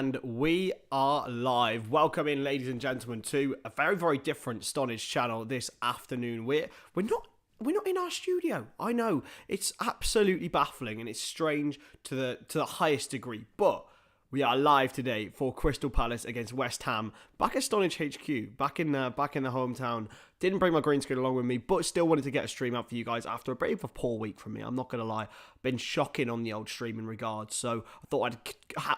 And we are live. Welcome in, ladies and gentlemen, to a very, very different Stonadge channel this afternoon. We're not in our studio. I know it's absolutely baffling and it's strange to the highest degree, but we are live today for Crystal Palace against West Ham. Back at Stonadge HQ, back in the hometown. Didn't bring my green screen along with me, but still wanted to get a stream out for you guys after a bit of a poor week from me. I'm not going to lie. Been shocking on the old stream in regards. So I thought I'd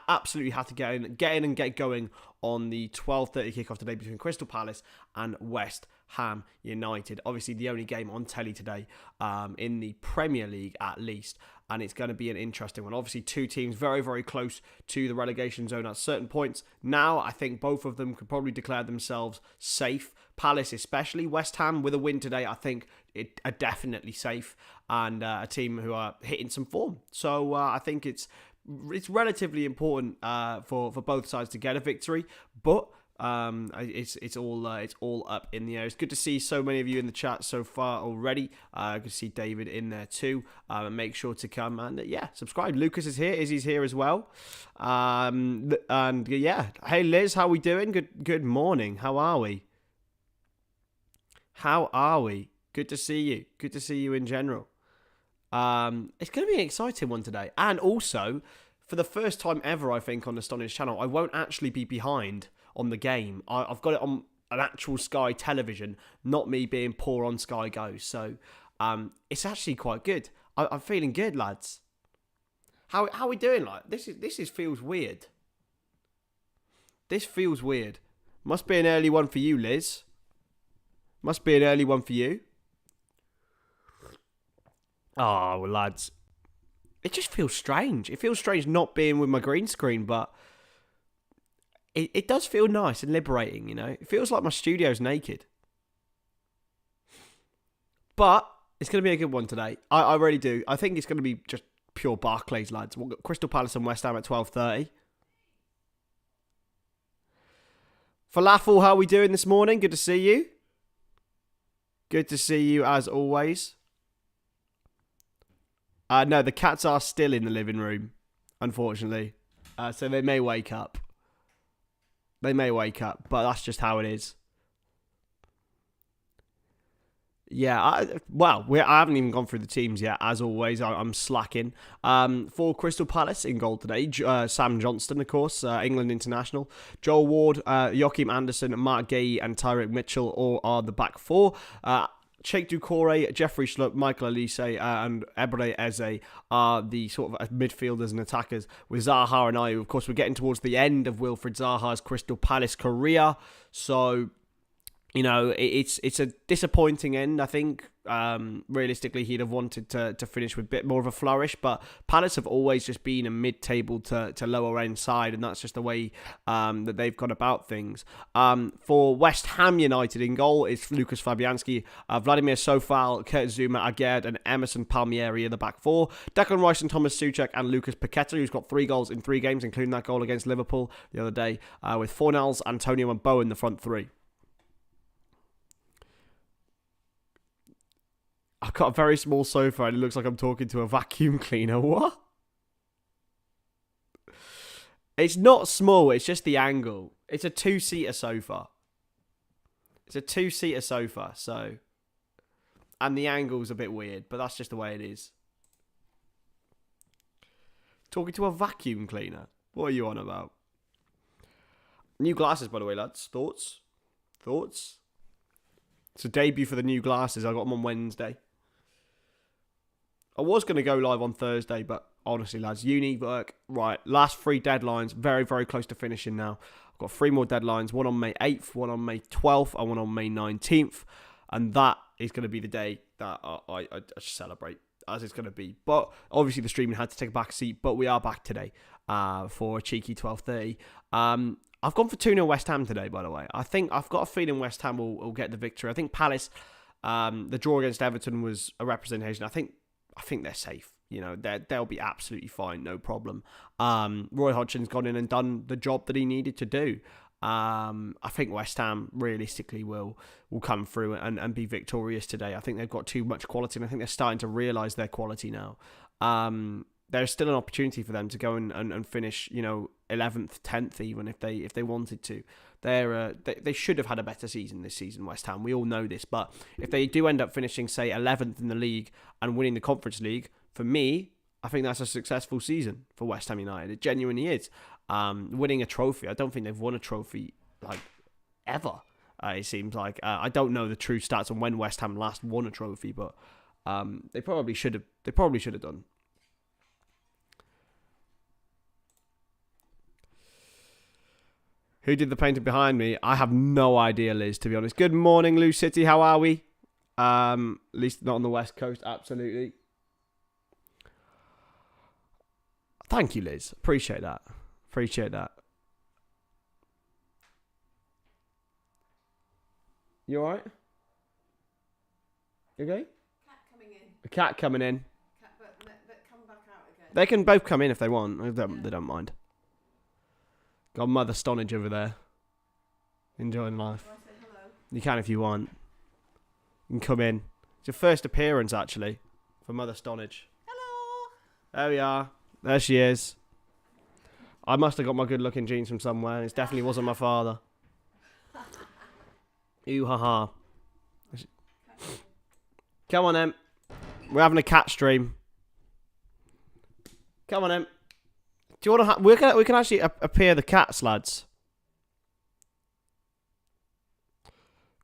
absolutely have to get in and get going on the 12:30 kickoff today between Crystal Palace and West Ham United. Obviously, the only game on telly today in the Premier League, at least. And it's going to be an interesting one. Obviously, two teams very, very close to the relegation zone at certain points. Now, I think both of them could probably declare themselves safe. Palace especially. West Ham, with a win today, I think are definitely safe. And a team who are hitting some form. So I think it's relatively important for both sides to get a victory. But it's all up in the air. It's good to see so many of you in the chat so far already. Good to see David in there too. Make sure to come and subscribe. Lucas is here. Izzy's here as well. And yeah, hey Liz, how are we doing? Good morning. How are we? Good to see you. Good to see you in general. It's going to be an exciting one today, and also for the first time ever, I think on the Stonadge channel, I won't actually be behind on the game. I've got it on an actual Sky television, not me being poor on Sky Go. So it's actually quite good. I'm feeling good, lads. How are we doing? Like this feels weird. This feels weird. Must be an early one for you, Liz. Must be an early one for you. Oh, well, lads. It just feels strange. It feels strange not being with my green screen, but it does feel nice and liberating, you know. It feels like my studio's naked. But it's going to be a good one today. I really do. I think it's going to be just pure Barclays, lads. We've got Crystal Palace and West Ham at 12:30. Falafel, how are we doing this morning? Good to see you. Good to see you as always. No, the cats are still in the living room, unfortunately. So they may wake up. But that's just how it is. Yeah, I haven't even gone through the teams yet. As always, I'm slacking. For Crystal Palace in goal today, Sam Johnston, of course, England international. Joel Ward, Joachim Anderson, Mark Gay, and Tyrick Mitchell all are the back four. Cheikh Doucouré, Jeffrey Schlupp, Michael Elise, and Ebre Eze are the sort of midfielders and attackers, with Zaha and Ayew. Of course, we're getting towards the end of Wilfried Zaha's Crystal Palace career, so you know, it's a disappointing end, I think. Realistically, he'd have wanted to finish with a bit more of a flourish, but Palace have always just been a mid-table to lower end side, and that's just the way that they've gone about things. For West Ham United in goal is Lucas Fabianski, Vladimir Sofal, Kurt Zouma, Agerd, and Emerson Palmieri in the back four. Declan Rice and Thomas Souček and Lucas Paqueta, who's got 3 goals in 3 games, including that goal against Liverpool the other day, with Fornals, Antonio and Bowen in the front 3. I've got a very small sofa and it looks like I'm talking to a vacuum cleaner. What? It's not small, it's just the angle. It's a 2-seater sofa. So... And the angle's a bit weird, but that's just the way it is. Talking to a vacuum cleaner? What are you on about? New glasses, by the way, lads. Thoughts? It's a debut for the new glasses. I got them on Wednesday. I was going to go live on Thursday, but honestly, lads, uni work, right, last 3 deadlines, very, very close to finishing now. I've got 3 more deadlines, one on May 8th, one on May 12th, and one on May 19th, and that is going to be the day that I celebrate, as it's going to be. But obviously, the streaming had to take a back seat, but we are back today for a cheeky 12:30. I've gone for 2-0 West Ham today, by the way. I've got a feeling West Ham will get the victory. I think Palace, the draw against Everton was a representation. I think they're safe. You know, they'll be absolutely fine, no problem. Roy Hodgson's gone in and done the job that he needed to do. I think West Ham realistically will come through and be victorious today. I think they've got too much quality, and I think they're starting to realise their quality now. there's still an opportunity for them to go and finish, 11th, 10th, even if they wanted to. They should have had a better season this season, West Ham. We all know this, but if they do end up finishing, say, 11th in the league and winning the Conference League, for me, I think that's a successful season for West Ham United. It genuinely is. Winning a trophy, I don't think they've won a trophy like ever. It seems like I don't know the true stats on when West Ham last won a trophy, but they probably should have. They probably should have done. Who did the painting behind me? I have no idea, Liz, to be honest. Good morning, Lou City. How are we? At least not on the West Coast. Absolutely. Thank you, Liz. Appreciate that. You alright? You okay? Cat coming in. A cat coming in. Cat, but come back out again. They can both come in if they want. They don't mind. Got Mother Stonadge over there. Enjoying life. Do I say hello? You can if you want. You can come in. It's your first appearance, actually, for Mother Stonadge. Hello. There we are. There she is. I must have got my good-looking genes from somewhere. It definitely wasn't my father. Ooh, ha. Come on, Em. We're having a cat stream. Come on, Em. Do you want to? We can actually appear the cats, lads.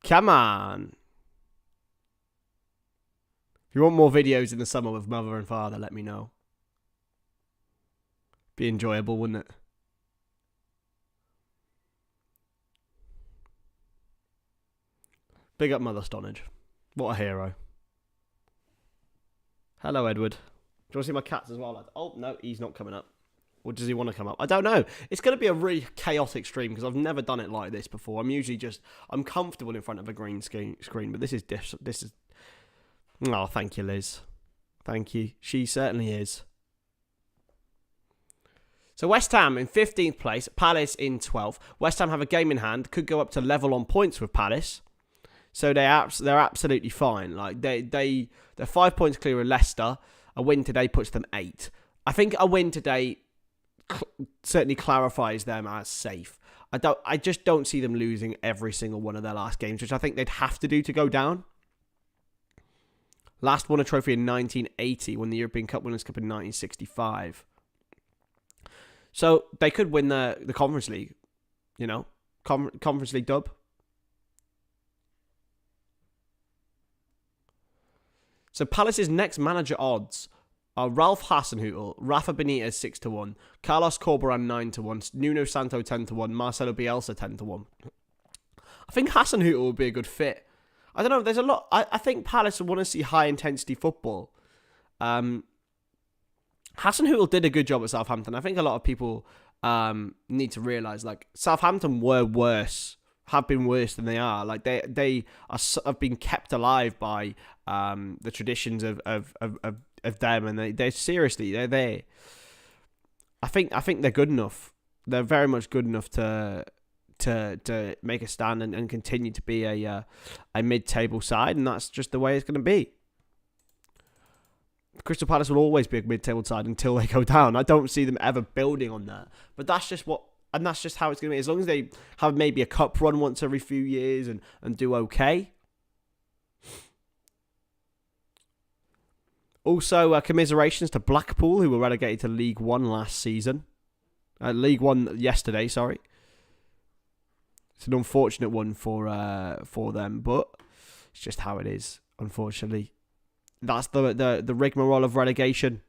Come on. If you want more videos in the summer with mother and father, let me know. Be enjoyable, wouldn't it? Big up Mother Stonadge. What a hero. Hello, Edward. Do you want to see my cats as well, lad? Oh, no, he's not coming up. Or does he want to come up? I don't know. It's going to be a really chaotic stream because I've never done it like this before. I'm usually I'm comfortable in front of a green screen, but this is. Oh, thank you, Liz. Thank you. She certainly is. So West Ham in 15th place, Palace in 12th. West Ham have a game in hand, could go up to level on points with Palace. So they're absolutely fine. Like they're 5 points clear of Leicester. A win today puts them 8. I think a win today certainly clarifies them as safe. I just don't see them losing every single one of their last games, which I think they'd have to do to go down. Last won a trophy in 1980, won the European Cup Winners' Cup in 1965. So they could win the Conference League, Conference League dub. So Palace's next manager odds are Ralph Hasenhüttl, Rafa Benitez 6-1, Carlos Corberán 9-1, Nuno Santo 10-1, Marcelo Bielsa 10-1. I think Hasenhüttl would be a good fit. I don't know. There's a lot. I think Palace want to see high intensity football. Hasenhüttl did a good job at Southampton. I think a lot of people need to realise like Southampton were worse. Have been worse than they are. Like they have been kept alive by the traditions of them, and they're seriously they're there. I think they're good enough. They're very much good enough to make a stand and continue to be a mid-table side, and that's just the way it's going to be. Crystal Palace will always be a mid-table side until they go down. I don't see them ever building on that, but that's just how it's going to be. As long as they have maybe a cup run once every few years and do okay. Also, commiserations to Blackpool, who were relegated to League One last season. League One yesterday, sorry. It's an unfortunate one for them, but it's just how it is, unfortunately. That's the rigmarole of relegation.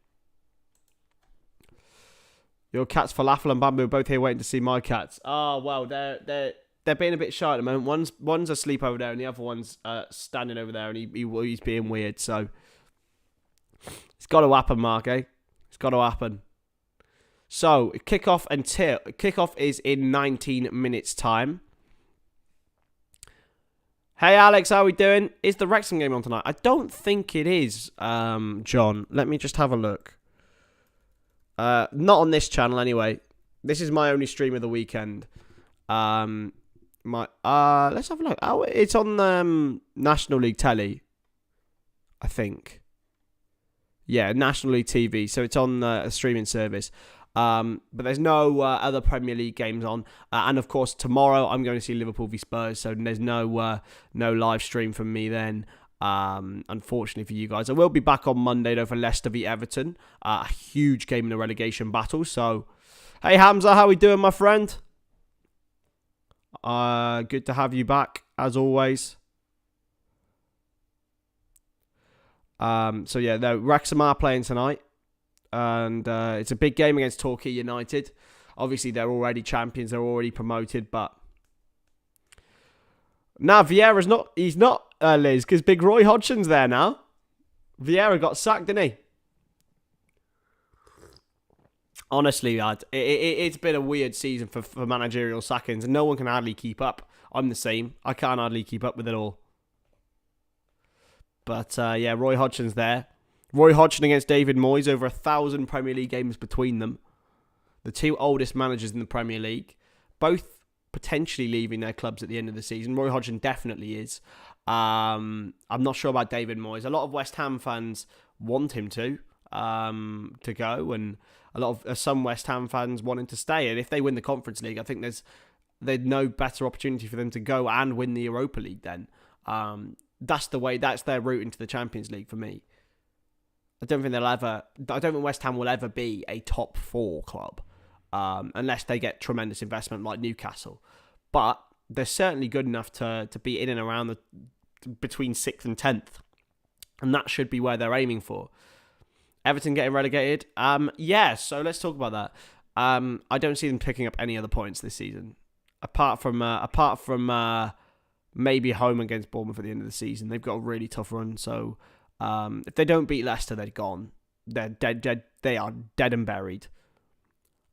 Your cats, Falafel and Bamboo, are both here waiting to see my cats. Oh, well, they're being a bit shy at the moment. One's asleep over there, and the other one's standing over there, and he's being weird. So it's got to happen, Mark. It's got to happen. So kickoff is in 19 minutes' time. Hey Alex, how are we doing? Is the Wrexham game on tonight? I don't think it is, John. Let me just have a look. Not on this channel anyway. This is my only stream of the weekend. Let's have a look. Oh, it's on National League Telly, I think. Yeah, National League TV. So it's on a streaming service. But there's no other Premier League games on. And of course, tomorrow I'm going to see Liverpool v Spurs. So there's no live stream from me then. Unfortunately for you guys. I will be back on Monday though for Leicester v Everton. A huge game in the relegation battle. So, hey Hamza, how we doing, my friend? Good to have you back as always. So yeah, no, Wrexham are playing tonight, and it's a big game against Torquay United. Obviously, they're already champions; they're already promoted. But now Vieira's not. He's not Liz, because Big Roy Hodgson's there now. Vieira got sacked, didn't he? Honestly, lad, it's been a weird season for managerial sackings, and no one can hardly keep up. I'm the same. I can't hardly keep up with it all. But yeah, Roy Hodgson's there. Roy Hodgson against David Moyes, over 1,000 Premier League games between them. The two oldest managers in the Premier League, both potentially leaving their clubs at the end of the season. Roy Hodgson definitely is. I'm not sure about David Moyes. A lot of West Ham fans want him to go, and a lot of some West Ham fans want him to stay. And if they win the Conference League, I think there's no better opportunity for them to go and win the Europa League then. That's the way. That's their route into the Champions League for me. I don't think West Ham will ever be a top 4 club unless they get tremendous investment like Newcastle. But they're certainly good enough to be in and around between 6th and 10th, and that should be where they're aiming for. Everton getting relegated. Yeah. So let's talk about that. I don't see them picking up any other points this season, apart from maybe home against Bournemouth at the end of the season. They've got a really tough run, so if they don't beat Leicester, they're gone. They're dead. They are dead and buried.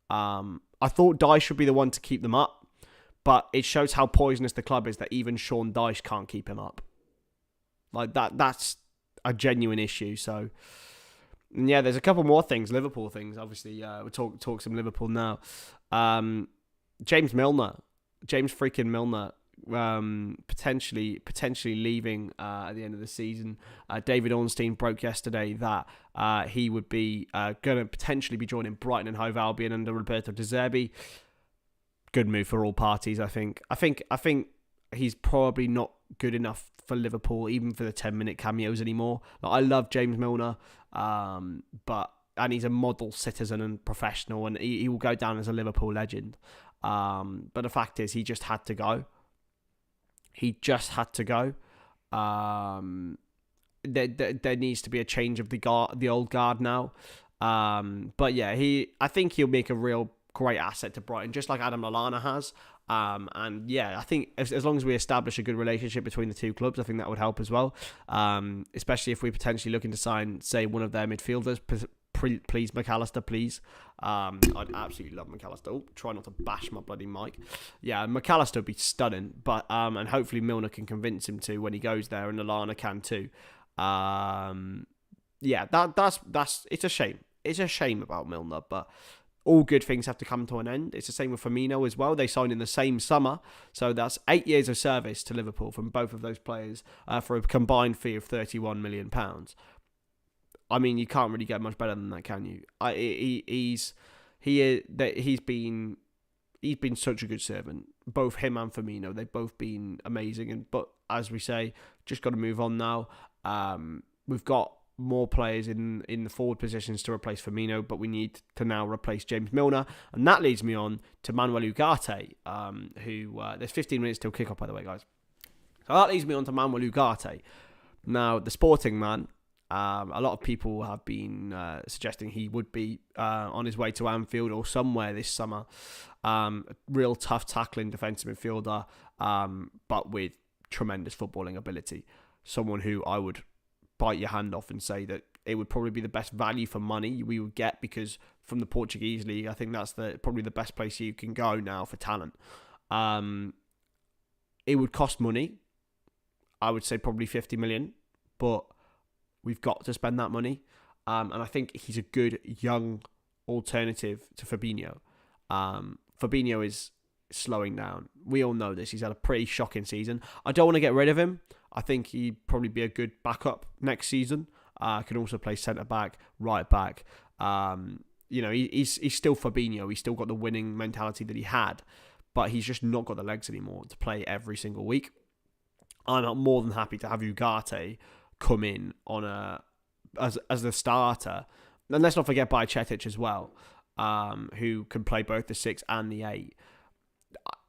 I thought Dyche should be the one to keep them up, but it shows how poisonous the club is that even Sean Dyche can't keep him up. Like that's a genuine issue. So yeah, there's a couple more things, Liverpool things. Obviously, we'll talk some Liverpool now. James freaking Milner. Potentially leaving at the end of the season. David Ornstein broke yesterday that he would be going to potentially be joining Brighton and Hove Albion under Roberto De Zerbi. Good move for all parties, I think. I think he's probably not good enough for Liverpool, even for the 10-minute cameos anymore. Like, I love James Milner, and he's a model citizen and professional, and he will go down as a Liverpool legend. But the fact is, he just had to go. There needs to be a change of the old guard now. But yeah, I think he'll make a real great asset to Brighton, just like Adam Lallana has. And yeah, I think as long as we establish a good relationship between the two clubs, I think that would help as well. Especially if we're potentially looking to sign, say, one of their midfielders. Please, McAllister, please. I'd absolutely love McAllister. Oh, try not to bash my bloody mic. Yeah, McAllister would be stunning, but and hopefully Milner can convince him to when he goes there, and Lallana can too. Yeah, that's it's a shame. It's a shame about Milner, but all good things have to come to an end. It's the same with Firmino as well. They signed in the same summer, so that's 8 years of service to Liverpool from both of those players for a combined fee of £31 million. I mean, you can't really get much better than that, can you? He's been such a good servant. Both him and Firmino, they've both been amazing. But as we say, just got to move on now. We've got more players in the forward positions to replace Firmino, but we need to now replace James Milner, and that leads me on to Manuel Ugarte, who there's 15 minutes till kickoff, by the way, guys. So that leads me on to Manuel Ugarte. Now, the Sporting man. A lot of people have been suggesting he would be on his way to Anfield or somewhere this summer. Real tough tackling defensive midfielder, but with tremendous footballing ability. Someone who I would bite your hand off and say that it would probably be the best value for money we would get, because from the Portuguese league, I think that's probably the best place you can go now for talent. It would cost money. I would say probably 50 million, but we've got to spend that money. And I think he's a good young alternative to Fabinho. Fabinho is slowing down. We all know this. He's had a pretty shocking season. I don't want to get rid of him. I think he'd probably be a good backup next season. Can also play centre back, right back. He's still Fabinho. He's still got the winning mentality that he had, but he's just not got the legs anymore to play every single week. I'm more than happy to have Ugarte come in as the starter. And let's not forget Bajcetic as well, who can play both the 6 and the 8.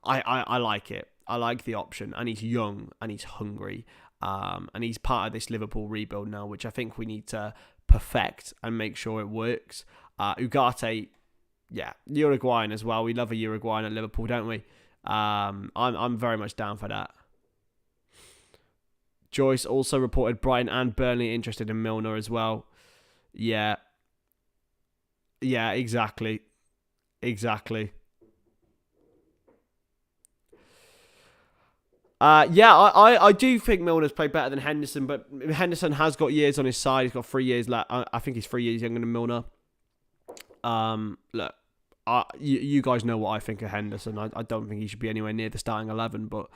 I like it. I like the option, and he's young and he's hungry, and he's part of this Liverpool rebuild now, which I think we need to perfect and make sure it works. Ugarte, yeah, Uruguayan as well. We love a Uruguayan at Liverpool, don't we? I'm very much down for that. Joyce also reported Brighton and Burnley interested in Milner as well. Yeah, exactly. I do think Milner's played better than Henderson, but Henderson has got years on his side. He's got 3 years left. I think he's 3 years younger than Milner. Look, you guys know what I think of Henderson. I don't think he should be anywhere near the starting 11, but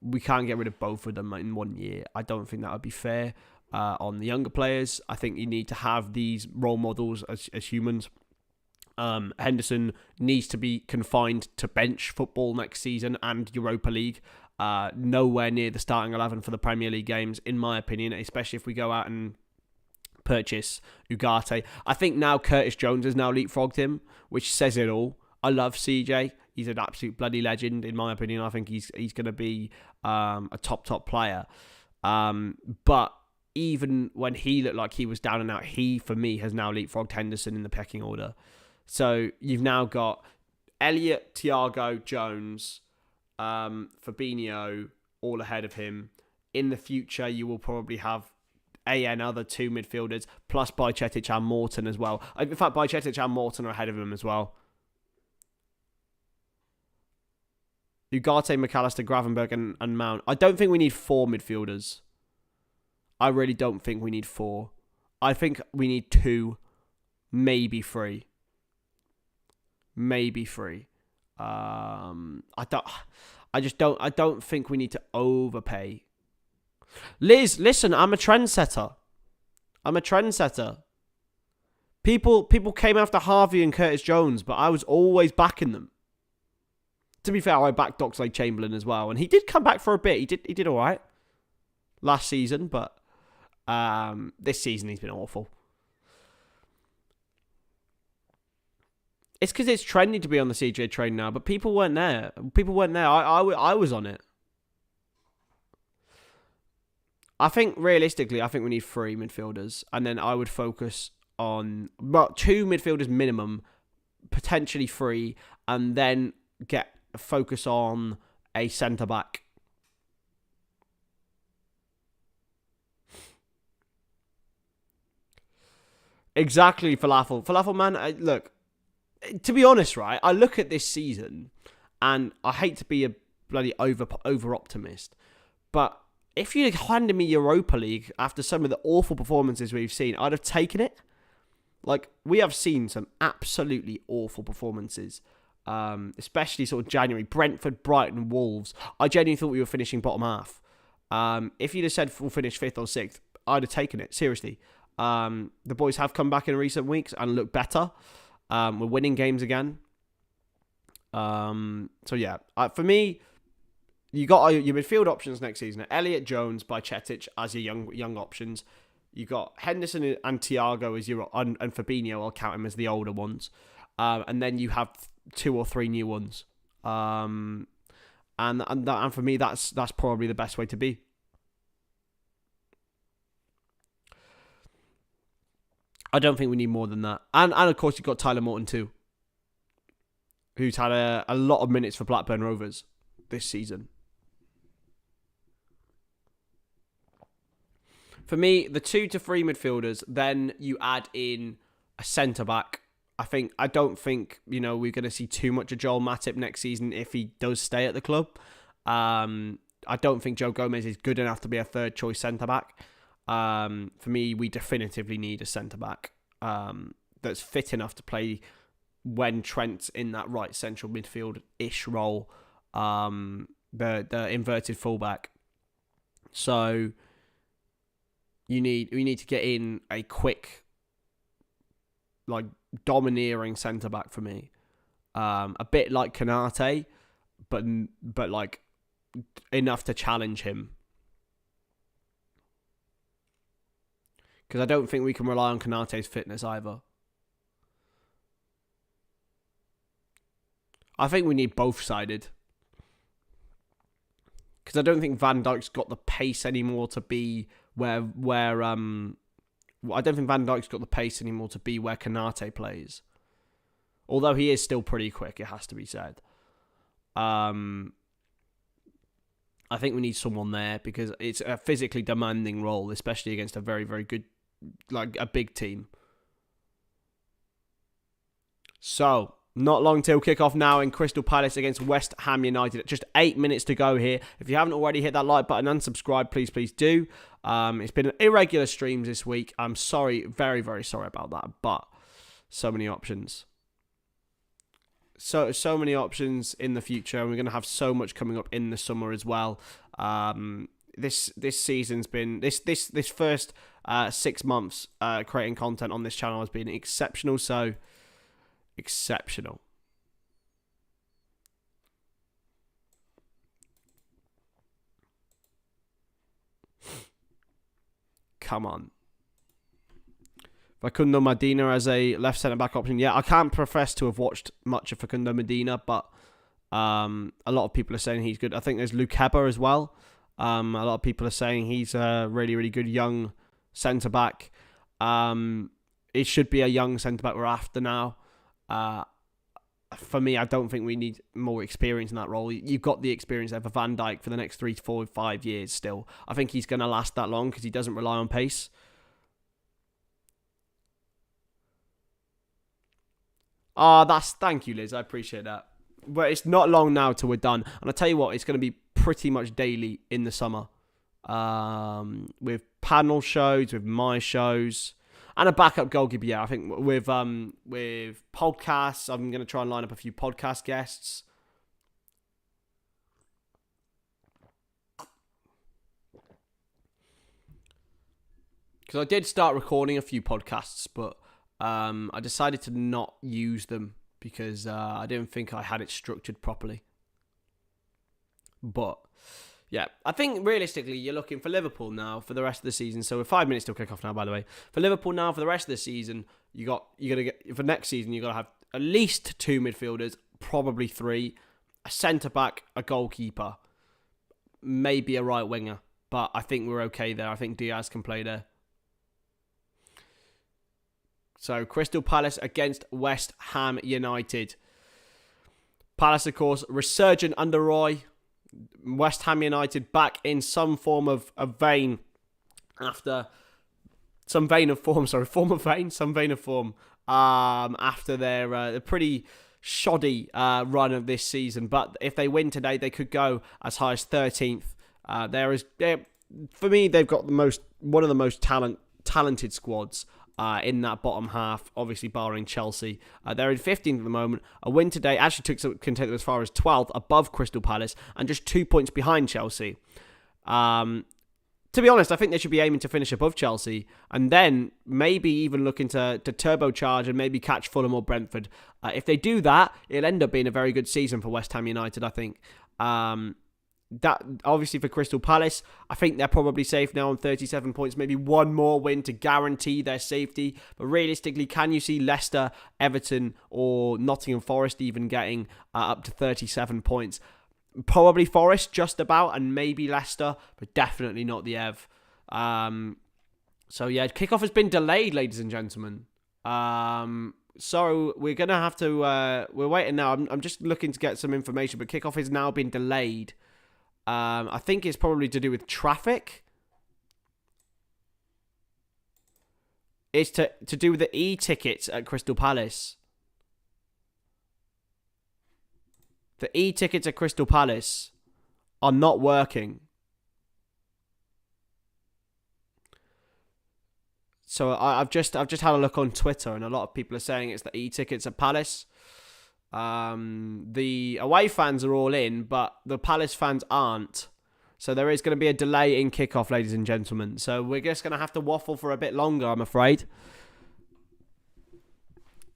we can't get rid of both of them in 1 year. I don't think that would be fair on the younger players. I think you need to have these role models as humans. Henderson needs to be confined to bench football next season and Europa League. Nowhere near the starting 11 for the Premier League games, in my opinion, especially if we go out and purchase Ugarte. I think now Curtis Jones has now leapfrogged him, which says it all. I love CJ. He's an absolute bloody legend, in my opinion. I think he's going to be a top player. But even when he looked like he was down and out, he, for me, has now leapfrogged Henderson in the pecking order. So you've now got Elliott, Thiago, Jones, Fabinho, all ahead of him. In the future, you will probably have another 2 midfielders, plus Bajcetic and Morton as well. In fact, Bajcetic and Morton are ahead of him as well. Ugarte, McAllister, Gravenberg and Mount. I don't think we need 4 midfielders. I really don't think we need 4. I think we need 2, maybe 3. Maybe 3. I don't think we need to overpay. Liz, listen, I'm a trendsetter. People came after Harvey and Curtis Jones, but I was always backing them. To be fair, I backed Oxlade-Chamberlain as well, and he did come back for a bit. He did all right last season, but this season he's been awful. It's because it's trendy to be on the CJ train now, but people weren't there. I was on it. I think, realistically, we need 3 midfielders, and then I would focus on 2 midfielders minimum, potentially 3, and then focus on a centre-back. Exactly, Falafel. Falafel, man, look, to be honest, right, I look at this season, and I hate to be a bloody over-optimist, but if you handed me Europa League after some of the awful performances we've seen, I'd have taken it. Like, we have seen some absolutely awful performances, especially sort of January. Brentford, Brighton, Wolves. I genuinely thought we were finishing bottom half. If you'd have said we'll finish 5th or 6th, I'd have taken it, seriously. The boys have come back in recent weeks and look better. We're winning games again. So yeah, for me, you got your midfield options next season: Elliott, Jones, Bajcetic as your young options. You got Henderson and Thiago as your and Fabinho. I'll count him as the older ones, and then you have 2 or 3 new ones. And for me, that's probably the best way to be. I don't think we need more than that. And of course, you've got Tyler Morton too, who's had a lot of minutes for Blackburn Rovers this season. For me, the 2 to 3 midfielders, then you add in a centre-back. I don't think, we're going to see too much of Joel Matip next season if he does stay at the club. I don't think Joe Gomez is good enough to be a third-choice centre-back. For me, we definitively need a centre-back that's fit enough to play when Trent's in that right central midfield-ish role, the inverted fullback. So we need to get in a quick, like, domineering centre back for me. A bit like Konate, but like enough to challenge him. Because I don't think we can rely on Konate's fitness either. I think we need both-sided. Because I don't think Van Dijk's got the pace anymore to be where I don't think Van Dijk's got the pace anymore to be where Konate plays. Although he is still pretty quick, it has to be said. I think we need someone there because it's a physically demanding role, especially against a very, very good, like a big team. So, not long till kickoff now in Crystal Palace against West Ham United. Just 8 minutes to go here. If you haven't already hit that like button and subscribe, please do. It's been irregular streams this week. I'm sorry, very, very sorry about that. But so many options. So many options in the future. And we're going to have so much coming up in the summer as well. This season's been this first 6 months creating content on this channel has been exceptional. So exceptional. Come on. Facundo Medina as a left centre-back option. Yeah, I can't profess to have watched much of Facundo Medina, but a lot of people are saying he's good. I think there's Lukeba as well. A lot of people are saying he's a really, really good young centre-back. It should be a young centre-back we're after now. For me, I don't think we need more experience in that role. You've got the experience there for Van Dijk for the next 3 to 4, 5 years still. I think he's going to last that long because he doesn't rely on pace. Thank you, Liz. I appreciate that. But it's not long now till we're done. And I tell you what, it's going to be pretty much daily in the summer. With panel shows, with my shows, and a backup goalkeeper. Yeah, I think with podcasts, I'm going to try and line up a few podcast guests. Because I did start recording a few podcasts, but I decided to not use them because I didn't think I had it structured properly. But yeah, I think realistically you're looking for Liverpool now for the rest of the season. So we're 5 minutes till kickoff now, by the way. For Liverpool now for the rest of the season, you're gonna get for next season. You got to have at least 2 midfielders, probably 3, a centre back, a goalkeeper, maybe a right winger. But I think we're okay there. I think Diaz can play there. So, Crystal Palace against West Ham United. Palace, of course, resurgent under Roy. West Ham United back in some form of vein after... Some vein of form, sorry. Some vein of form. After their pretty shoddy run of this season. But if they win today, they could go as high as 13th. For me, they've got one of the most talented squads in that bottom half, obviously barring Chelsea. They're in 15th at the can take them as far as 12th, above Crystal Palace, and just 2 points behind Chelsea. To be honest, I think they should be aiming to finish above Chelsea, and then maybe even looking to turbocharge and maybe catch Fulham or Brentford. If they do that, it'll end up being a very good season for West Ham United, I think. That obviously for Crystal Palace, I think they're probably safe now on 37 points. Maybe one more win to guarantee their safety. But realistically, can you see Leicester, Everton, or Nottingham Forest even getting up to 37 points? Probably Forest, just about, and maybe Leicester, but definitely not the Ev. So yeah, kickoff has been delayed, ladies and gentlemen. So we're gonna have to. We're waiting now. I'm just looking to get some information, but kickoff has now been delayed. I think it's probably to do with traffic. It's to do with the e-tickets at Crystal Palace. The e-tickets at Crystal Palace are not working. So I've just had a look on Twitter, and a lot of people are saying it's the e-tickets at Palace. The away fans are all in, but the Palace fans aren't. So there is going to be a delay in kickoff, ladies and gentlemen. So we're just going to have to waffle for a bit longer, I'm afraid.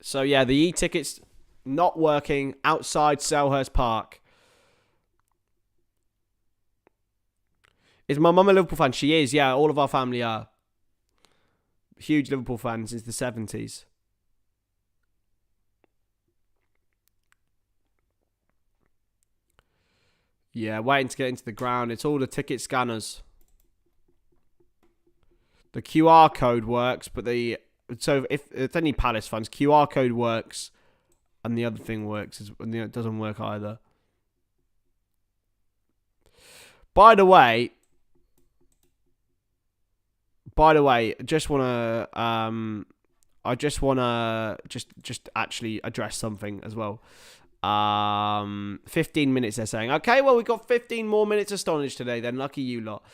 So yeah, the e-tickets not working outside Selhurst Park. Is my mum a Liverpool fan? She is, yeah. All of our family are. Huge Liverpool fans since the 70s. Yeah, waiting to get into the ground. It's all the ticket scanners. The QR code works, but so if it's any Palace fans, QR code works, and the other thing works, and it doesn't work either. By the way, just wanna I just wanna just actually address something as well. 15 minutes they're saying. Okay, well, we've got 15 more minutes of Stonadge today then. Lucky you lot.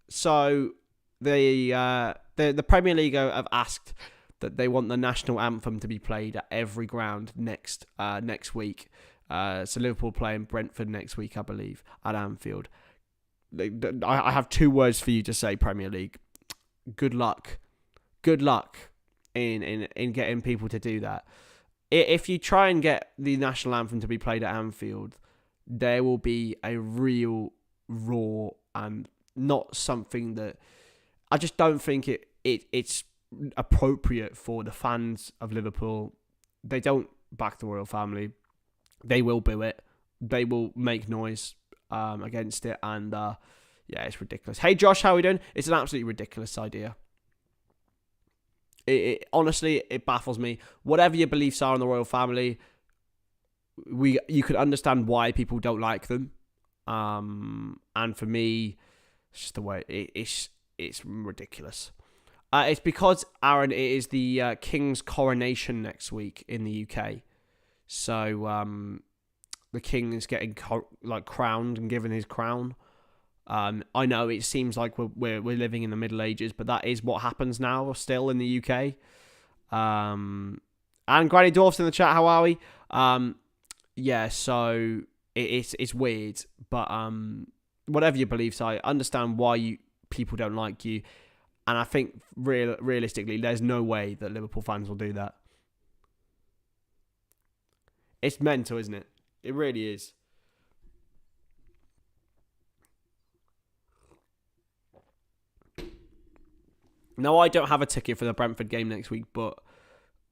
So the Premier League have asked that they want the national anthem to be played at every ground next week. So Liverpool playing Brentford next week, I believe, at Anfield. I have 2 words for you to say, Premier League. Good luck. Good luck in getting people to do that. If you try and get the national anthem to be played at Anfield, there will be a real roar and not something that I just don't think it's appropriate for the fans of Liverpool. They don't back the royal family. They will boo it. They will make noise against it, and yeah, it's ridiculous. Hey Josh, how are we doing? It's an absolutely ridiculous idea. Honestly, it baffles me. Whatever your beliefs are in the royal family, you could understand why people don't like them. And for me, it's just the way it's ridiculous. It's because, Aaron, it is the King's coronation next week in the UK. So the King is getting crowned and given his crown. I know it seems like we're living in the Middle Ages, but that is what happens now still in the UK. And Granny Dwarfs in the chat, how are we? Yeah, so it's weird, but whatever your beliefs are, I understand why people don't like you, and I think realistically, there's no way that Liverpool fans will do that. It's mental, isn't it? It really is. No, I don't have a ticket for the Brentford game next week, but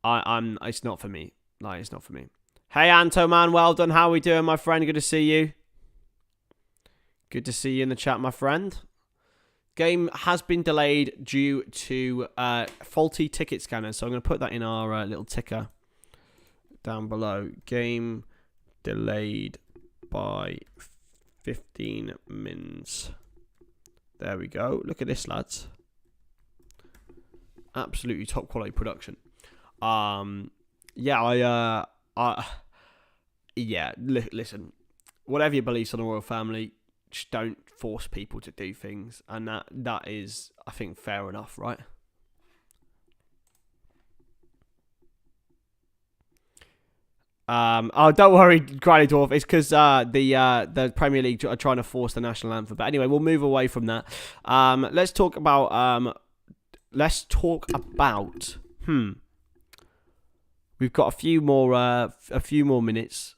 I'm. It's not for me. Like, it's not for me. Hey, Anto, man, well done. How are we doing, my friend? Good to see you. Good to see you in the chat, my friend. Game has been delayed due to faulty ticket scanners, so I'm going to put that in our little ticker down below. Game delayed by 15 mins. There we go. Look at this, lads. Absolutely top quality production. Yeah, listen, whatever your beliefs on the royal family, just don't force people to do things, and that is, I think, fair enough, right? Oh, don't worry, Granny Dwarf. It's because the Premier League are trying to force the national anthem. But anyway, we'll move away from that. Let's talk about. We've got a few more minutes.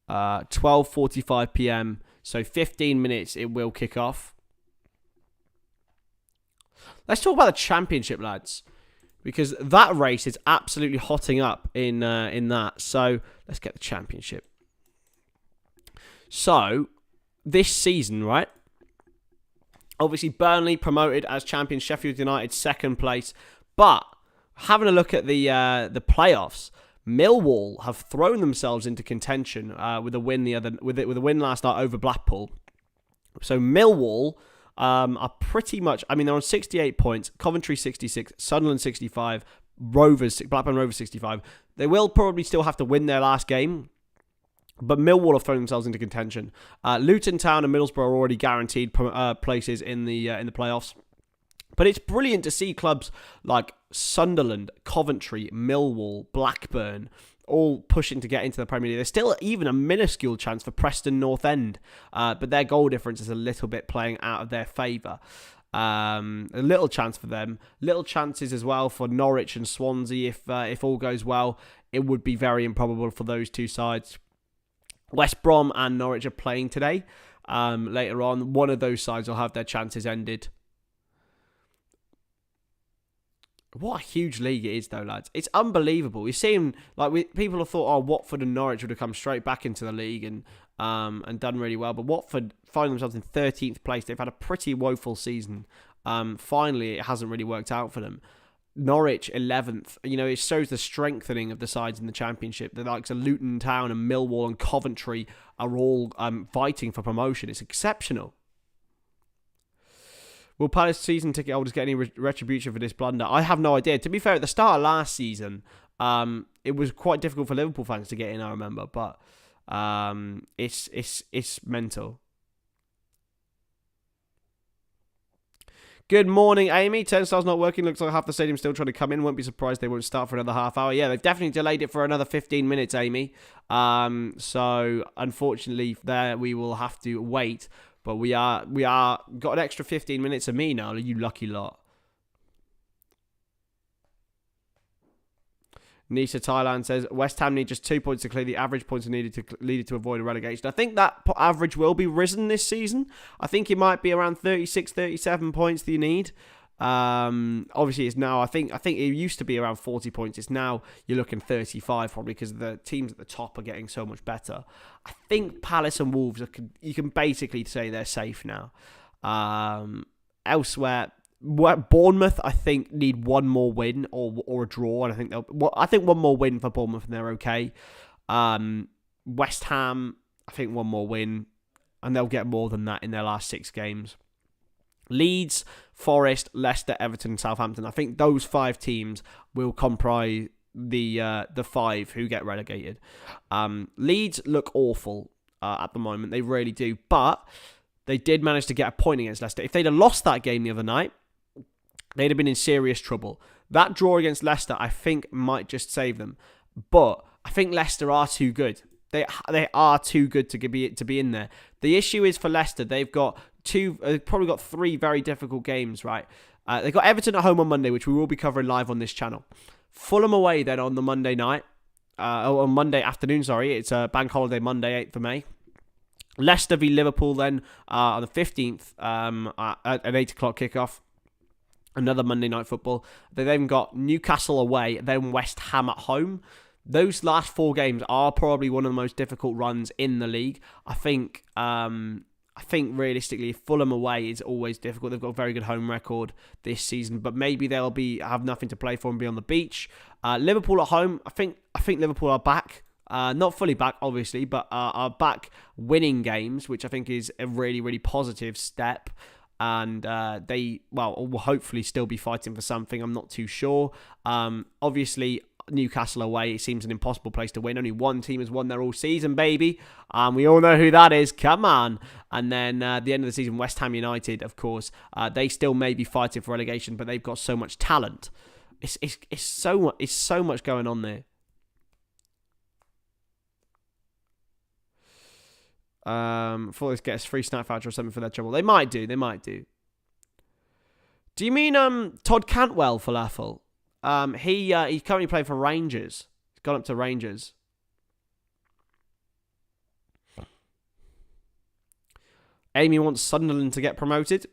12:45 p.m. So 15 minutes. It will kick off. Let's talk about the Championship, lads, because that race is absolutely hotting up in that. So let's get the Championship. So this season, right? Obviously, Burnley promoted as champions, Sheffield United second place. But having a look at the playoffs, Millwall have thrown themselves into contention with a win with a win last night over Blackpool. So Millwall are pretty much, I mean, they're on 68 points, Coventry 66, Sunderland 65, Blackburn Rovers 65. They will probably still have to win their last game, but Millwall have thrown themselves into contention. Luton Town and Middlesbrough are already guaranteed places in the playoffs. But it's brilliant to see clubs like Sunderland, Coventry, Millwall, Blackburn, all pushing to get into the Premier League. There's still even a minuscule chance for Preston North End, but their goal difference is a little bit playing out of their favour. A little chance for them. Little chances as well for Norwich and Swansea if all goes well. It would be very improbable for those two sides. West Brom and Norwich are playing today. Later on, one of those sides will have their chances ended. What a huge league it is, though, lads. It's unbelievable. You see them, people have thought, Watford and Norwich would have come straight back into the league and done really well. But Watford find themselves in 13th place. They've had a pretty woeful season. Finally, it hasn't really worked out for them. Norwich, 11th. It shows the strengthening of the sides in the Championship. The likes of Luton Town and Millwall and Coventry are all fighting for promotion. It's exceptional. Will Palace season ticket holders get any retribution for this blunder? I have no idea. To be fair, at the start of last season, it was quite difficult for Liverpool fans to get in, I remember. But it's mental. Good morning, Amy. Turnstile's not working. Looks like half the stadium's still trying to come in. Won't be surprised they won't start for another half hour. Yeah, they've definitely delayed it for another 15 minutes, Amy. So, unfortunately, there we will have to wait. But we are got an extra 15 minutes of me now, you lucky lot. Nisha Thailand says, West Ham need just 2 points to clear the average points needed to avoid a relegation. I think that average will be risen this season. I think it might be around 36, 37 points that you need. Obviously, it's now, I think it used to be around 40 points. It's now, you're looking 35 probably because the teams at the top are getting so much better. I think Palace and Wolves, you can basically say they're safe now. Elsewhere, Bournemouth, I think, need one more win or a draw, and I think one more win for Bournemouth and they're okay. West Ham, I think one more win, and they'll get more than that in their last 6 games. Leeds, Forest, Leicester, Everton, Southampton. I think those 5 teams will comprise the 5 who get relegated. Leeds look awful at the moment. They really do. But they did manage to get a point against Leicester. If they'd have lost that game the other night, they'd have been in serious trouble. That draw against Leicester, I think, might just save them. But I think Leicester are too good. They are too good to be in there. The issue is for Leicester, they've probably got 3 very difficult games, right? They've got Everton at home on Monday, which we will be covering live on this channel. Fulham away then on the Monday night. On Monday afternoon, sorry. It's a bank holiday Monday, 8th of May. Leicester v Liverpool then on the 15th at an 8 o'clock kickoff. Another Monday night football. They then got Newcastle away, then West Ham at home. Those last 4 games are probably one of the most difficult runs in the league. I think realistically, Fulham away is always difficult. They've got a very good home record this season, but maybe they'll have nothing to play for and be on the beach. Liverpool at home, I think Liverpool are back. Not fully back, obviously, but are back winning games, which I think is a really, really positive step. And they will hopefully still be fighting for something. I'm not too sure. Obviously, Newcastle away, it seems an impossible place to win. Only one team has won there all season, baby. We all know who that is. Come on. And then at the end of the season, West Ham United, of course, they still may be fighting for relegation, but they've got so much talent. It's so much going on there. Before this gets free snap voucher or something for their trouble. They might do. Do you mean Todd Cantwell, Falafel? He's currently playing for Rangers. He's gone up to Rangers. Amy wants Sunderland to get promoted.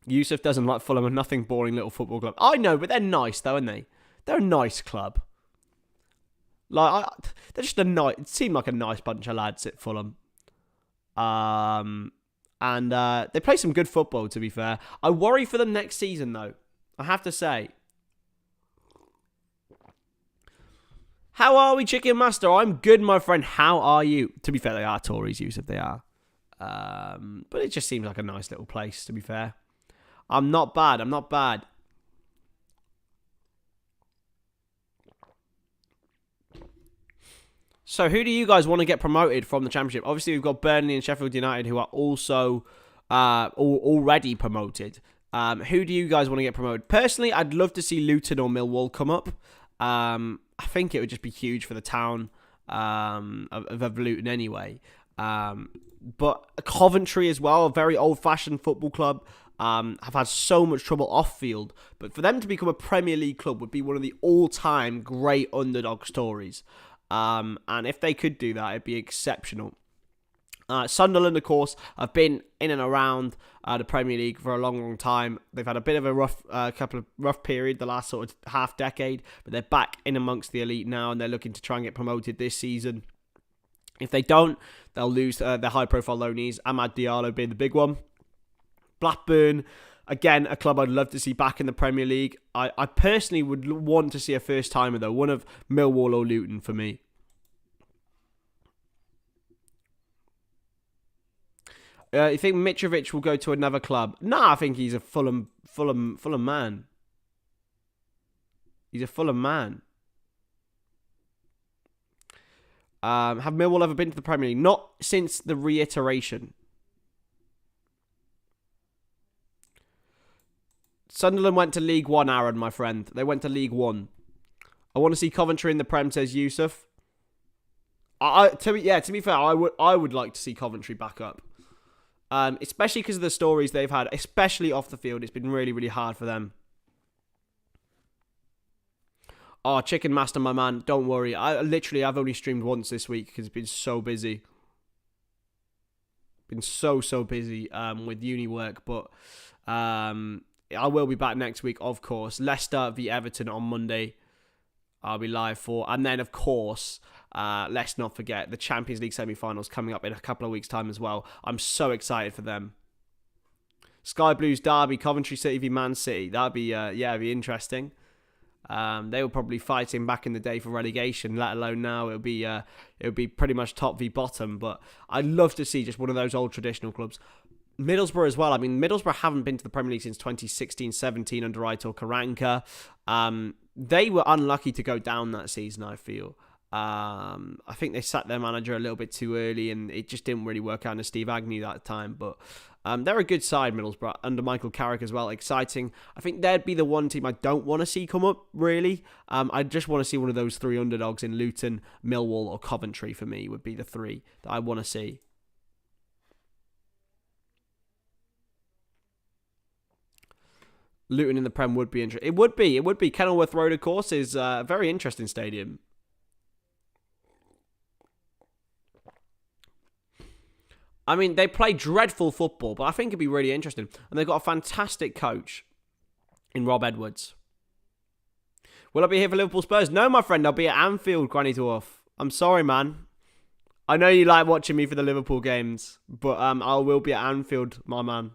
Yusuf doesn't like Fulham, a nothing boring little football club. I know, but they're nice though, aren't they? They're a nice club. They're just it seemed like a nice bunch of lads at Fulham. And they play some good football, to be fair. I worry for them next season, though. I have to say. How are we, Chicken Master? I'm good, my friend. How are you? To be fair, they are Tories, Yusuf, they are. But it just seems like a nice little place, to be fair. I'm not bad. So who do you guys want to get promoted from the Championship? Obviously, we've got Burnley and Sheffield United who are also already promoted. Who do you guys want to get promoted? Personally, I'd love to see Luton or Millwall come up. I think it would just be huge for the town of Luton anyway. But Coventry as well, a very old-fashioned football club, have had so much trouble off-field. But for them to become a Premier League club would be one of the all-time great underdog stories. And if they could do that, it'd be exceptional. Sunderland, of course, have been in and around the Premier League for a long, long time. They've had a bit of a rough period the last sort of half decade, but they're back in amongst the elite now, and they're looking to try and get promoted this season. If they don't, they'll lose their high-profile loanees, Amad Diallo being the big one. Blackburn, again, a club I'd love to see back in the Premier League. I personally would want to see a first-timer, though, one of Millwall or Luton for me. You think Mitrovic will go to another club? Nah, I think he's a Fulham man. He's a Fulham man. Have Millwall ever been to the Premier League? Not since the reiteration. Sunderland went to League One, Aaron, my friend. They went to League One. I want to see Coventry in the Prem, says Yusuf. To be fair, I would like to see Coventry back up. Especially because of the stories they've had, especially off the field. It's been really, really hard for them. Oh, Chicken Master, my man, don't worry. I've only streamed once this week because it's been so busy. Been so busy with uni work, but I will be back next week, of course. Leicester v Everton on Monday. I'll be live for. And then, of course, let's not forget the Champions League semi-finals coming up in a couple of weeks' time as well. I'm so excited for them. Sky Blues Derby, Coventry City v Man City. That'd be, it'd be interesting. They were probably fighting back in the day for relegation, let alone now. It would be pretty much top v bottom. But I'd love to see just one of those old traditional clubs. Middlesbrough as well. I mean, Middlesbrough haven't been to the Premier League since 2016-17 under Aitor Karanka. They were unlucky to go down that season, I feel. I think they sacked their manager a little bit too early, and it just didn't really work out under Steve Agnew that time. But they're a good side, Middlesbrough, under Michael Carrick as well. Exciting. I think they'd be the one team I don't want to see come up, really. I just want to see one of those three underdogs in Luton, Millwall, or Coventry for me would be the three that I want to see. Luton in the Prem would be interesting. It would be. Kenilworth Road, of course, is a very interesting stadium. I mean, they play dreadful football, but I think it'd be really interesting. And they've got a fantastic coach in Rob Edwards. Will I be here for Liverpool Spurs? No, my friend, I'll be at Anfield, Granny Dwarf. I'm sorry, man. I know you like watching me for the Liverpool games, but I will be at Anfield, my man.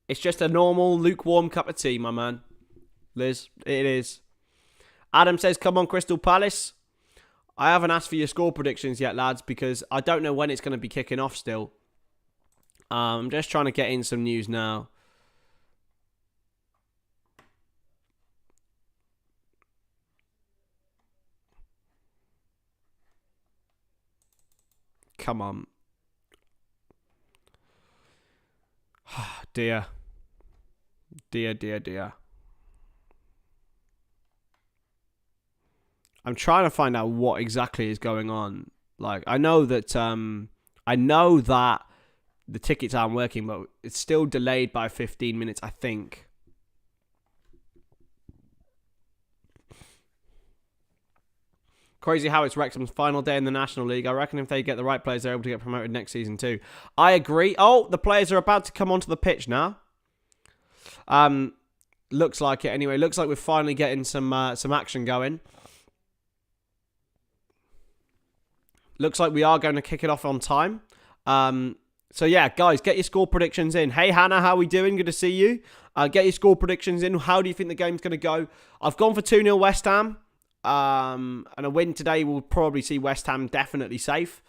It's just a normal, lukewarm cup of tea, my man. Liz, it is. Adam says, come on, Crystal Palace. I haven't asked for your score predictions yet, lads, because I don't know when it's going to be kicking off still. I'm just trying to get in some news now. Come on. Dear. Dear. I'm trying to find out what exactly is going on. Like, I know that the tickets aren't working, but it's still delayed by 15 minutes, I think. Crazy how it's Wrexham's final day in the National League. I reckon if they get the right players, they're able to get promoted next season too. I agree. Oh, the players are about to come onto the pitch now. Looks like it anyway. Looks like we're finally getting some action going. Looks like we are going to kick it off on time. So yeah, guys, get your score predictions in. Hey, Hannah, how are we doing? Good to see you. Get your score predictions in. How do you think the game's going to go? I've gone for 2-0 West Ham. And a win today will probably see West Ham definitely safe.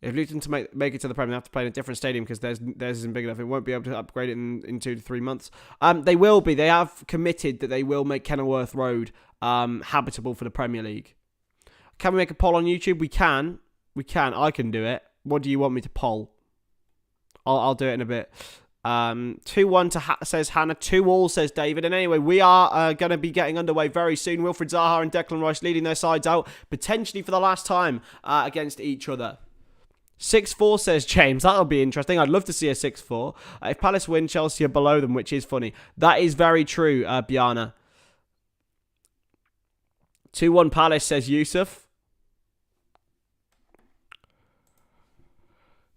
If Luton to make it to the Premier, they have to play in a different stadium because theirs isn't big enough. It won't be able to upgrade it in 2 to 3 months. They will be. They have committed that they will make Kenilworth Road habitable for the Premier League. Can we make a poll on YouTube? We can. I can do it. What do you want me to poll? I'll do it in a bit. 2-1 says Hannah. 2-2 says David. And anyway, we are going to be getting underway very soon. Wilfried Zaha and Declan Rice leading their sides out, potentially for the last time against each other. 6-4 says James. That'll be interesting. I'd love to see a 6-4. If Palace win, Chelsea are below them, which is funny. That is very true, Biana. 2-1 Palace, says Yusuf.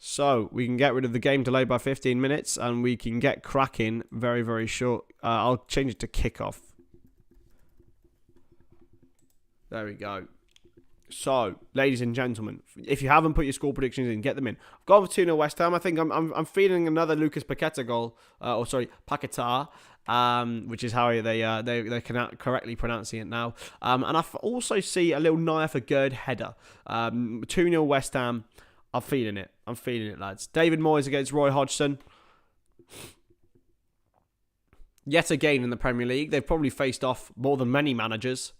So, we can get rid of the game delay by 15 minutes, and we can get cracking very, very short. I'll change it to Kickoff. There we go. So, ladies and gentlemen, if you haven't put your score predictions in, get them in. I've gone for 2-0 West Ham. I think I'm feeling another Lucas Paqueta goal. Paqueta, which is how they can correctly pronouncing it now. And I also see a little Naya for Gerd header. 2-0 West Ham. I'm feeling it. Lads. David Moyes against Roy Hodgson. Yet again in the Premier League. They've probably faced off more than many managers.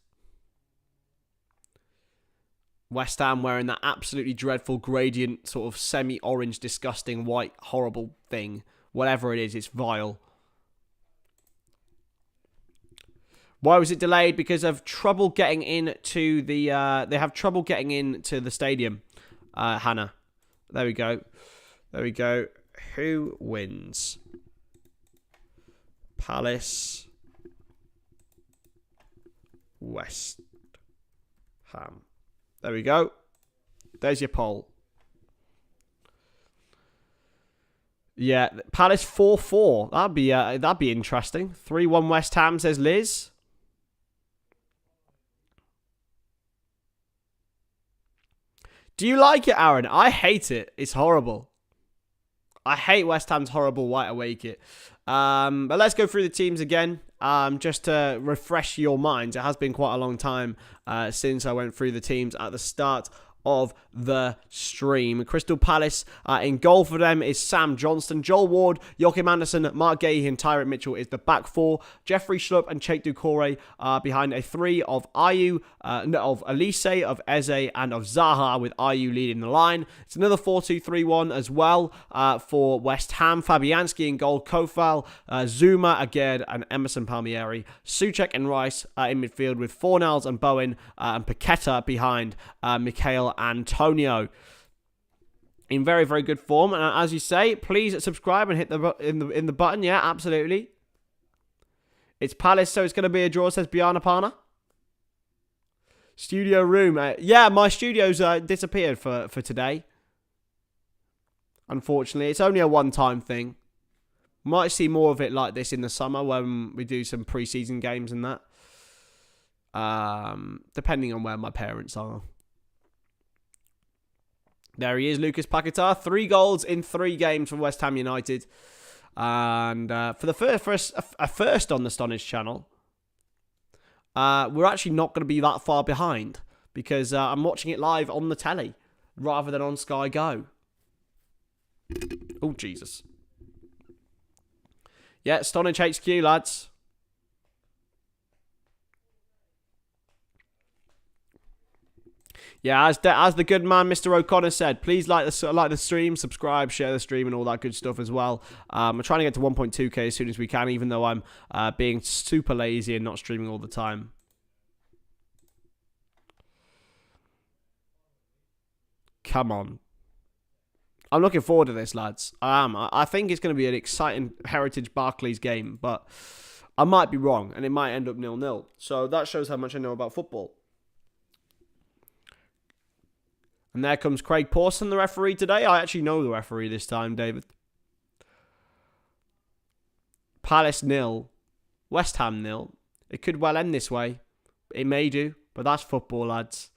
West Ham wearing that absolutely dreadful gradient, sort of semi-orange, disgusting, white, horrible thing. Whatever it is, it's vile. Why was it delayed? Because of trouble getting into the... they have trouble getting into the stadium, Hannah. There we go. Who wins? Palace. West Ham. There we go. There's your poll. Yeah, Palace 4-4. That'd be interesting. 3-1 West Ham, says Liz. Do you like it, Aaron? I hate it. It's horrible. I hate West Ham's horrible white away kit. But let's go through the teams again. Just to refresh your minds. It has been quite a long time since I went through the teams at the start of the stream. Crystal Palace, in goal for them is Sam Johnston, Joel Ward, Joachim Anderson, Mark Gahey and Tyrant Mitchell is the back four. Jeffrey Schlupp and Cheikh Doucouré behind a three of Ayew, of Elise, of Eze and of Zaha, with Ayew leading the line. It's another 4-2-3-1 as well for West Ham. Fabianski in goal, Kofal, Zuma, Agerd and Emerson Palmieri. Souček and Rice in midfield with Fornals and Bowen and Paqueta behind Michael Antonio. In very, very good form. And as you say, please subscribe and hit the in the button. Yeah, absolutely. It's Palace, so it's going to be a draw, says Biana Parna. Studio room. Yeah, my studio's disappeared for today. Unfortunately, it's only a one-time thing. Might see more of it like this in the summer when we do some pre-season games and that. Depending on where my parents are. There he is, Lucas Paqueta. 3 goals in 3 games for West Ham United. And for the first on the Stonadge channel, we're actually not going to be that far behind. Because I'm watching it live on the telly rather than on Sky Go. Oh, Jesus. Yeah, Stonadge HQ, lads. Yeah, as the good man Mr. O'Connor said, please like the stream, subscribe, share the stream, and all that good stuff as well. I'm trying to get to 1.2k as soon as we can, even though I'm being super lazy and not streaming all the time. Come on. I'm looking forward to this, lads. I am. I think it's going to be an exciting Heritage Barclays game, but I might be wrong, and it might end up 0-0. So that shows how much I know about football. And there comes Craig Pawson, the referee today. I actually know the referee this time, David. Palace 0. West Ham 0. It could well end this way. It may do, but that's football, lads.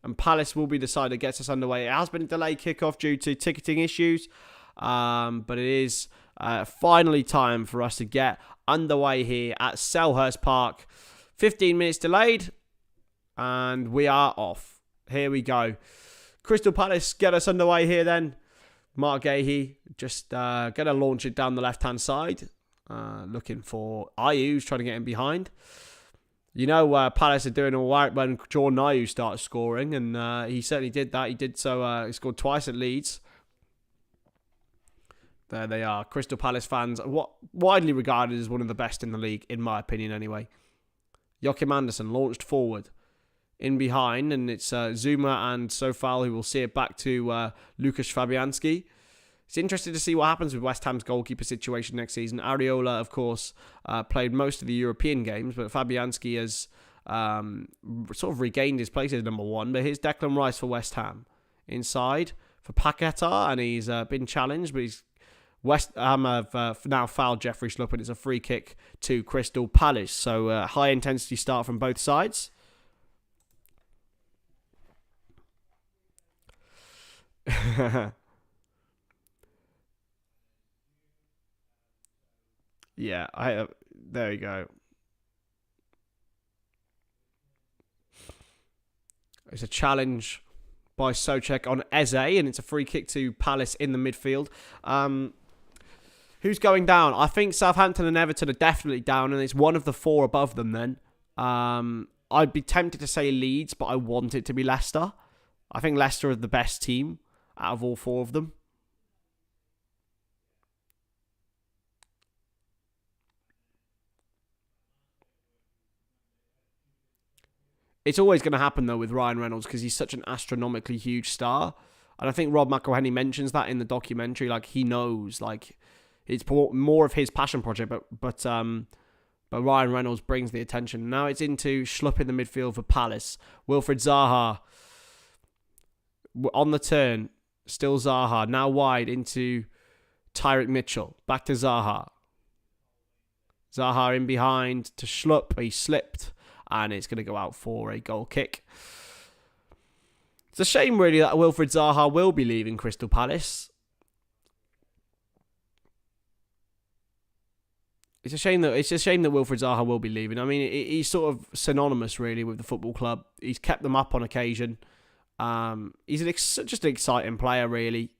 And Palace will be the side that gets us underway. It has been a delayed kickoff due to ticketing issues. But it is finally time for us to get underway here at Selhurst Park. 15 minutes delayed. And we are off. Here we go. Crystal Palace get us underway here then. Mark Gahey just going to launch it down the left-hand side. Looking for Ayew, who's trying to get him behind. You know, Palace are doing all right when Jordan Ayew starts scoring, and he certainly did that. He did so. He scored twice at Leeds. There they are. Crystal Palace fans, what widely regarded as one of the best in the league, in my opinion anyway. Joachim Andersen launched forward. In behind, and it's Zuma and Sofal who will see it back to Lukasz Fabianski. It's interesting to see what happens with West Ham's goalkeeper situation next season. Areola, of course, played most of the European games, but Fabianski has sort of regained his place as number one. But here's Declan Rice for West Ham. Inside for Paqueta, and he's been challenged, but West Ham have now fouled Jeffrey Schlupp, and it's a free kick to Crystal Palace. So high intensity start from both sides. Yeah, there you go. It's a challenge by Souček on Eze, and it's a free kick to Palace in the midfield. Who's going down? I think Southampton and Everton are definitely down, and it's one of the four above them then. I'd be tempted to say Leeds, but I want it to be Leicester. I think Leicester are the best team out of all four of them. It's always going to happen, though, with Ryan Reynolds because he's such an astronomically huge star. And I think Rob McElhenney mentions that in the documentary. Like, he knows, like, it's more of his passion project, but Ryan Reynolds brings the attention. Now it's into Schlupp in the midfield for Palace. Wilfried Zaha on the turn. Still Zaha. Now wide into Tyrick Mitchell. Back to Zaha. Zaha in behind to Schlupp. He slipped. And it's going to go out for a goal kick. It's a shame, really, that Wilfried Zaha will be leaving Crystal Palace. It's a shame that Wilfried Zaha will be leaving. I mean, he's sort of synonymous, really, with the football club. He's kept them up on occasion. He's just an exciting player, really.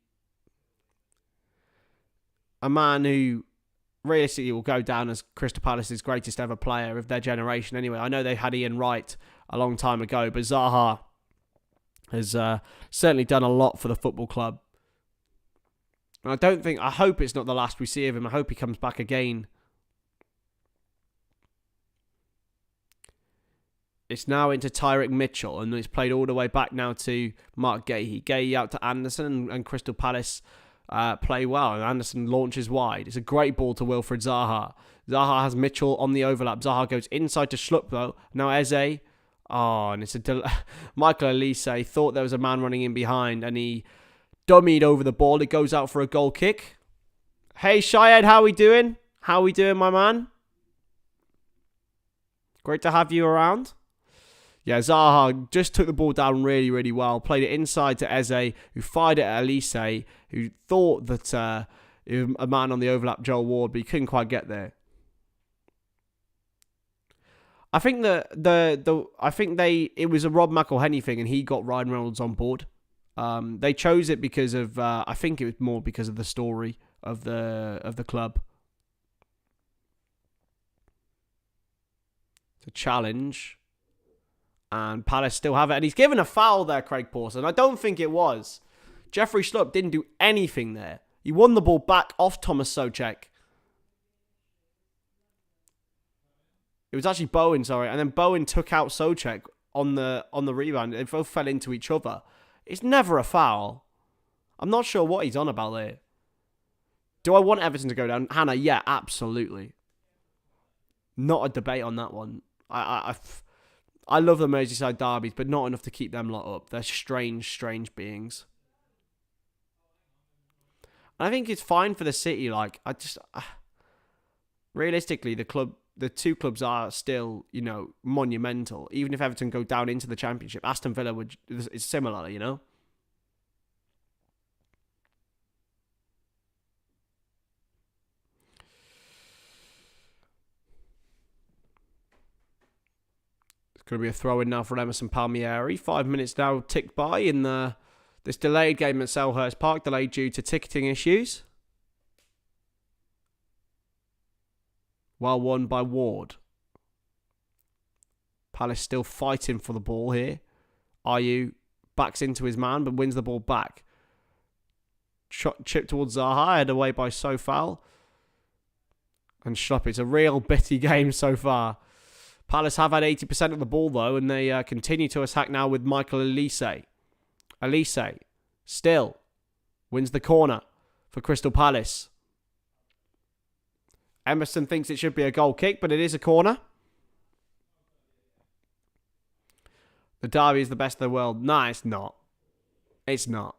A man who realistically will go down as Crystal Palace's greatest ever player of their generation anyway. I know they had Ian Wright a long time ago, but Zaha has certainly done a lot for the football club. And I hope it's not the last we see of him. I hope he comes back again. It's now into Tyrick Mitchell, and it's played all the way back now to Mark Gahey. Gahey out to Anderson, and Crystal Palace play well, and Anderson launches wide. It's a great ball to Wilfried Zaha. Zaha has Mitchell on the overlap. Zaha goes inside to Schlupp, though. Now Eze. Oh, and it's Michael Elise thought there was a man running in behind, and he dummied over the ball. It goes out for a goal kick. Hey, Shayed, how we doing? How we doing, my man? Great to have you around. Yeah, Zaha just took the ball down really, really well. Played it inside to Eze, who fired it at Elise, who thought that a man on the overlap, Joel Ward, but he couldn't quite get there. I think it was a Rob McElhenney thing, and he got Ryan Reynolds on board. They chose it because of I think it was more because of the story of the club. It's a challenge. And Palace still have it. And he's given a foul there, Craig Pawson. I don't think it was. Jeffrey Schlupp didn't do anything there. He won the ball back off Thomas Souček. It was actually Bowen, sorry. And then Bowen took out Souček on the rebound. They both fell into each other. It's never a foul. I'm not sure what he's on about there. Do I want Everton to go down? Hannah, yeah, absolutely. Not a debate on that one. I love the Merseyside derbies, but not enough to keep them lot up. They're strange, strange beings. And I think it's fine for the City. Like, realistically, the two clubs are still, monumental. Even if Everton go down into the Championship, Aston Villa is similar, Going to be a throw-in now for Emerson Palmieri. 5 minutes now ticked by in this delayed game at Selhurst Park, delayed due to ticketing issues. Well won by Ward. Palace still fighting for the ball here. Ayew backs into his man, but wins the ball back. chip towards Zaha, headed away by Sofal. And Schlupp. It's a real bitty game so far. Palace have had 80% of the ball, though, and they continue to attack now with Michael Elise. Elise still wins the corner for Crystal Palace. Emerson thinks it should be a goal kick, but it is a corner. The derby is the best in the world. Nah, it's not. It's not.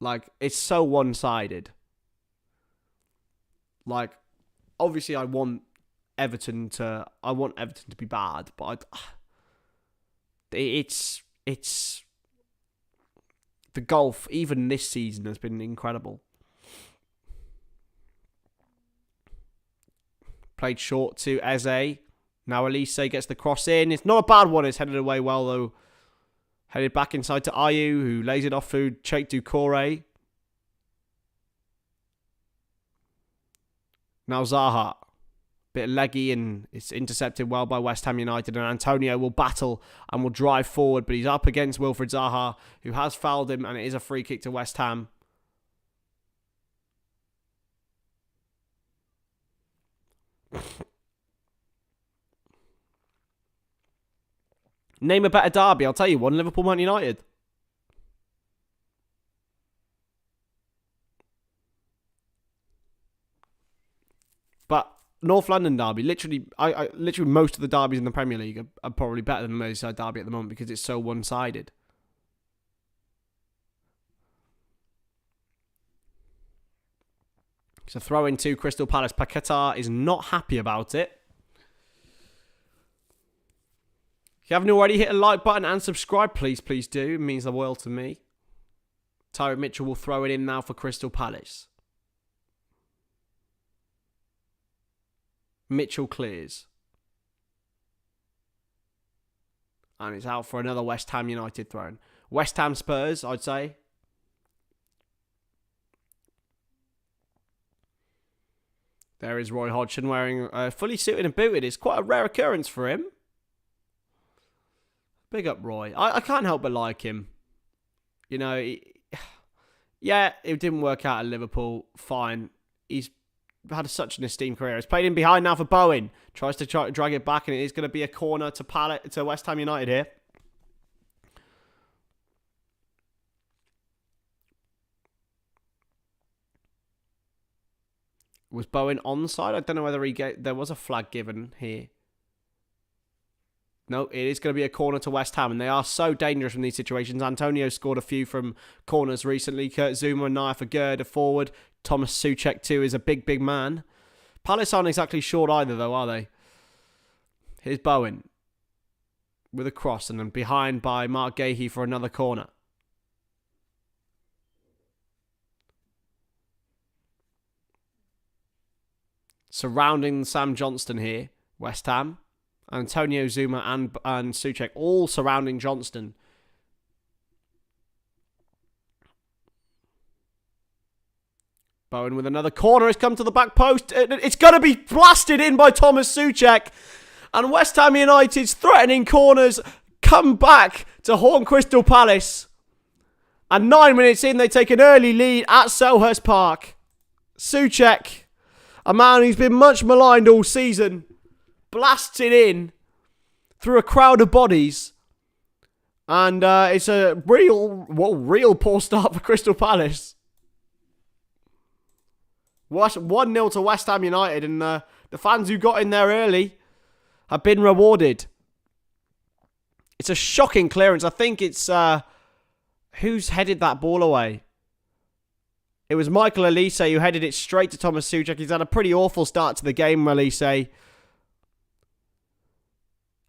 Like, it's so one-sided. Like, obviously I want Everton to be bad, but it's the golf even this season has been incredible. Played short to Eze. Now Elise gets the cross in. It's not a bad one. It's headed away well though. Headed back inside to Ayew, who lays it off through Cheikh Doucouré. Now Zaha. Bit leggy, and it's intercepted well by West Ham United, and Antonio will battle and will drive forward, but he's up against Wilfried Zaha, who has fouled him, and it is a free kick to West Ham. Name a better derby. I'll tell you one. Liverpool Man United. But North London derby, literally most of the derbies in the Premier League are probably better than the Merseyside derby at the moment because it's so one-sided. So throw in to Crystal Palace. Paquetá is not happy about it. If you haven't already, hit a like button and subscribe, please do. It means the world to me. Tyrick Mitchell will throw it in now for Crystal Palace. Mitchell clears. And it's out for another West Ham United throw. West Ham Spurs, I'd say. There is Roy Hodgson wearing fully suited and booted. It's quite a rare occurrence for him. Big up Roy. I can't help but like him. You know, it didn't work out at Liverpool. Fine. He's had such an esteemed career. He's played in behind now for Bowen. Tries to drag it back, and it is going to be a corner to West Ham United here. Was Bowen onside? I don't know whether there was a flag given here. No, it is going to be a corner to West Ham, and they are so dangerous in these situations. Antonio scored a few from corners recently. Kurt Zouma and Naya for Gerd are forward. Thomas Souček too is a big man. Palace aren't exactly short either though, are they? Here's Bowen with a cross, and then behind by Mark Gahey for another corner. Surrounding Sam Johnston here, West Ham. Antonio Zouma and Souček all surrounding Johnston. Bowen with another corner has come to the back post. It's going to be blasted in by Thomas Souček. And West Ham United's threatening corners come back to haunt Crystal Palace. And 9 minutes in, they take an early lead at Selhurst Park. Souček, a man who's been much maligned all season, blasts it in through a crowd of bodies. And it's a real poor start for Crystal Palace. 1-0 to West Ham United, and the fans who got in there early have been rewarded. It's a shocking clearance. I think it's... who's headed that ball away? It was Michael Elise who headed it straight to Thomas Souček. He's had a pretty awful start to the game, Elise. He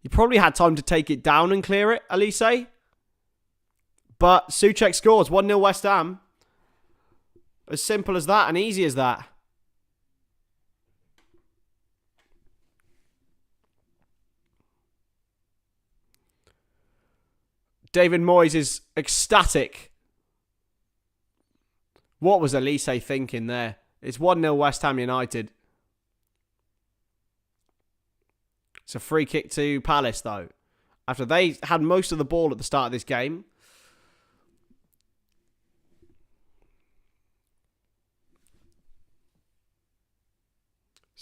probably had time to take it down and clear it, Elise. But Souček scores. 1-0 West Ham. As simple as that and easy as that. David Moyes is ecstatic. What was Elise thinking there? It's 1-0 West Ham United. It's a free kick to Palace, though. After they had most of the ball at the start of this game.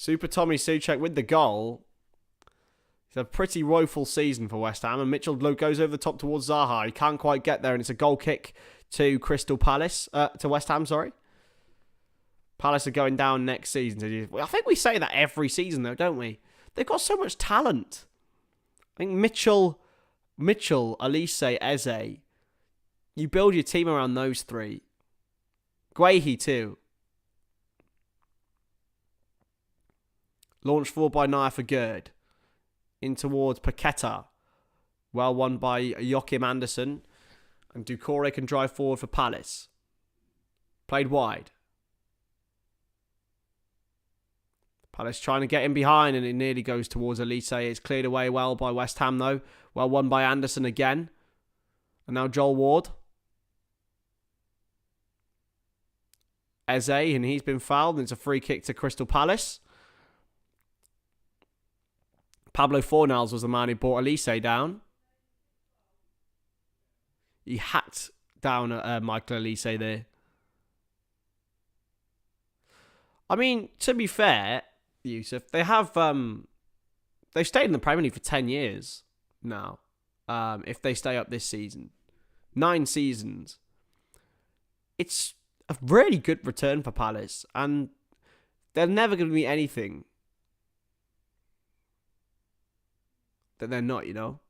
Super Tommy Souček with the goal. It's a pretty woeful season for West Ham. And Mitchell goes over the top towards Zaha. He can't quite get there. And it's a goal kick to Crystal Palace. To West Ham, sorry. Palace are going down next season. I think we say that every season, though, don't we? They've got so much talent. I think Mitchell, Elise, Eze. You build your team around those three. Guehi, too. Launched forward by Naya for Gerd. In towards Paqueta. Well won by Joachim Andersen. And Doucouré can drive forward for Palace. Played wide. Palace trying to get in behind and it nearly goes towards Elise. It's cleared away well by West Ham though. Well won by Andersen again. And now Joel Ward. Eze, and he's been fouled. And it's a free kick to Crystal Palace. Pablo Fornals was the man who brought Elise down. He hacked down Michael Elise there. I mean, to be fair, Yusuf, they have they've stayed in the Premier League for 10 years now. If they stay up this season, 9 seasons, it's a really good return for Palace, and they're never going to be anything that they're not, you know.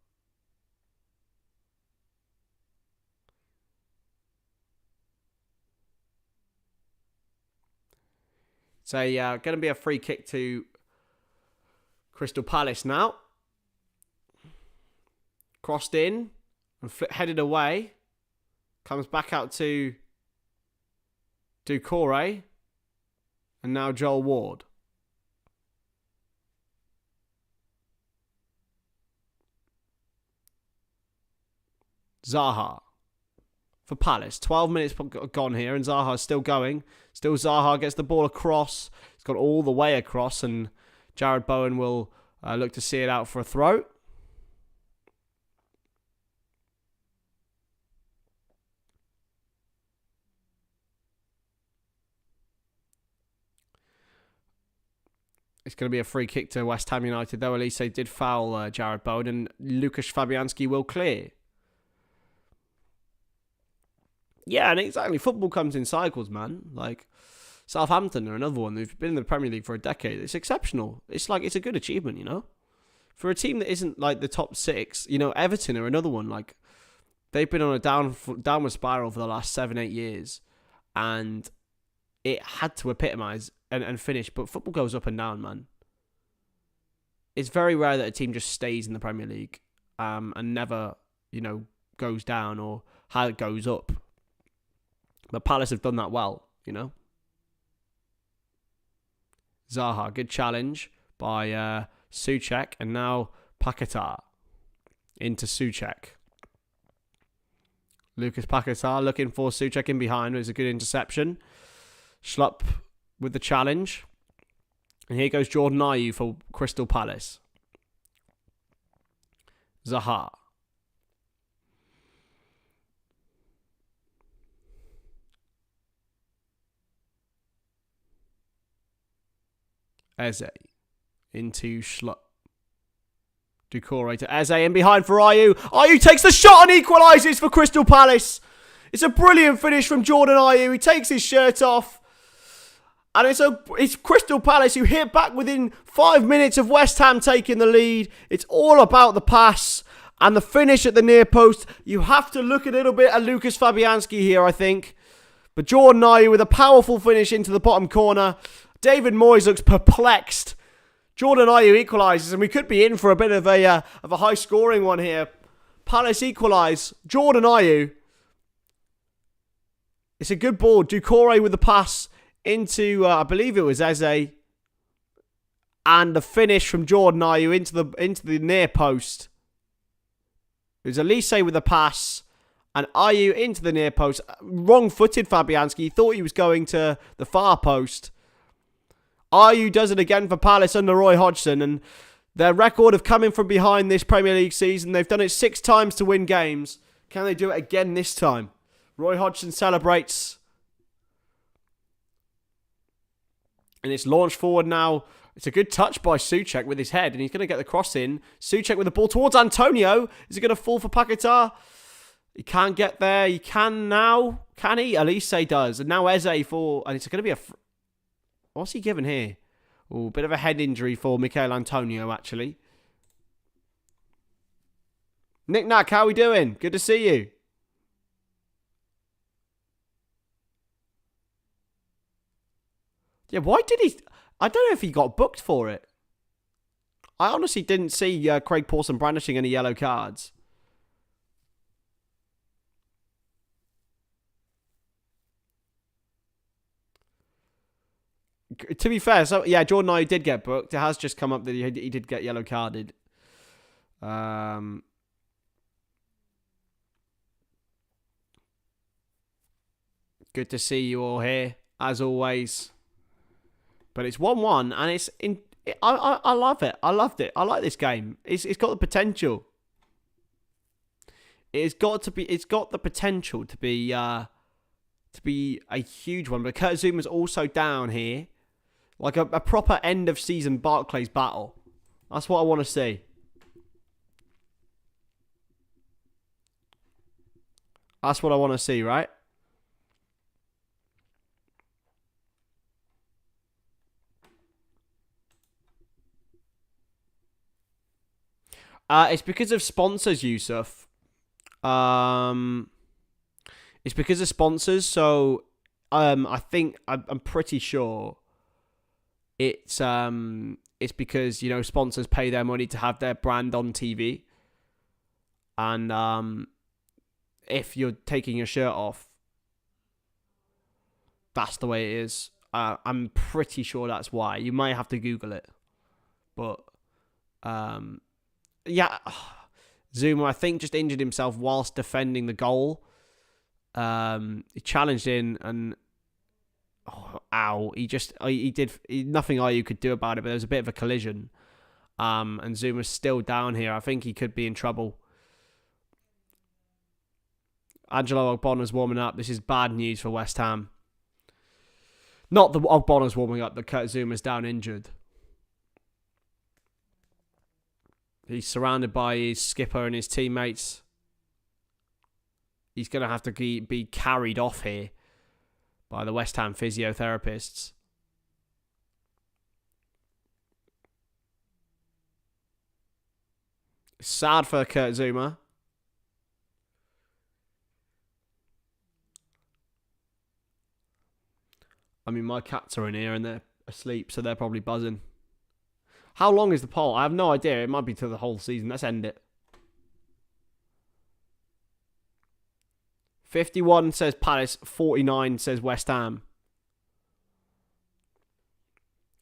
So going to be a free kick to Crystal Palace now. Crossed in and headed away. Comes back out to Doucouré. And now Joel Ward. Zaha for Palace. 12 minutes gone here and Zaha's still going. Still Zaha gets the ball across. He's got all the way across and Jared Bowen will look to see it out for a throw. It's going to be a free kick to West Ham United though. Elise did foul Jared Bowen and Lukasz Fabianski will clear. Yeah, and exactly. Football comes in cycles, man. Like, Southampton are another one. They've been in the Premier League for a decade. It's exceptional. It's a good achievement, you know? For a team that isn't, like, the top 6, you know, Everton are another one. Like, they've been on a downward spiral for the last 7-8 years. And it had to epitomise and finish. But football goes up and down, man. It's very rare that a team just stays in the Premier League and never, you know, goes down or how it goes up. But Palace have done that well, you know. Zaha, good challenge by Souček. And now Paqueta into Souček. Lucas Paqueta looking for Souček in behind. It was a good interception. Schlupp with the challenge. And here goes Jordan Ayew for Crystal Palace. Zaha. Eze into Schlupp. Doucouré to Eze in behind for Ayew. Ayew takes the shot and equalises for Crystal Palace. It's a brilliant finish from Jordan Ayew. He takes his shirt off. And it's Crystal Palace who hit back within 5 minutes of West Ham taking the lead. It's all about the pass and the finish at the near post. You have to look a little bit at Lukasz Fabianski here, I think. But Jordan Ayew with a powerful finish into the bottom corner. David Moyes looks perplexed. Jordan Ayew equalises, and we could be in for a bit of a high-scoring one here. Palace equalise. Jordan Ayew. It's a good ball. Doucouré with the pass into, I believe it was Eze. And the finish from Jordan Ayew into the near post. It was Elise with the pass. And Ayew into the near post. Wrong-footed Fabianski. He thought he was going to the far post. Ayew does it again for Palace under Roy Hodgson, and their record of coming from behind this Premier League season, they've done it 6 times to win games. Can they do it again this time? Roy Hodgson celebrates. And it's launched forward now. It's a good touch by Souček with his head, and he's going to get the cross in. Souček with the ball towards Antonio. Is he going to fall for Paquetá? He can't get there. He can now. Can he? Elise does. And now Eze for... And it's going to be a... What's he given here? Oh, bit of a head injury for Michail Antonio, actually. Nick Nack, how are we doing? Good to see you. Yeah, why did he... I don't know if he got booked for it. I honestly didn't see Craig Pawson brandishing any yellow cards. To be fair, so yeah, Jordan Ayew did get booked. It has just come up that he did get yellow carded. Good to see you all here, as always. But it's 1-1, and it's in. I love it. I loved it. I like this game. It's got the potential. It's got the potential to be a huge one. But Kurt Zuma's also down here, like a proper end of season Barclays battle. That's what I want to see. That's what I want to see, right? It's because of sponsors, Yusuf. It's because of sponsors. So, I think I'm pretty sure it's because, you know, sponsors pay their money to have their brand on TV, and if you're taking your shirt off, that's the way it is. I'm pretty sure that's why. You might have to Google it, but yeah, Zuma, I think, just injured himself whilst defending the goal. He challenged in and ow! He did nothing Ayew could do about it. But there was a bit of a collision, and Zuma's still down here. I think he could be in trouble. Angelo Ogbonna's warming up. This is bad news for West Ham. Not that Ogbonna's warming up, but Kurt Zuma's down injured. He's surrounded by his skipper and his teammates. He's going to have to be carried off here by the West Ham physiotherapists. Sad for Kurt Zouma. I mean, my cats are in here and they're asleep, so they're probably buzzing. How long is the poll? I have no idea. It might be to the whole season. Let's end it. 51 says Palace. 49 says West Ham.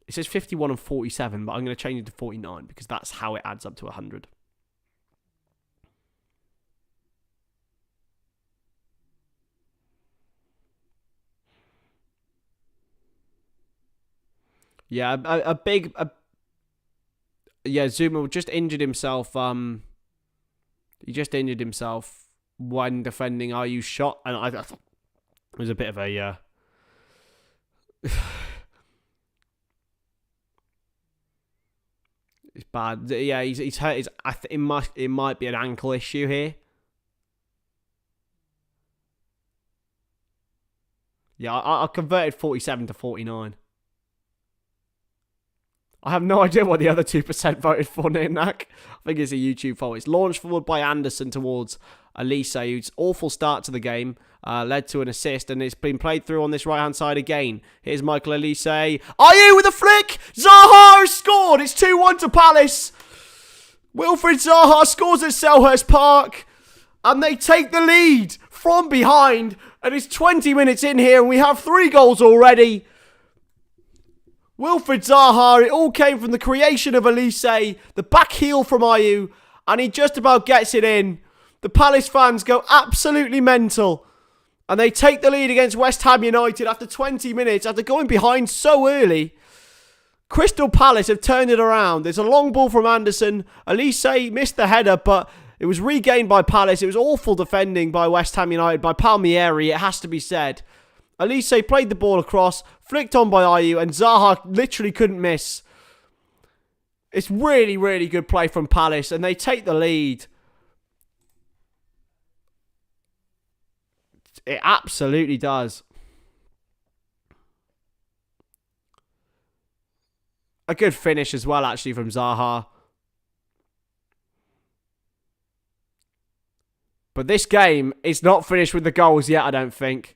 It says 51 and 47, but I'm going to change it to 49 because that's how it adds up to 100. Yeah, yeah, Zuma just injured himself. He just injured himself when defending Ayew's shot, and it was a bit of a it's bad. Yeah, he's hurt. It might be an ankle issue here. Yeah, I converted 47 to 49. I have no idea what the other 2% voted for, Nick Nack. I think it's a YouTube fault. It's launched forward by Anderson towards Elise, whose awful start to the game led to an assist, and it's been played through on this right-hand side again. Here's Michael Elise. Ayew with a flick! Zaha has scored! It's 2-1 to Palace. Wilfried Zaha scores at Selhurst Park, and they take the lead from behind, and it's 20 minutes in here, and we have 3 goals already. Wilfried Zaha, it all came from the creation of Elise, the back heel from Ayew, and he just about gets it in. The Palace fans go absolutely mental, and they take the lead against West Ham United after 20 minutes, after going behind so early. Crystal Palace have turned it around. There's a long ball from Anderson. Elise missed the header, but it was regained by Palace. It was awful defending by West Ham United, by Palmieri, it has to be said. Elise played the ball across, flicked on by Ayew, and Zaha literally couldn't miss. It's really, really good play from Palace, and they take the lead. It absolutely does. A good finish as well, actually, from Zaha. But this game is not finished with the goals yet, I don't think.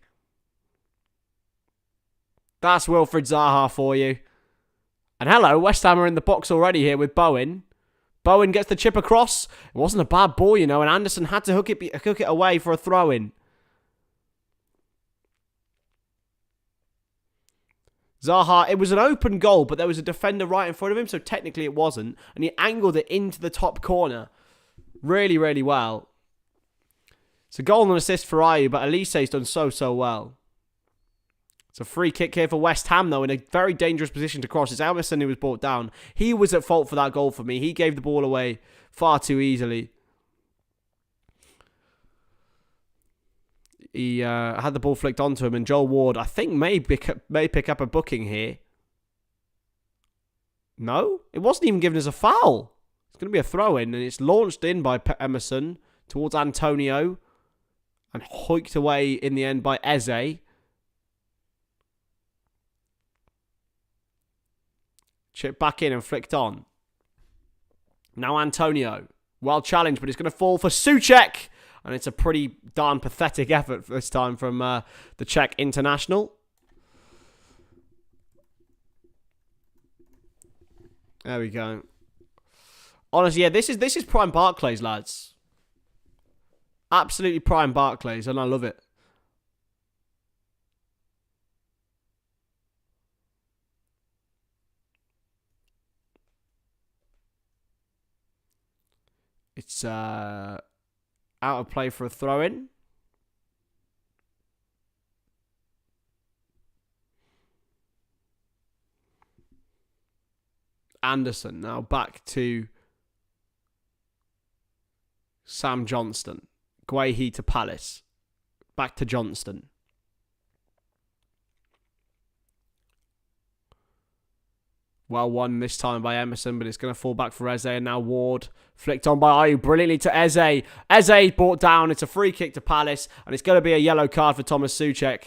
That's Wilfried Zaha for you. And hello, West Ham are in the box already here with Bowen. Bowen gets the chip across. It wasn't a bad ball, you know, and Anderson had to hook it away for a throw-in. Zaha, it was an open goal, but there was a defender right in front of him, so technically it wasn't. And he angled it into the top corner. Really, really well. It's a goal and an assist for Ayew, but Elise's done so well. It's a free kick here for West Ham, though, in a very dangerous position to cross. It's Emerson who was brought down. He was at fault for that goal for me. He gave the ball away far too easily. He had the ball flicked onto him, and Joel Ward, I think, may pick up a booking here. No? It wasn't even given as a foul. It's going to be a throw-in, and it's launched in by Emerson towards Antonio and hoiked away in the end by Eze. Chip back in and flicked on. Now Antonio. Well challenged, but it's going to fall for Souček. And it's a pretty darn pathetic effort this time from the Czech international. There we go. Honestly, yeah, this is prime Barclays, lads. Absolutely prime Barclays, and I love it. It's out of play for a throw-in. Anderson now back to Sam Johnston. Guehi to Palace. Back to Johnston. Well won this time by Emerson, but it's going to fall back for Eze. And now Ward flicked on by Ayew brilliantly to Eze. Eze brought down. It's a free kick to Palace. And it's going to be a yellow card for Thomas Souček.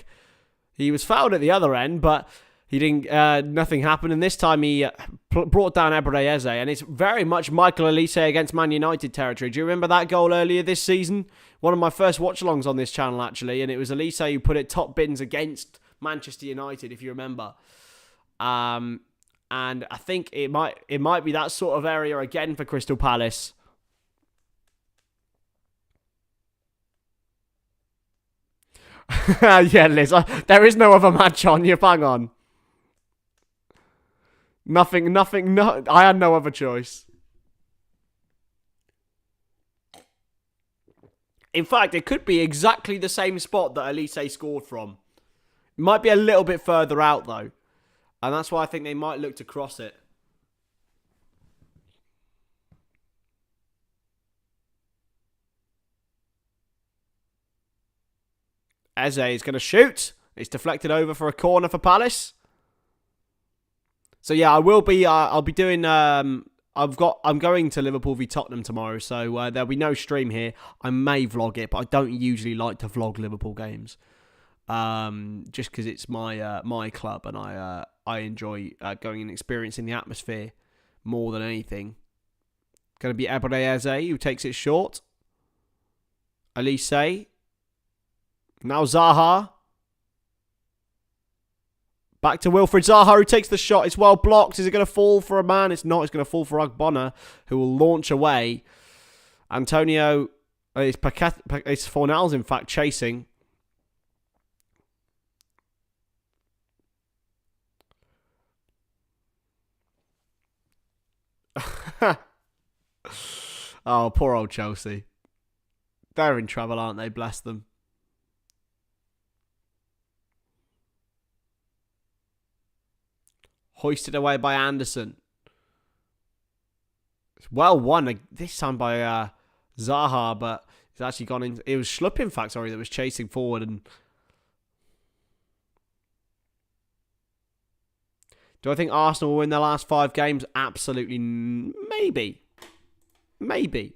He was fouled at the other end, but he didn't. Nothing happened. And this time he brought down Ebrede Eze. And it's very much Michael Elise against Man United territory. Do you remember that goal earlier this season? One of my first watch-alongs on this channel, actually. And it was Elise who put it top bins against Manchester United, if you remember. And I think it might be that sort of area again for Crystal Palace. Yeah, Liz, there is no other match on. You bang on. Nothing, no. I had no other choice. In fact, it could be exactly the same spot that Elise scored from. It might be a little bit further out, though. And that's why I think they might look to cross it. Eze is going to shoot. It's deflected over for a corner for Palace. So yeah, I will be. I'll be doing. I'm going to Liverpool v Tottenham tomorrow, so there'll be no stream here. I may vlog it, but I don't usually like to vlog Liverpool games, just because it's my club, and I enjoy going and experiencing the atmosphere more than anything. Going to be Ebrede Eze who takes it short. Elise. Now Zaha. Back to Wilfried Zaha who takes the shot. It's well blocked. Is it going to fall for a man? It's not. It's going to fall for Agbona who will launch away. Antonio. It's Fornals in fact chasing. Oh, poor old Chelsea. They're in trouble, aren't they? Bless them. Hoisted away by Anderson. It's well won this time by Zaha, but it's actually gone in. It was Schlupp, in fact, sorry, that was chasing forward. And Do I think Arsenal will win their last 5 games? Absolutely. Maybe. Maybe.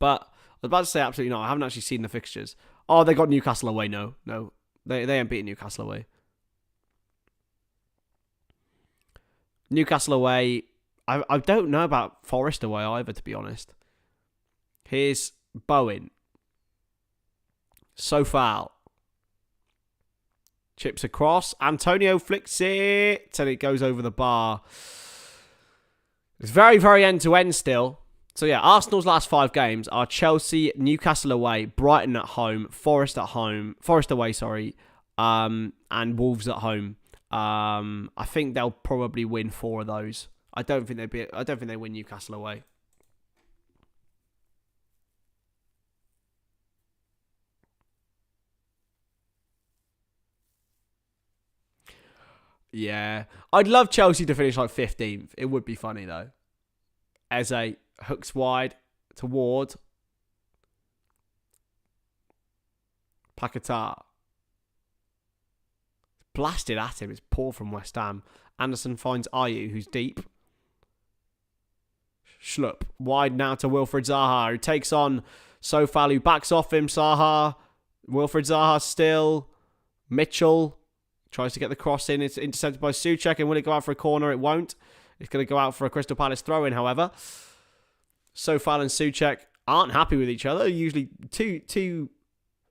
But I was about to say absolutely not. I haven't actually seen the fixtures. Oh, they got Newcastle away. No. They ain't beating Newcastle away. Newcastle away. I don't know about Forest away either, to be honest. Here's Bowen. So foul. Chips across. Antonio flicks it. And it goes over the bar. It's very, very end-to-end still. So yeah, Arsenal's last 5 games are Chelsea, Newcastle away, Brighton at home, Forest away, and Wolves at home. I think they'll probably win 4 of those. I don't think they win Newcastle away. Yeah. I'd love Chelsea to finish like 15th. It would be funny though. Eze hooks wide toward Paquetá. Blasted at him. It's poor from West Ham. Anderson finds Ayew, who's deep. Schlupp. Wide now to Wilfried Zaha, who takes on Sofal, who backs off him. Zaha. Wilfried Zaha still. Mitchell tries to get the cross in. It's intercepted by Souček, and will it go out for a corner? It won't. It's going to go out for a Crystal Palace throw-in, however. Sofal and Souček aren't happy with each other. Usually two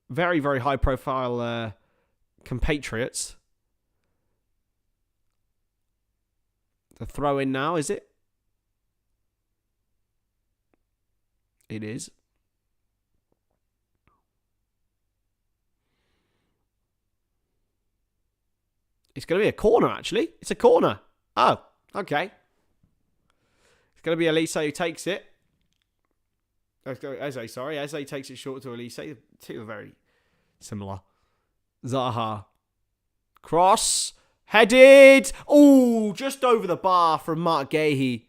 very, very high-profile compatriots. The throw-in now, is it? It is. It's going to be a corner, actually. It's a corner. Oh, okay. It's going to be Elise who takes it. Eze takes it short to Elise. Two are very similar. Zaha. Cross. Headed. Oh, just over the bar from Mark Gahey.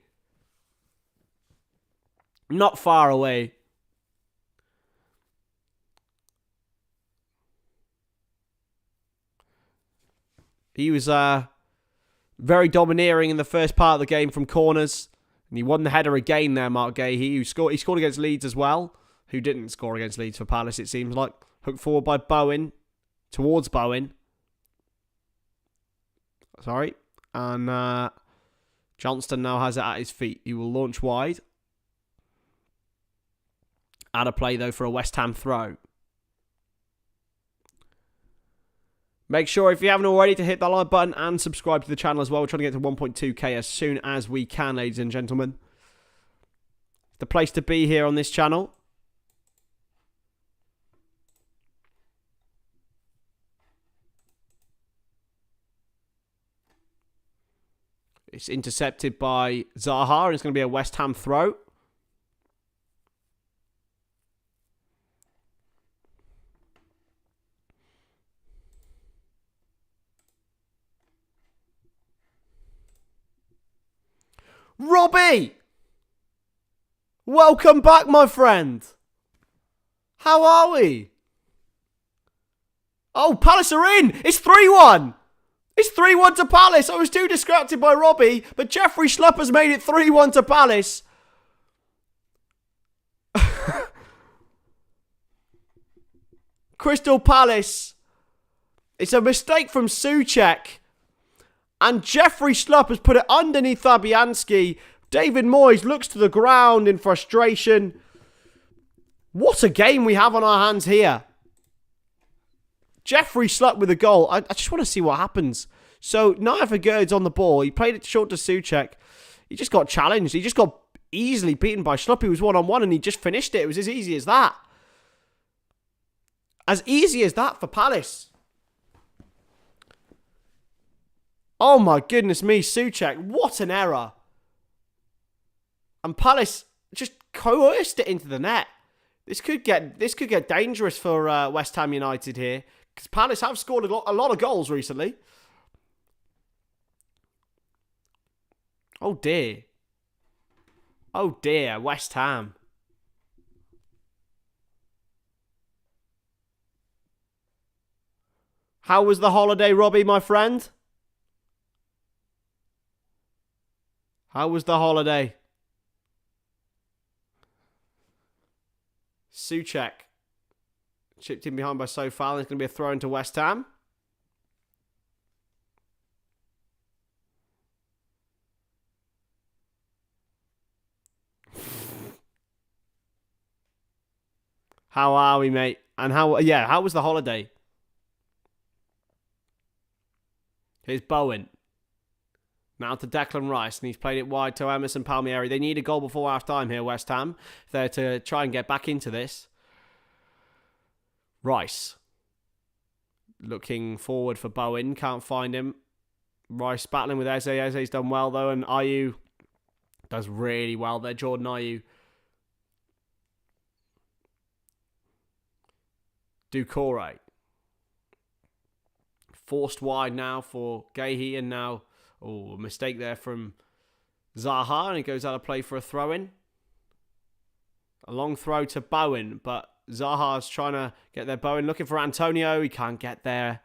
Not far away. He was very domineering in the first part of the game from corners. And he won the header again there, Mark Gahey. He scored against Leeds as well. Who didn't score against Leeds for Palace, it seems like. Hooked forward by Bowen. Towards Bowen. Sorry. And Johnston now has it at his feet. He will launch wide. Out of play, though, for a West Ham throw. Make sure, if you haven't already, to hit that like button and subscribe to the channel as well. We're trying to get to 1.2k as soon as we can, ladies and gentlemen. The place to be here on this channel. It's intercepted by Zaha, and it's going to be a West Ham throw. Robbie! Welcome back, my friend. How are we? Oh, Palace are in. It's 3-1. It's 3-1 to Palace. I was too distracted by Robbie, but Jeffrey Schlupp has made it 3-1 to Palace. Crystal Palace. It's a mistake from Souček. And Jeffrey Schlupp has put it underneath Fabianski. David Moyes looks to the ground in frustration. What a game we have on our hands here. Jeffrey Schlupp with a goal. I just want to see what happens. So, Naya Vergeerd's on the ball. He played it short to Souček. He just got challenged. He just got easily beaten by Schlupp. He was one-on-one and he just finished it. It was as easy as that. As easy as that for Palace. Oh my goodness me, Souček. What an error. And Palace just coerced it into the net. This could get dangerous for West Ham United here. Because Palace have scored a lot of goals recently. Oh dear. Oh dear, West Ham. How was the holiday, Robbie, my friend? How was the holiday? Souček. Chipped in behind by Sofal. It's going to be a throw into West Ham. How are we, mate? And how was the holiday? Here's Bowen. Now to Declan Rice, and he's played it wide to Emerson Palmieri. They need a goal before half-time here, West Ham. If they're to try and get back into this. Rice. Looking forward for Bowen. Can't find him. Rice battling with Eze. Eze's done well, though, and Ayew does really well there. Jordan Ayew. Doucouré. Forced wide now for Gahey, and now, a mistake there from Zaha, and he goes out of play for a throw-in. A long throw to Bowen, but Zaha's trying to get there. Bowen looking for Antonio. He can't get there.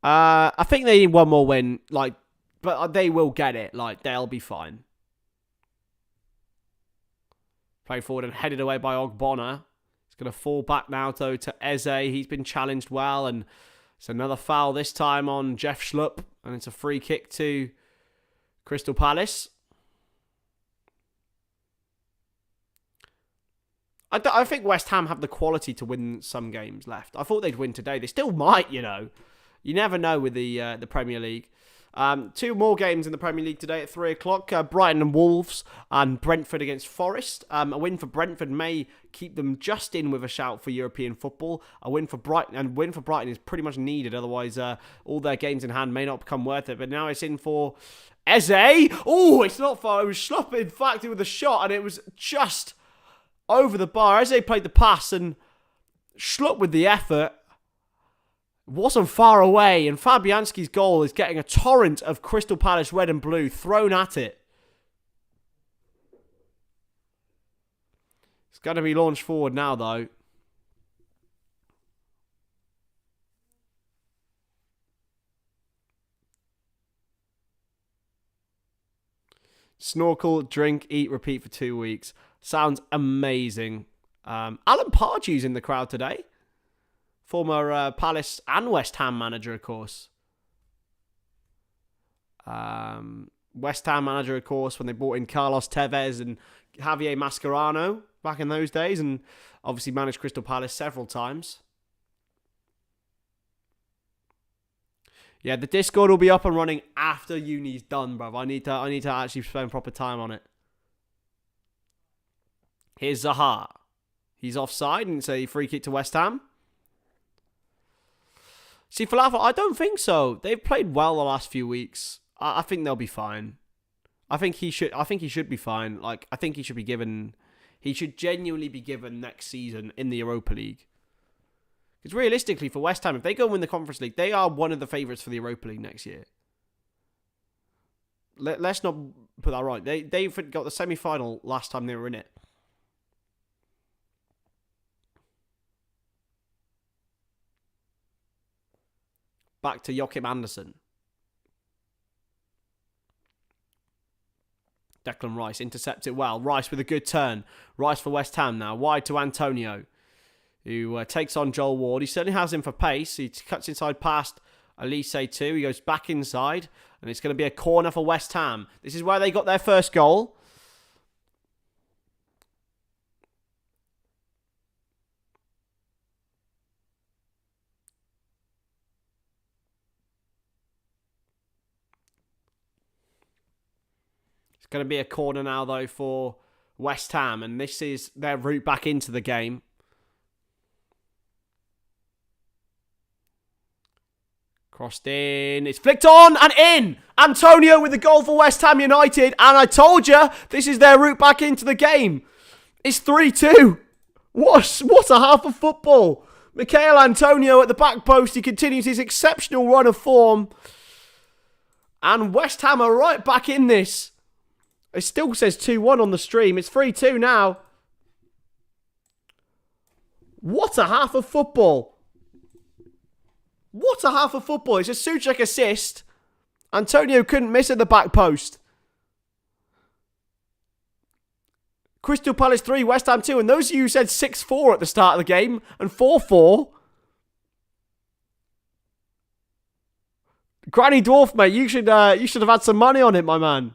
I think they need one more win, but they will get it. They'll be fine. Played forward and headed away by Ogbonna. He's going to fall back now, though, to Eze. He's been challenged well, and it's another foul this time on Jeff Schlupp, and it's a free kick to Crystal Palace. I think West Ham have the quality to win some games left. I thought they'd win today. They still might, You never know with the Premier League. Two more games in the Premier League today at 3 o'clock. Brighton and Wolves and Brentford against Forest. A win for Brentford may keep them just in with a shout for European football. A win for Brighton is pretty much needed. Otherwise, all their games in hand may not become worth it. But now it's in for Eze. Oh, it's not far. It was Schlupp, in fact, with a shot, and it was just over the bar. Eze played the pass, and Schlupp with the effort. Wasn't far away, and Fabianski's goal is getting a torrent of Crystal Palace red and blue thrown at it. It's going to be launched forward now, though. Snorkel, drink, eat, repeat for 2 weeks. Sounds amazing. Alan Pardew's in the crowd today. Former Palace and West Ham manager, of course. West Ham manager, of course, when they brought in Carlos Tevez and Javier Mascherano back in those days, and obviously managed Crystal Palace several times. Yeah, the Discord will be up and running after uni's done, bruv. I need to actually spend proper time on it. Here's Zaha. He's offside, and it's a free kick to West Ham. See, Falafel, I don't think so. They've played well the last few weeks. I think they'll be fine. I think he should be fine. I think he should be given. He should genuinely be given next season in the Europa League. Because realistically, for West Ham, if they go and win the Conference League, they are one of the favourites for the Europa League next year. Let's not put that right. They got the semi-final last time they were in it. Back to Joachim Andersen. Declan Rice intercepts it well. Rice with a good turn. Rice for West Ham now. Wide to Antonio, who takes on Joel Ward. He certainly has him for pace. He cuts inside past Elise too. He goes back inside, and it's going to be a corner for West Ham. This is where they got their first goal. Going to be a corner now, though, for West Ham, and this is their route back into the game. Crossed in. It's flicked on and in. Antonio with the goal for West Ham United, and I told you, this is their route back into the game. It's 3-2. What a half of football. Michael Antonio at the back post. He continues his exceptional run of form. And West Ham are right back in this. It still says 2-1 on the stream. It's 3-2 now. What a half of football. What a half of football. It's a Souček assist. Antonio couldn't miss at the back post. Crystal Palace 3, West Ham 2. And those of you who said 6-4 at the start of the game and 4-4. Granny Dwarf, mate, you should have had some money on it, my man.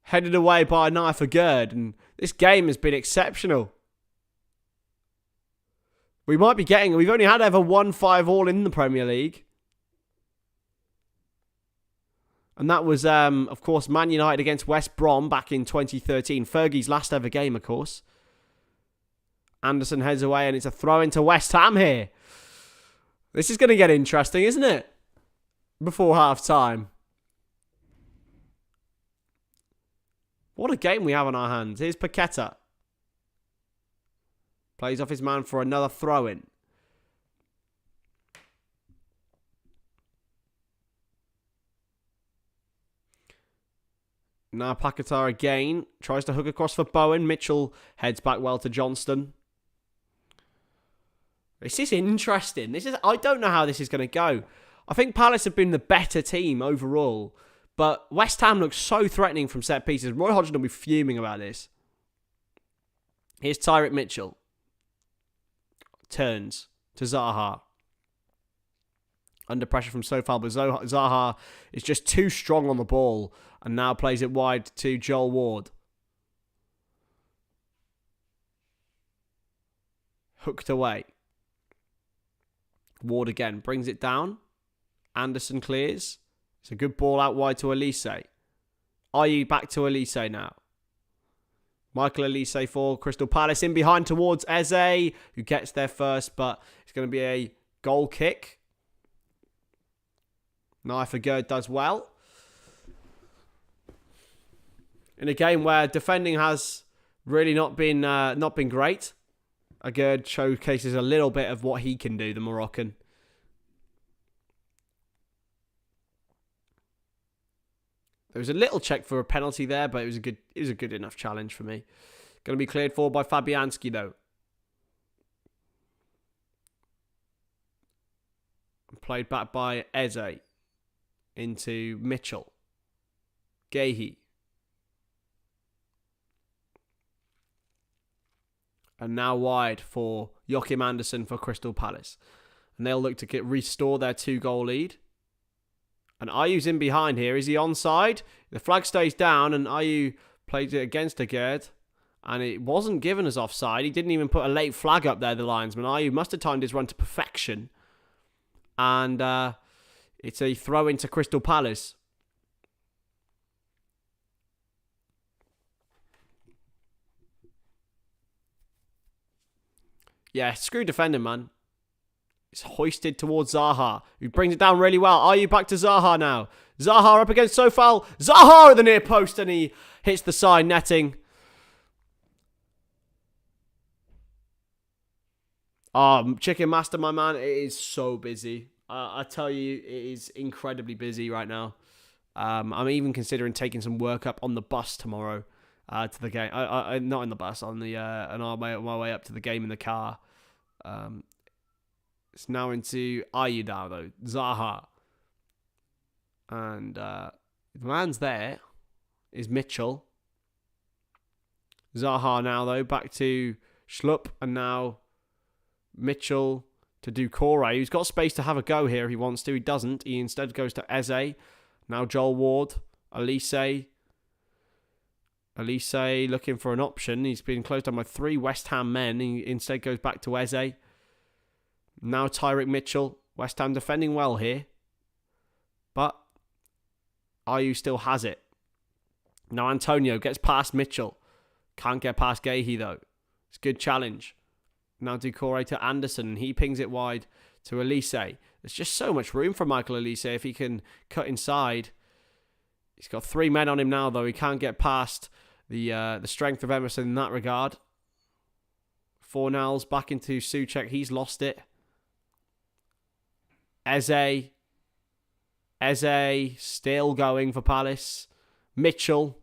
Headed away by a knife for Gerd, and this game has been exceptional. We've only had ever 1-5 all in the Premier League. And that was, of course, Man United against West Brom back in 2013. Fergie's last ever game, of course. Anderson heads away, and it's a throw into West Ham here. This is going to get interesting, isn't it? Before half-time. What a game we have on our hands. Here's Paqueta. Plays off his man for another throw-in. Now Paqueta again. Tries to hook across for Bowen. Mitchell heads back well to Johnston. This is interesting. I don't know how this is going to go. I think Palace have been the better team overall. But West Ham looks so threatening from set pieces. Roy Hodgson will be fuming about this. Here's Tyrick Mitchell. Turns to Zaha. Under pressure from Sofal, but Zaha is just too strong on the ball. And now plays it wide to Joel Ward. Hooked away. Ward again brings it down. Anderson clears. It's a good ball out wide to Elise. Ayew back to Elise now. Michael Elise for Crystal Palace. In behind towards Eze, who gets there first, but it's going to be a goal kick. Knife for Gerd does well. In a game where defending has really not been great, Gerd showcases a little bit of what he can do, the Moroccan. There was a little check for a penalty there, but it was a good enough challenge for me. Going to be cleared for by Fabianski though. Played back by Eze into Mitchell. Gehi. And now wide for Joachim Andersen for Crystal Palace. And they'll look to restore their 2-goal lead. And Ayew's in behind here. Is he onside? The flag stays down and Ayew plays it against Gerd. And it wasn't given as offside. He didn't even put a late flag up there, the linesman. Ayew must have timed his run to perfection. And it's a throw into Crystal Palace. Yeah, screw defending, man. It's hoisted towards Zaha, who brings it down really well. Ayew back to Zaha now. Zaha up against Sofal. Zaha at the near post, and he hits the side netting. Chicken Master, my man, it is so busy. I tell you, it is incredibly busy right now. I'm even considering taking some work up on the bus tomorrow to the game. Not in the bus, on my way up to the game in the car. It's now into Ayew now, though. Zaha. And the man's there is Mitchell. Zaha now, though, back to Schlupp. And now Mitchell to Doucouré, who's got space to have a go here if he wants to. He doesn't. He instead goes to Eze. Now Joel Ward. Elise looking for an option. He's been closed down by 3 West Ham men. He instead goes back to Eze. Now Tyrick Mitchell. West Ham defending well here. But Ayew still has it. Now Antonio gets past Mitchell. Can't get past Gehi though. It's a good challenge. Now Doucouré to Anderson. He pings it wide to Elise. There's just so much room for Michael Elise if he can cut inside. He's got 3 men on him now though. He can't get past the strength of Emerson in that regard. Fornals back into Souček. He's lost it. Eze. Eze still going for Palace. Mitchell.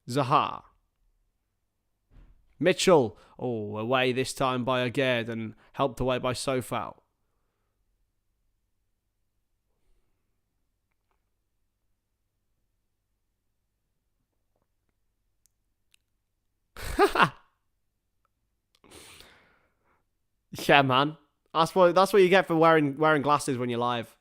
Zaha. Mitchell. Oh, away this time by Aged and helped away by Sofal. Yeah, man. That's what you get for wearing glasses when you're live.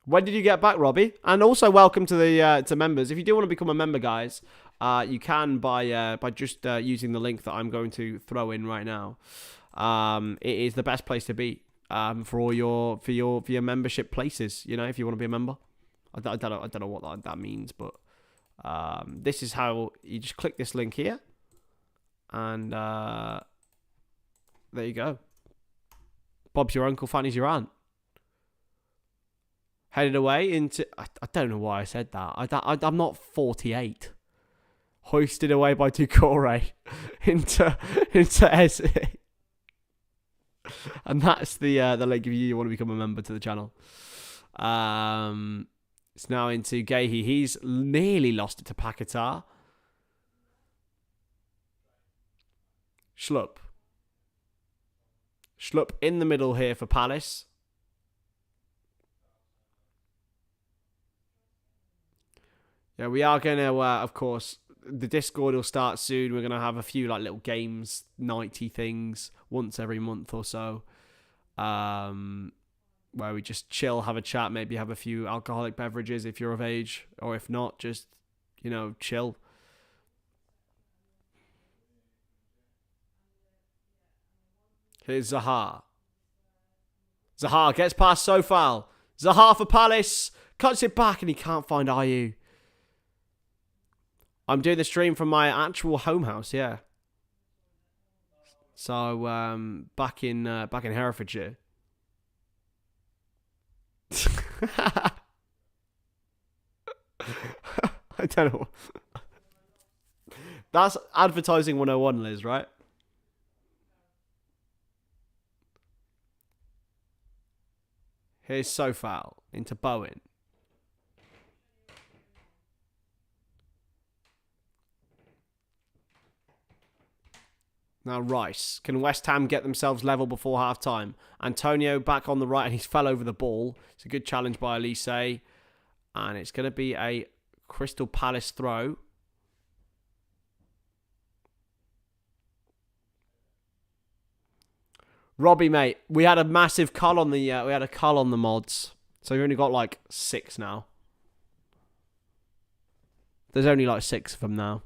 When did you get back, Robbie? And also welcome to the to members. If you do want to become a member, guys, you can by just using the link that I'm going to throw in right now. It is the best place to be for all your membership places. You know, if you want to be a member. I don't know what that means, but this is how you just click this link here, and there you go. Bob's your uncle, Fanny's your aunt. Headed away into... I don't know why I said that. I'm not 48. Hoisted away by Ducore into Eze. And that's the link if you want to become a member to the channel. It's now into Gehi. He's nearly lost it to Paquetá. Schlupp in the middle here for Palace. Yeah, we are going to, of course, the Discord will start soon. We're going to have a few like little games, nighty things once every month or so. Where we just chill, have a chat, maybe have a few alcoholic beverages if you're of age. Or if not, just, you know, chill. Here's Zaha. Zaha gets past Sofal. Zaha for Palace. Cuts it back and he can't find Ayew. I'm doing the stream from my actual home house, yeah. So back in Herefordshire. I don't know. That's advertising 101, Liz, right? Here's Sofal into Bowen. Now Rice. Can West Ham get themselves level before half-time? Antonio back on the right and he's fell over the ball. It's a good challenge by Elise. And it's going to be a Crystal Palace throw. Robbie, mate, we had a massive cull on the mods. So we've only got like 6 now. There's only like 6 of them now.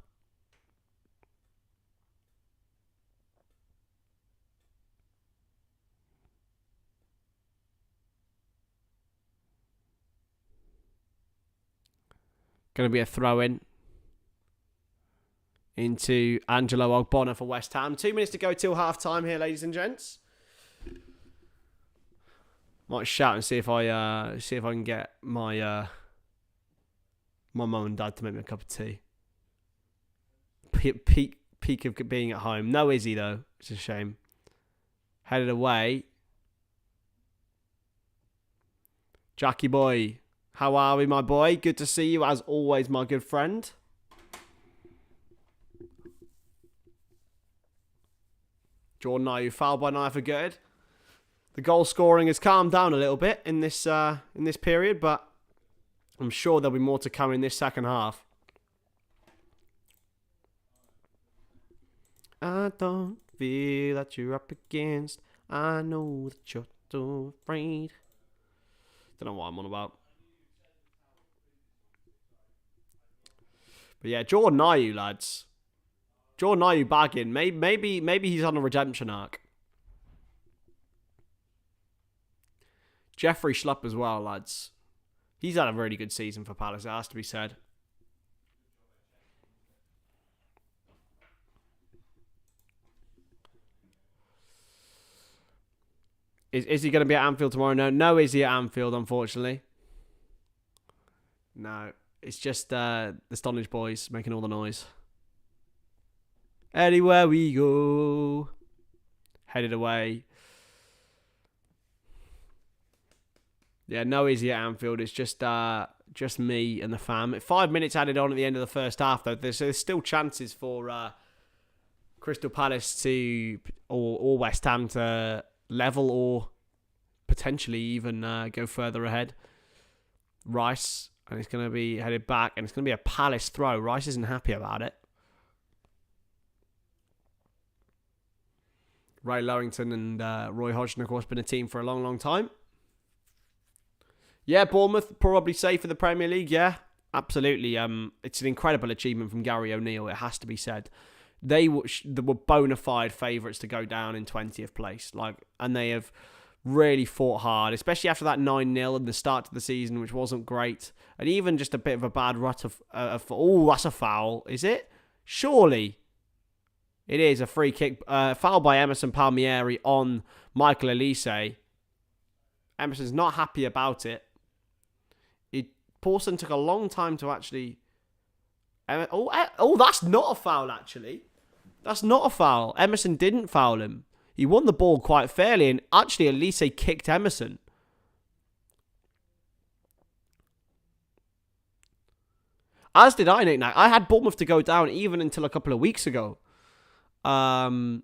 Going to be a throw-in into Angelo Ogbonna for West Ham. 2 minutes to go till half-time here, ladies and gents. Might shout and see if I can get my my mum and dad to make me a cup of tea. Peak of being at home. No Izzy though. It's a shame. Headed away. Jackie boy. How are we, my boy? Good to see you, as always, my good friend. Jordan Ayew fouled by Nia for good. The goal scoring has calmed down a little bit in this period, but I'm sure there'll be more to come in this second half. I don't feel that you're up against. I know that you're too afraid. Don't know what I'm on about. But yeah, Jordan Ayew, lads. Jordan Ayew bagging. Maybe he's on a redemption arc. Jeffrey Schlupp as well, lads. He's had a really good season for Palace, it has to be said. Is he going to be at Anfield tomorrow? No, is he at Anfield, unfortunately? No. It's just the Stonadge boys making all the noise. Anywhere we go. Headed away. Yeah, no easy at Anfield. It's just me and the fam. 5 minutes added on at the end of the first half, though. There's still chances for Crystal Palace to or West Ham to level or potentially even go further ahead. Rice, and it's going to be headed back, and it's going to be a Palace throw. Rice isn't happy about it. Ray Lowington and Roy Hodgson, of course, been a team for a long, long time. Yeah, Bournemouth, probably safe for the Premier League, yeah. Absolutely. It's an incredible achievement from Gary O'Neill, it has to be said. They were bona fide favourites to go down in 20th place. And they have really fought hard, especially after that 9-0 in the start to the season, which wasn't great. And even just a bit of a bad rut of that's a foul, is it? Surely. It is a free kick. Foul by Emerson Palmieri on Michael Elise. Emerson's not happy about it. Pawson took a long time to actually... that's not a foul, actually. That's not a foul. Emerson didn't foul him. He won the ball quite fairly, and actually Elise kicked Emerson. As did I, Nick Knack. I had Bournemouth to go down even until a couple of weeks ago. But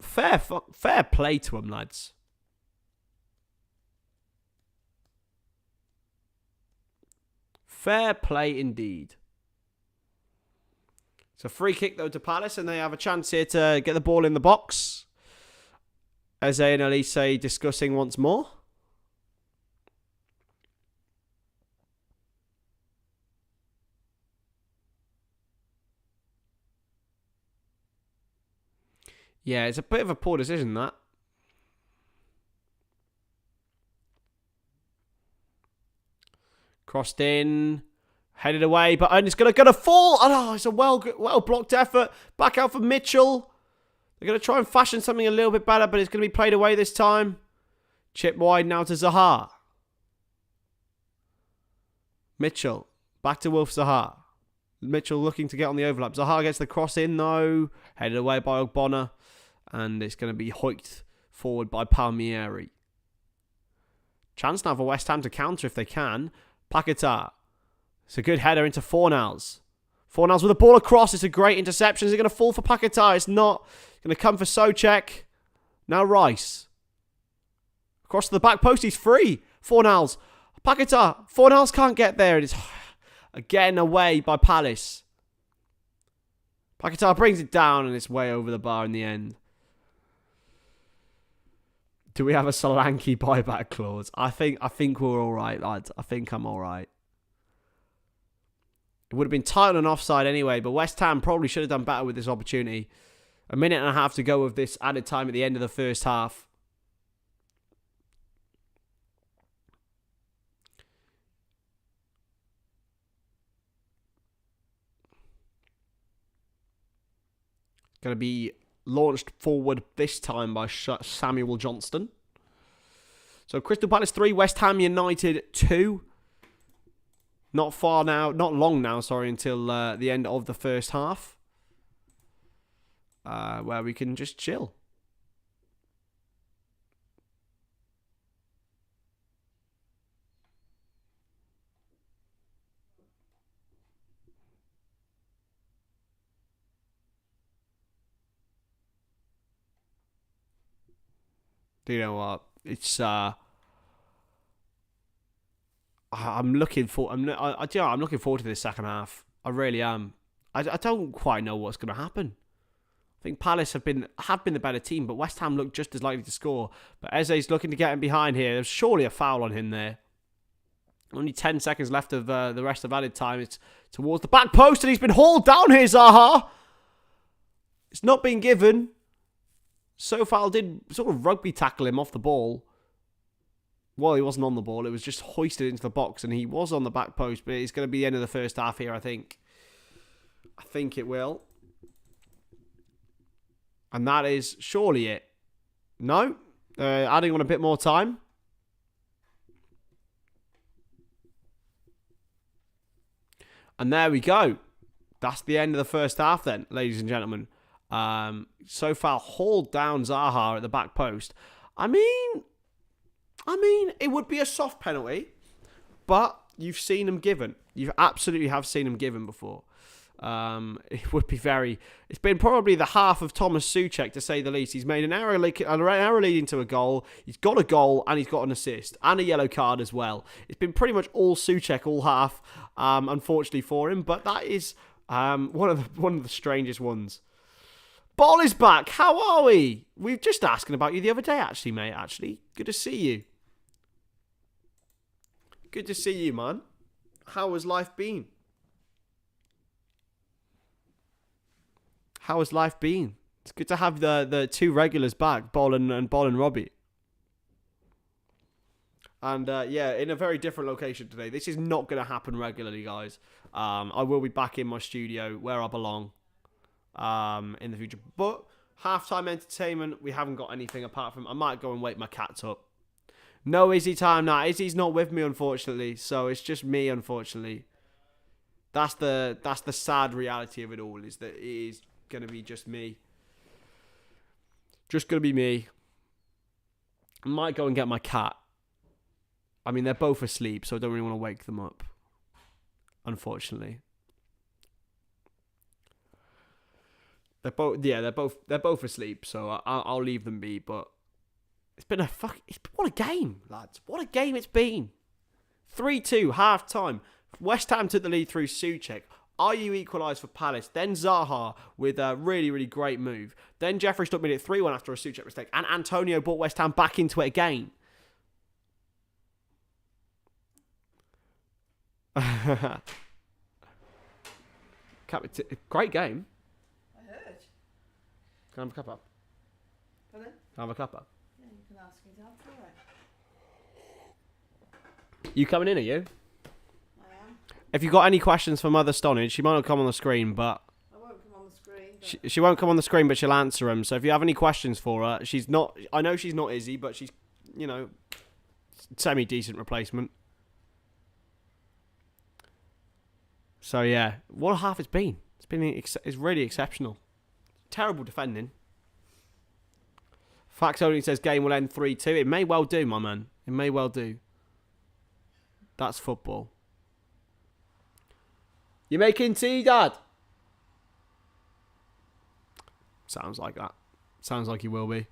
fair play to him, lads. Fair play indeed. It's a free kick, though, to Palace, and they have a chance here to get the ball in the box. Eze and Elise discussing once more. Yeah, it's a bit of a poor decision, that. Crossed in, headed away, but it's going to fall. Oh, it's a well blocked effort. Back out for Mitchell. They're going to try and fashion something a little bit better, but it's going to be played away this time. Chip wide now to Zaha. Mitchell, back to Wilf Zaha. Mitchell looking to get on the overlap. Zaha gets the cross in, though. Headed away by Ogbonna. And it's going to be hoiked forward by Palmieri. Chance now for West Ham to counter if they can. Paquetá. It's a good header into Fornals. Fornals with the ball across. It's a great interception. Is it going to fall for Paquetá? It's not. It's going to come for Souček. Now Rice. Across to the back post. He's free. Fornals. Paquetá. Fornals can't get there. It is again away by Palace. Paquetá brings it down and it's way over the bar in the end. Do we have a Solanke buyback clause? I think we're all right, lads. I think I'm all right. It would have been tight on an offside anyway, but West Ham probably should have done better with this opportunity. A minute and a half to go of this added time at the end of the first half. Going to be launched forward this time by Samuel Johnston. So Crystal Palace 3, West Ham United 2. Not long now, until the end of the first half. Where we can just chill. Do you know what? It's I'm looking forward to this second half. I really am. I don't quite know what's going to happen. I think Palace have been the better team, but West Ham look just as likely to score. But Eze's looking to get him behind here. There's surely a foul on him there. Only 10 seconds left of the rest of added time. It's towards the back post, and he's been hauled down here, Zaha. It's not been given. Sofal did sort of rugby tackle him off the ball. Well, he wasn't on the ball. It was just hoisted into the box, and he was on the back post. But it's going to be the end of the first half here, I think. I think it will. And that is surely it. No? Adding on a bit more time. And there we go. That's the end of the first half then, ladies and gentlemen. So far, hauled down Zaha at the back post. I mean, it would be a soft penalty, but you've seen them given. You absolutely have seen them given before. It would be very. It's been probably the half of Thomas Souček, to say the least. He's made an error leading to a goal. He's got a goal and he's got an assist and a yellow card as well. It's been pretty much all Souček, all half. Unfortunately for him, but that is one of the strangest ones. Ball is back. How are we? We were just asking about you the other day, actually, mate. Actually, good to see you. Good to see you, man. How has life been? How has life been? It's good to have the two regulars back, Ball and Robbie. And in a very different location today. This is not going to happen regularly, guys. I will be back in my studio where I belong in the future. But halftime entertainment, we haven't got anything apart from I might go and wake my cats up. No Izzy time now. Izzy's not with me, unfortunately, so it's just me, unfortunately. That's the sad reality of it all, is that it is going to be just me. Just going to be me. I might go and get my cat. I mean, they're both asleep, so I don't really want to wake them up, unfortunately. They're both asleep, so I'll leave them be, but it's been what a game, lads. What a game it's been. 3-2, half time. West Ham took the lead through Souček. IU equalised for Palace. Then Zaha with a really, really great move. Then Jeffrey stuck mid at 3-1 after a Souček mistake. And Antonio brought West Ham back into it again. Great game. I heard. Can I have a cuppa? Pardon? Can I have a cuppa? Yeah, you can ask me that. All right. You coming in, are you? I am. If you've got any questions for Mother Stonadge, she might not come on the screen, but I won't come on the screen. But she won't come on the screen, but she'll answer them. So if you have any questions for her, she's not. I know she's not Izzy, but she's, semi-decent replacement. So yeah, what a half it's been. It's really exceptional. Terrible defending. Facts only says game will end 3-2. It may well do, my man. It may well do. That's football. You making tea, Dad? Sounds like that. Sounds like he will be. I'm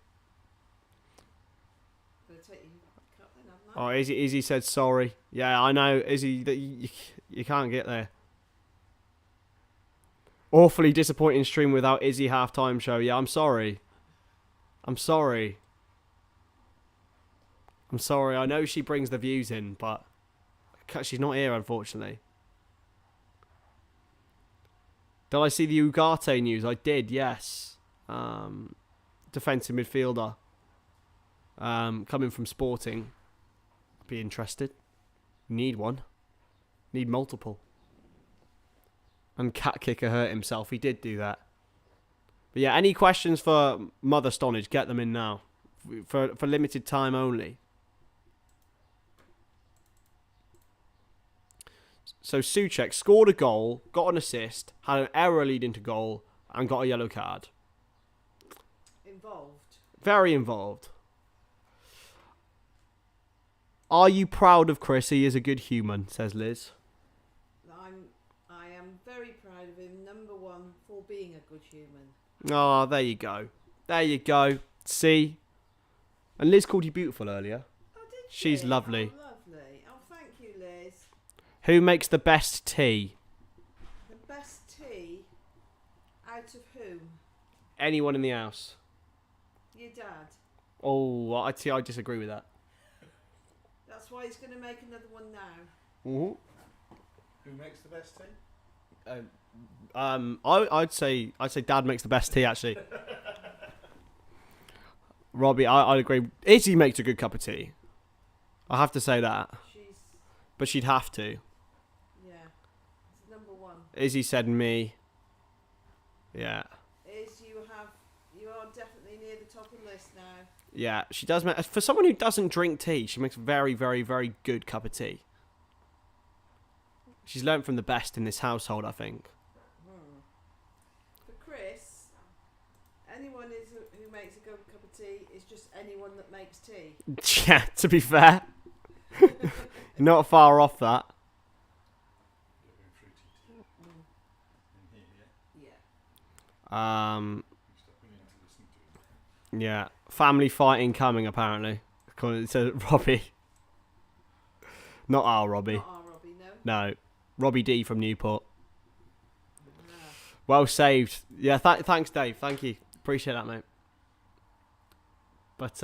going to take your cup then, haven't I? Oh, Izzy said sorry. Yeah, I know. Izzy, you can't get there. Awfully disappointing stream without Izzy halftime show. Yeah, I'm sorry. I'm sorry. I know she brings the views in, but she's not here, unfortunately. Did I see the Ugarte news? I did, yes. Defensive midfielder. Coming from Sporting. I'd be interested. Need one. Need multiple. And Cat Kicker hurt himself. He did do that. But yeah, any questions for Mother Stonadge, get them in now. For limited time only. So Souček scored a goal, got an assist, had an error leading to goal, and got a yellow card. Involved. Very involved. Are you proud of Chris? He is a good human, says Liz. I am very proud of him, number one, for being a good human. Oh, there you go. There you go. See? And Liz called you beautiful earlier. Oh, did She's she? lovely. Oh, lovely. Oh, thank you, Liz. Who makes the best tea? The best tea out of whom? Anyone in the house. Your dad. Oh, I disagree with that. That's why he's going to make another one now. Mm-hmm. Who makes the best tea? I'd say Dad makes the best tea, actually. Robbie, I'd agree. Izzy makes a good cup of tea. I have to say that. But she'd have to. Yeah. It's number one. Izzy said me. Yeah. You are definitely near the top of the list now. Yeah, she does make... For someone who doesn't drink tea, she makes a very, very, very good cup of tea. She's learnt from the best in this household, I think. For Chris, anyone that makes tea. Yeah, to be fair. Not far off that. Yeah, very fruity tea. In here, yeah. Yeah. Um, You stop in to listen to it. yeah. Family fighting coming, apparently. According to Robbie. Not our Robbie. Not our Robbie, no. No. Robbie D from Newport. Ah. Well saved. Yeah, thanks, Dave. Thank you. Appreciate that, mate. But,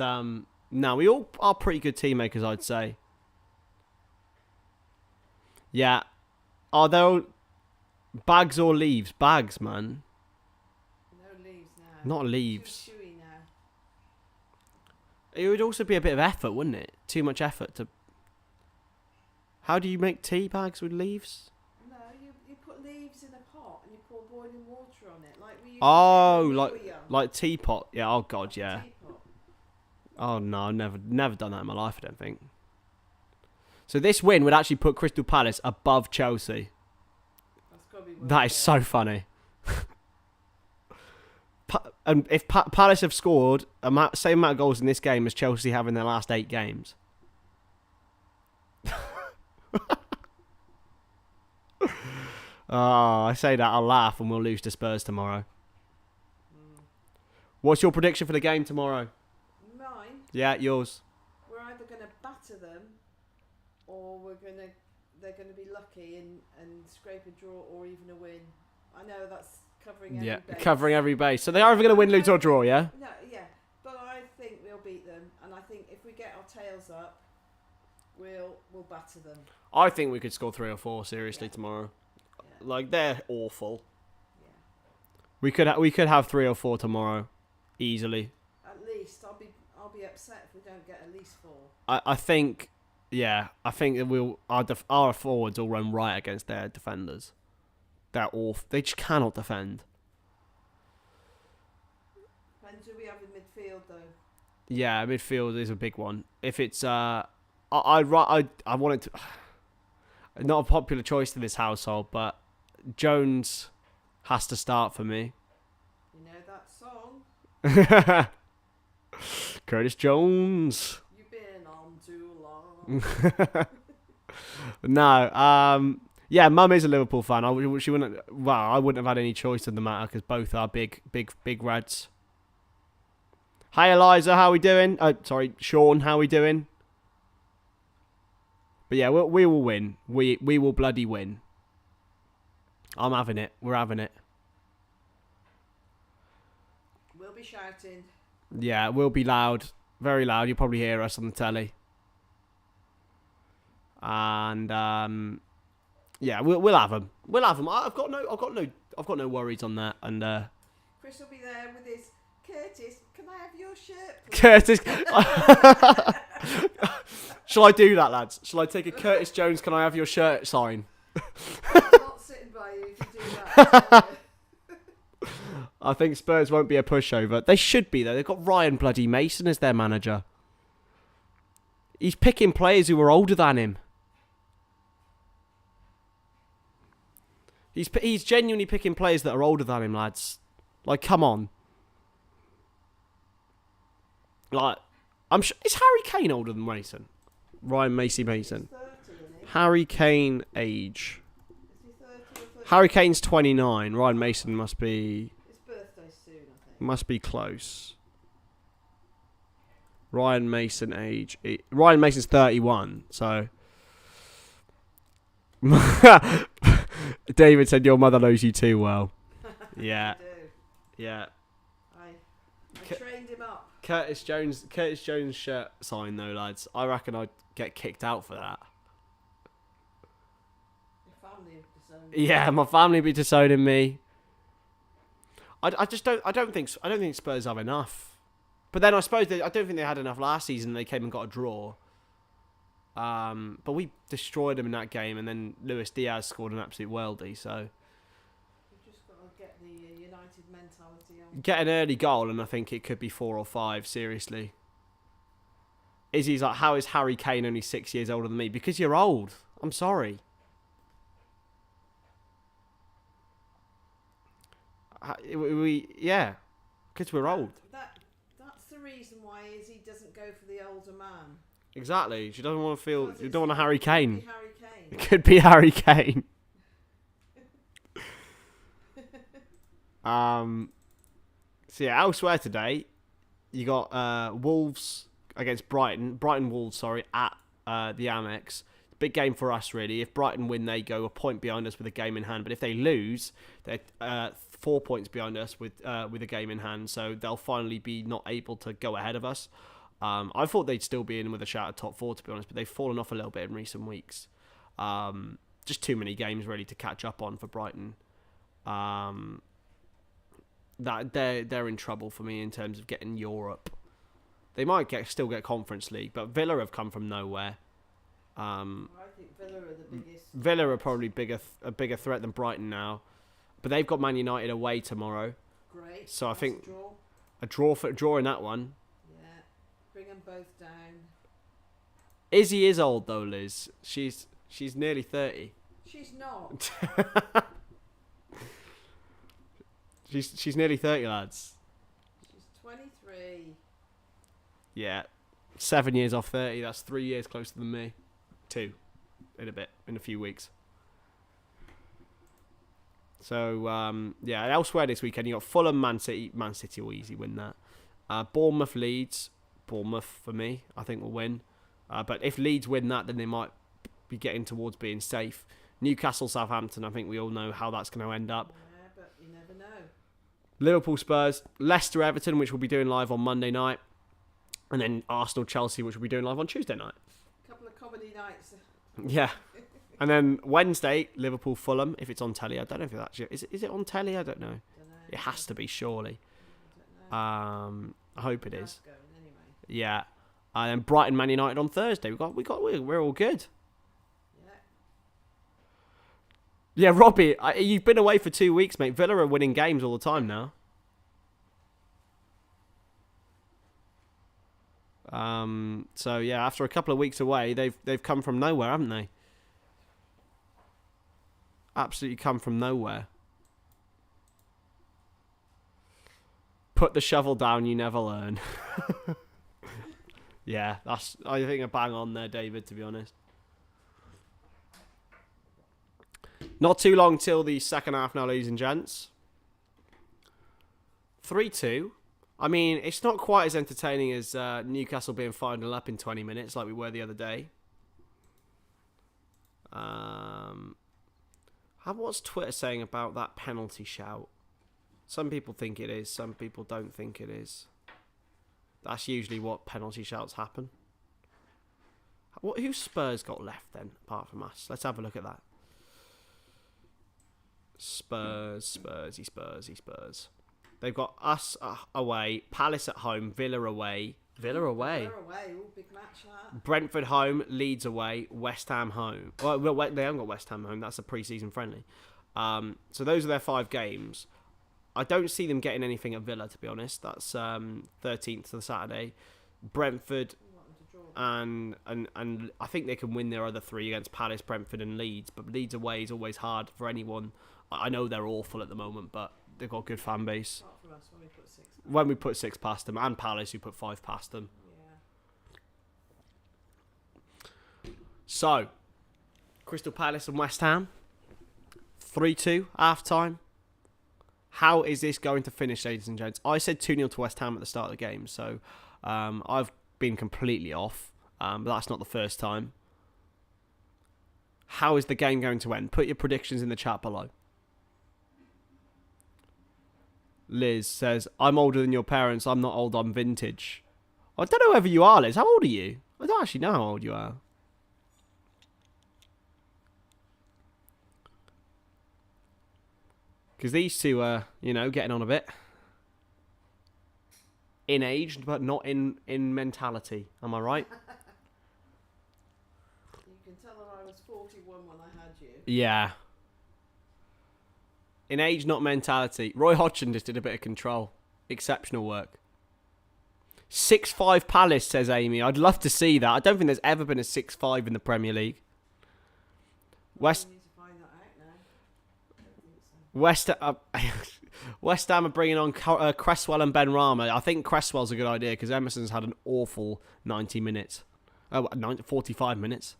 no, we all are pretty good team makers, I'd say. Yeah. Are there all bags or leaves? Bags, man. No leaves now. Not leaves. Too chewy now. It would also be a bit of effort, wouldn't it? Too much effort to... How do you make tea bags with leaves? No, you put leaves in a pot and you pour boiling water on it, like we used Oh, to do when like we were young. like teapot. Yeah, oh god, yeah. Teapot. Oh no, I've never done that in my life, I don't think. So this win would actually put Crystal Palace above Chelsea. That's gotta be worth That is it. so funny. And if Palace have scored same amount of goals in this game as Chelsea have in their last 8 games. Oh, I say that, I'll laugh and we'll lose to Spurs tomorrow. What's your prediction for the game tomorrow? Mine, Yeah, yours. we're either going to batter them or they're going to be lucky and scrape a draw or even a win. I know that's covering every Yeah, base. covering every base. So they're either going to win, lose or draw, yeah? No, yeah, but I think we'll beat them, and I think if we get our tails up, we'll batter them. I think we could score 3 or 4 seriously Yeah. tomorrow. Yeah. Like, they're awful. Yeah. We could have 3 or 4 tomorrow, easily. At least I'll be upset if we don't get at least 4. I think, yeah, I think that our forwards will run right against their defenders. They're awful. They just cannot defend. And do we have in midfield though? Yeah, midfield is a big one. If it's I wanted to. Not a popular choice in this household, but Jones has to start for me. You know that song? Curtis Jones. You've been on too long. No, yeah, Mum is a Liverpool fan. I wouldn't have had any choice in the matter because both are big Reds. Hi, Eliza, how we doing? Sorry, Sean, how we doing? But yeah, we will win. We will bloody win. I'm having it. We're having it. We'll be shouting. Yeah, we'll be loud, very loud. You'll probably hear us on the telly. And yeah, we'll have them. We'll have them. I've got no worries on that. And Chris will be there with his Curtis. Can I have your shirt, please? Curtis. Shall I do that, lads? Shall I take a Curtis Jones? Can I have your shirt sign? I'm not sitting by you if you do that. I think Spurs won't be a pushover. They should be though. They've got Ryan bloody Mason as their manager. He's picking players who are older than him. He's genuinely picking players that are older than him, lads. Like, come on. Like, I'm sure is Harry Kane older than Mason? Ryan Mason. 30, isn't he? Harry Kane age. Is he 30 or 30? Harry Kane's 29. Ryan Mason must be His birthday's soon, I think. must be close. Ryan Mason age. Ryan Mason's 31. So David said your mother knows you too well. Yeah, I do. yeah. I trained him up. Curtis Jones shirt sign though, lads. I reckon I'd get kicked out for that. Your family have disowned Yeah, my family be disowning me. I don't think Spurs have enough. But then I suppose I don't think they had enough last season. They came and got a draw. But we destroyed them in that game, and then Luis Diaz scored an absolute worldie. So You've just got to get the United mentality on. get an early goal, and I think it could be 4 or 5. Seriously, Izzy's like, how is Harry Kane only 6 years older than me? Because you're old. I'm sorry. Yeah, because we're old. That's the reason reason why is he doesn't go for the older man. Exactly. She doesn't want to feel. Because You don't want a Harry Could Kane. be Harry Kane. It could be Harry Kane. So yeah, elsewhere today, you got Wolves against Brighton. Brighton Wolves, sorry, at the Amex. Big game for us, really. If Brighton win, they go a point behind us with a game in hand. But if they lose, they're 4 points behind us with a game in hand. So they'll finally be not able to go ahead of us. I thought they'd still be in with a shout at top 4, to be honest, but they've fallen off a little bit in recent weeks. Just too many games really to catch up on for Brighton. That they're in trouble for me in terms of getting Europe. They might still get Conference League, but Villa have come from nowhere. I think Villa are the biggest. Villa are probably a bigger threat than Brighton now, but they've got Man United away tomorrow. Great. So I That's think a draw in that one. Yeah, bring them both down. Izzy is old though, Liz. She's nearly 30. She's not. She's nearly 30, lads. She's 23. Yeah, 7 years off 30. That's 3 years closer than me. 2, in a few weeks. So yeah, elsewhere this weekend you got Fulham, Man City. Man City will easily win that. Bournemouth, Leeds. Bournemouth for me, I think will win. But if Leeds win that, then they might be getting towards being safe. Newcastle, Southampton. I think we all know how that's going to end up. Yeah, but you never know. Liverpool, Spurs, Leicester, Everton, which we'll be doing live on Monday night, and then Arsenal, Chelsea, which we'll be doing live on Tuesday night. Couple of comedy nights. Yeah. And then Wednesday, Liverpool, Fulham, if it's on telly. I don't know if it's actually... Is it on telly? I don't know. Dunno. It has to be, surely. I don't know. I hope it is. Going anyway. Yeah. And then Brighton, Man United on Thursday. We're all good. Yeah. Yeah, Robbie, you've been away for 2 weeks, mate. Villa are winning games all the time now. So yeah, after a couple of weeks away, they've come from nowhere, haven't they? Absolutely come from nowhere. Put the shovel down, you never learn. Yeah, I think a bang on there, David, to be honest. Not too long till the second half now, ladies and gents. 3-2. I mean, it's not quite as entertaining as Newcastle being 5-0 up in 20 minutes like we were the other day. What's Twitter saying about that penalty shout? Some people think it is, some people don't think it is. That's usually what penalty shouts happen. Who Spurs got left then, apart from us? Let's have a look at that. Spursy Spurs. They've got us away, Palace at home, Villa away. Villa away. Ooh, big match that. Brentford home, Leeds away, West Ham home. Well, they haven't got West Ham home. That's a pre-season friendly. So those are their 5 games. I don't see them getting anything at Villa, to be honest. That's 13th to the Saturday. Brentford, and I think they can win their other 3 against Palace, Brentford and Leeds. But Leeds away is always hard for anyone. I know they're awful at the moment, but they've got a good fan base. Apart from us when we put 6 past. When we put 6 past them, and Palace who put 5 past them. Yeah. So, Crystal Palace and West Ham, 3-2 half time. How is this going to finish, ladies and gents? I said 2-0 to West Ham at the start of the game, so I've been completely off, but that's not the first time. How is the game going to end? Put your predictions in the chat below. Liz says, I'm older than your parents. I'm not old, I'm vintage. I don't know whether you are, Liz. How old are you? I don't actually know how old you are. Because these two are, getting on a bit. In age, but not in mentality. Am I right? You can tell that I was 41 when I had you. Yeah. In age, not mentality. Roy Hodgson just did a bit of control. Exceptional work. 6-5 Palace, says Amy. I'd love to see that. I don't think there's ever been a 6-5 in the Premier League. We need to find that out now. I don't think so. West Ham are bringing on Cresswell and Ben Rama. I think Cresswell's a good idea because Emerson's had an awful 90 minutes. 45 minutes.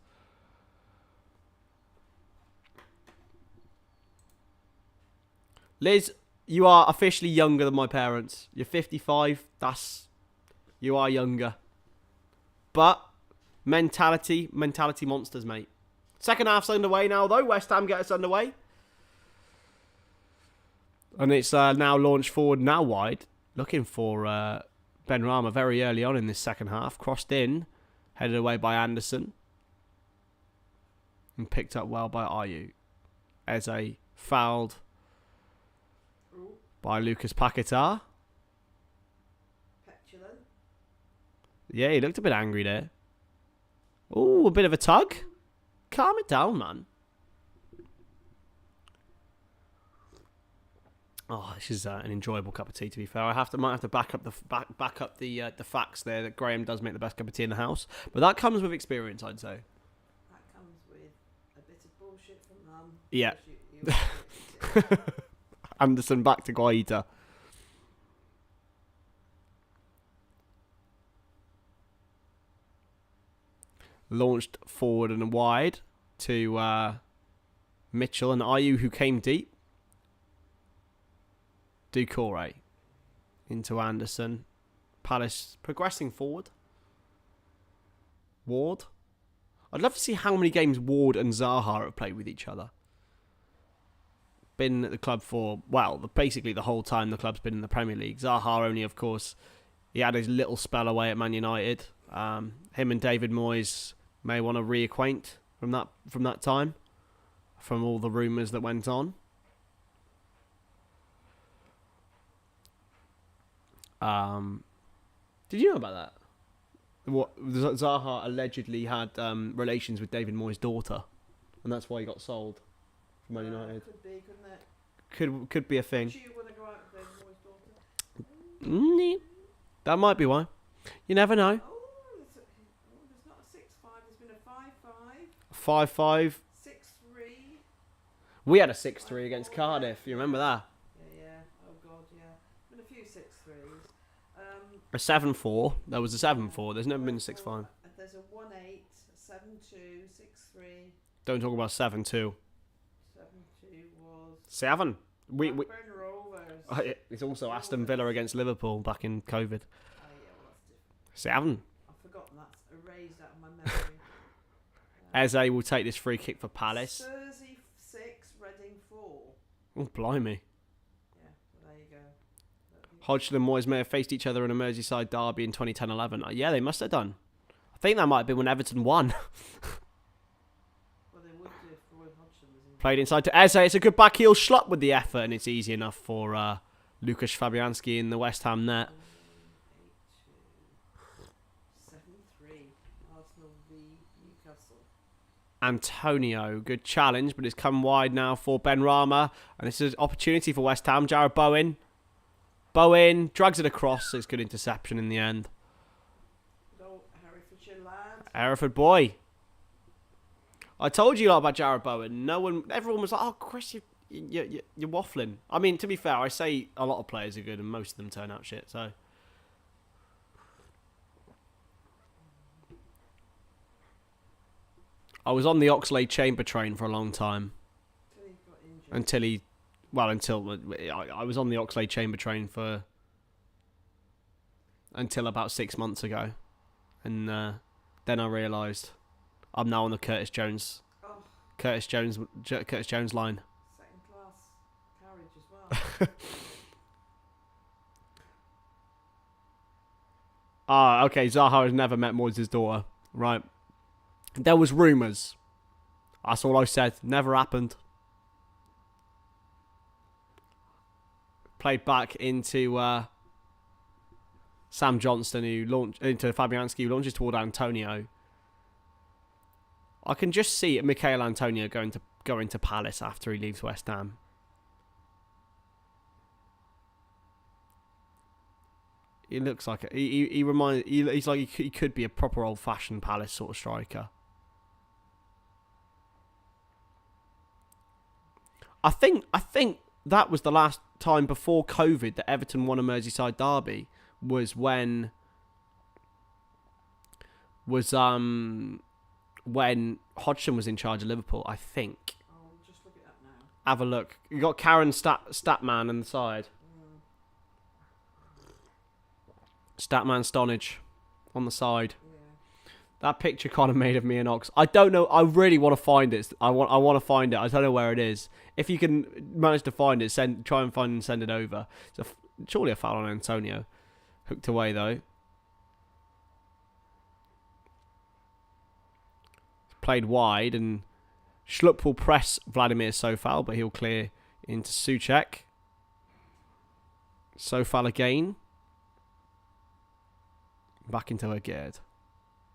Liz, you are officially younger than my parents. You're 55. You are younger. But mentality monsters, mate. Second half's underway now, though. West Ham get us underway. And it's now launched forward, now wide. Looking for Ben Rama very early on in this second half. Crossed in. Headed away by Anderson. And picked up well by Ayew. Eze fouled by Lucas Paquetá. Petulant. Yeah, he looked a bit angry there. Ooh, a bit of a tug. Calm it down, man. Oh, this is an enjoyable cup of tea. To be fair, might have to back up the facts there that Graham does make the best cup of tea in the house, but that comes with experience, I'd say. That comes with a bit of bullshit from Mum. Yeah. You Anderson back to Guaita. Launched forward and wide to Mitchell and Ayew, who came deep. Doucouré into Anderson. Palace progressing forward. Ward. I'd love to see how many games Ward and Zaha have played with each other. Been at the club for, well, basically the whole time the club's been in the Premier League. Zaha only, of course, he had his little spell away at Man United. Him and David Moyes may want to reacquaint from that time, from all the rumours that went on. Did you know about that? What Zaha allegedly had relations with David Moyes' daughter, and that's why he got sold from Man United. Could be, couldn't it? Could be a thing. Do you want to go out with David Moyes' daughter? That might be why. You never know. Oh, there's not a 6-5. There's been a 5-5. 5-5. 6-3. We had a 6-3 against Cardiff. You remember that? Yeah. Oh God, yeah. Been a few 6-3s. A 7-4. There was a 7-4. There's never been a 6-5. There's a 1-8, 7-2, 6-3. Don't talk about 7-2. 7-2 was 7. Blackburn Rovers. It's also Aston Villa against Liverpool back in COVID. Oh yeah, well that's different. 7. I've forgotten that's erased out of my memory. Eze will take this free kick for Palace. Thursday 6, Reading 4. Oh, blimey. Yeah, so there you go. Hodgson and Moyes may have faced each other in a Merseyside derby in 2010-11. Yeah, they must have done. I think that might have been when Everton won. Well, they would do if Roy Hodgson was in. Played inside to Eze. It's a good back heel schluck with the effort, and it's easy enough for Lukasz Fabianski in the West Ham net. 8-2. 7-3. Arsenal v Newcastle. Antonio, good challenge, but it's come wide now for Ben Rama, and this is an opportunity for West Ham. Jared Bowen drags it across. It's good interception in the end. Good old Herefordshire lad. Hereford boy. I told you a lot about Jared Bowen. Everyone was like, "Oh, Chris, you're waffling." I mean, to be fair, I say a lot of players are good, and most of them turn out shit. So. I was on the Oxlade Chamber train for a long time. Until I was on the Oxlade Chamber train until about 6 months ago. And then I realised I'm now on the Curtis Jones line. Second class carriage as well. Okay, Zaha has never met Moyes' daughter. Right. There was rumours. That's all I said. Never happened. Played back into Sam Johnston, into Fabianski, who launches toward Antonio. I can just see Michael Antonio going to Palace after he leaves West Ham. He looks like he's like he could be a proper old-fashioned Palace sort of striker. I think that was the last time before COVID that Everton won a Merseyside derby. Was when Hodgson was in charge of Liverpool, I think. I'll just look it up now. Have a look. You got Karen Statman on the side. Statman Stonadge on the side. Yeah. That picture kind of made of me and Ox. I don't know. I really want to find it. I want to find it. I don't know where it is. If you can manage to find it, try and find and send it over. It's surely a foul on Antonio. Hooked away though. Played wide, and Schlupp will press Vladimir Sofal, but he'll clear into Souček. Sofal again. Back into Agerd.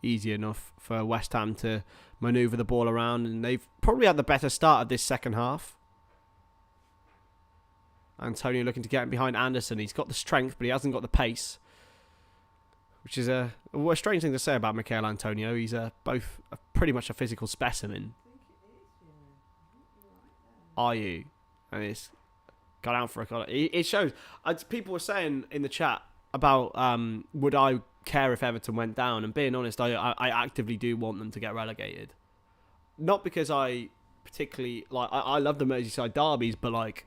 Easy enough for West Ham to manoeuvre the ball around, and they've probably had the better start of this second half. Antonio looking to get behind Anderson. He's got the strength, but he hasn't got the pace, which is a strange thing to say about Mikel Antonio. He's both pretty much a physical specimen. I think it is, yeah. I think you're right there. Are you? And it's got out for a collar. It shows. People were saying in the chat about would I care if Everton went down, and being honest, I actively do want them to get relegated. Not because I particularly like. I love the Merseyside derbies, but like,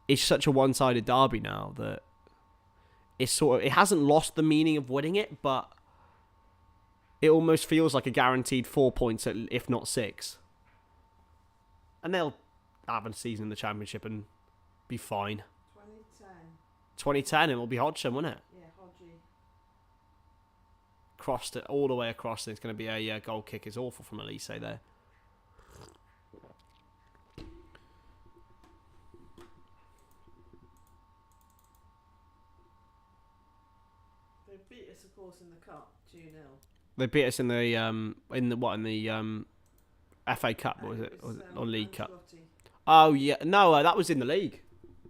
it's such a one-sided derby now that it hasn't lost the meaning of winning it, but it almost feels like a guaranteed 4 points, if not 6. And they'll have a season in the Championship and be fine. 2010. 2010, it will be Hodgson, won't it? Yeah, Hodgie. Crossed it all the way across, and it's going to be a goal kick. It's awful from Elise there. They beat us, of course, in the cup 2-0. They beat us in the FA Cup, was it or League Cup? Ancelotti. Oh yeah, no, that was in the league.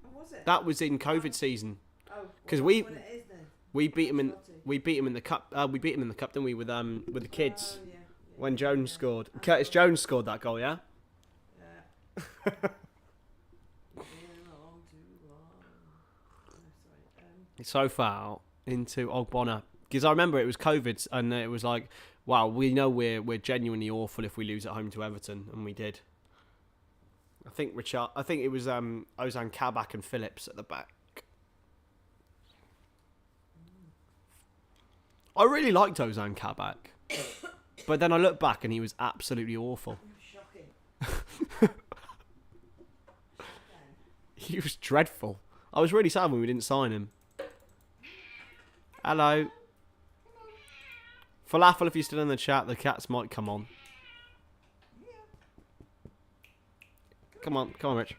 Oh, was it? That was in COVID season. Oh, 'Cause well, we- that's when it is then. We beat him in Ancelotti. the cup. We beat him in the cup, didn't we? With the kids Oh, yeah, when Jones yeah. scored. Curtis Jones scored that goal, yeah. Yeah. Been along too long. Oh, sorry. So far into Ogbonna, because I remember it was COVID, and it was like, wow, we know we're genuinely awful if we lose at home to Everton, and we did. I think it was Ozan Kabak and Phillips at the back. I really liked Ozan Kabak, but then I look back and he was absolutely awful. Shocking. He was dreadful. I was really sad when we didn't sign him. Hello. Falafel, if you're still in the chat, the cats might come on. Come on, Rich.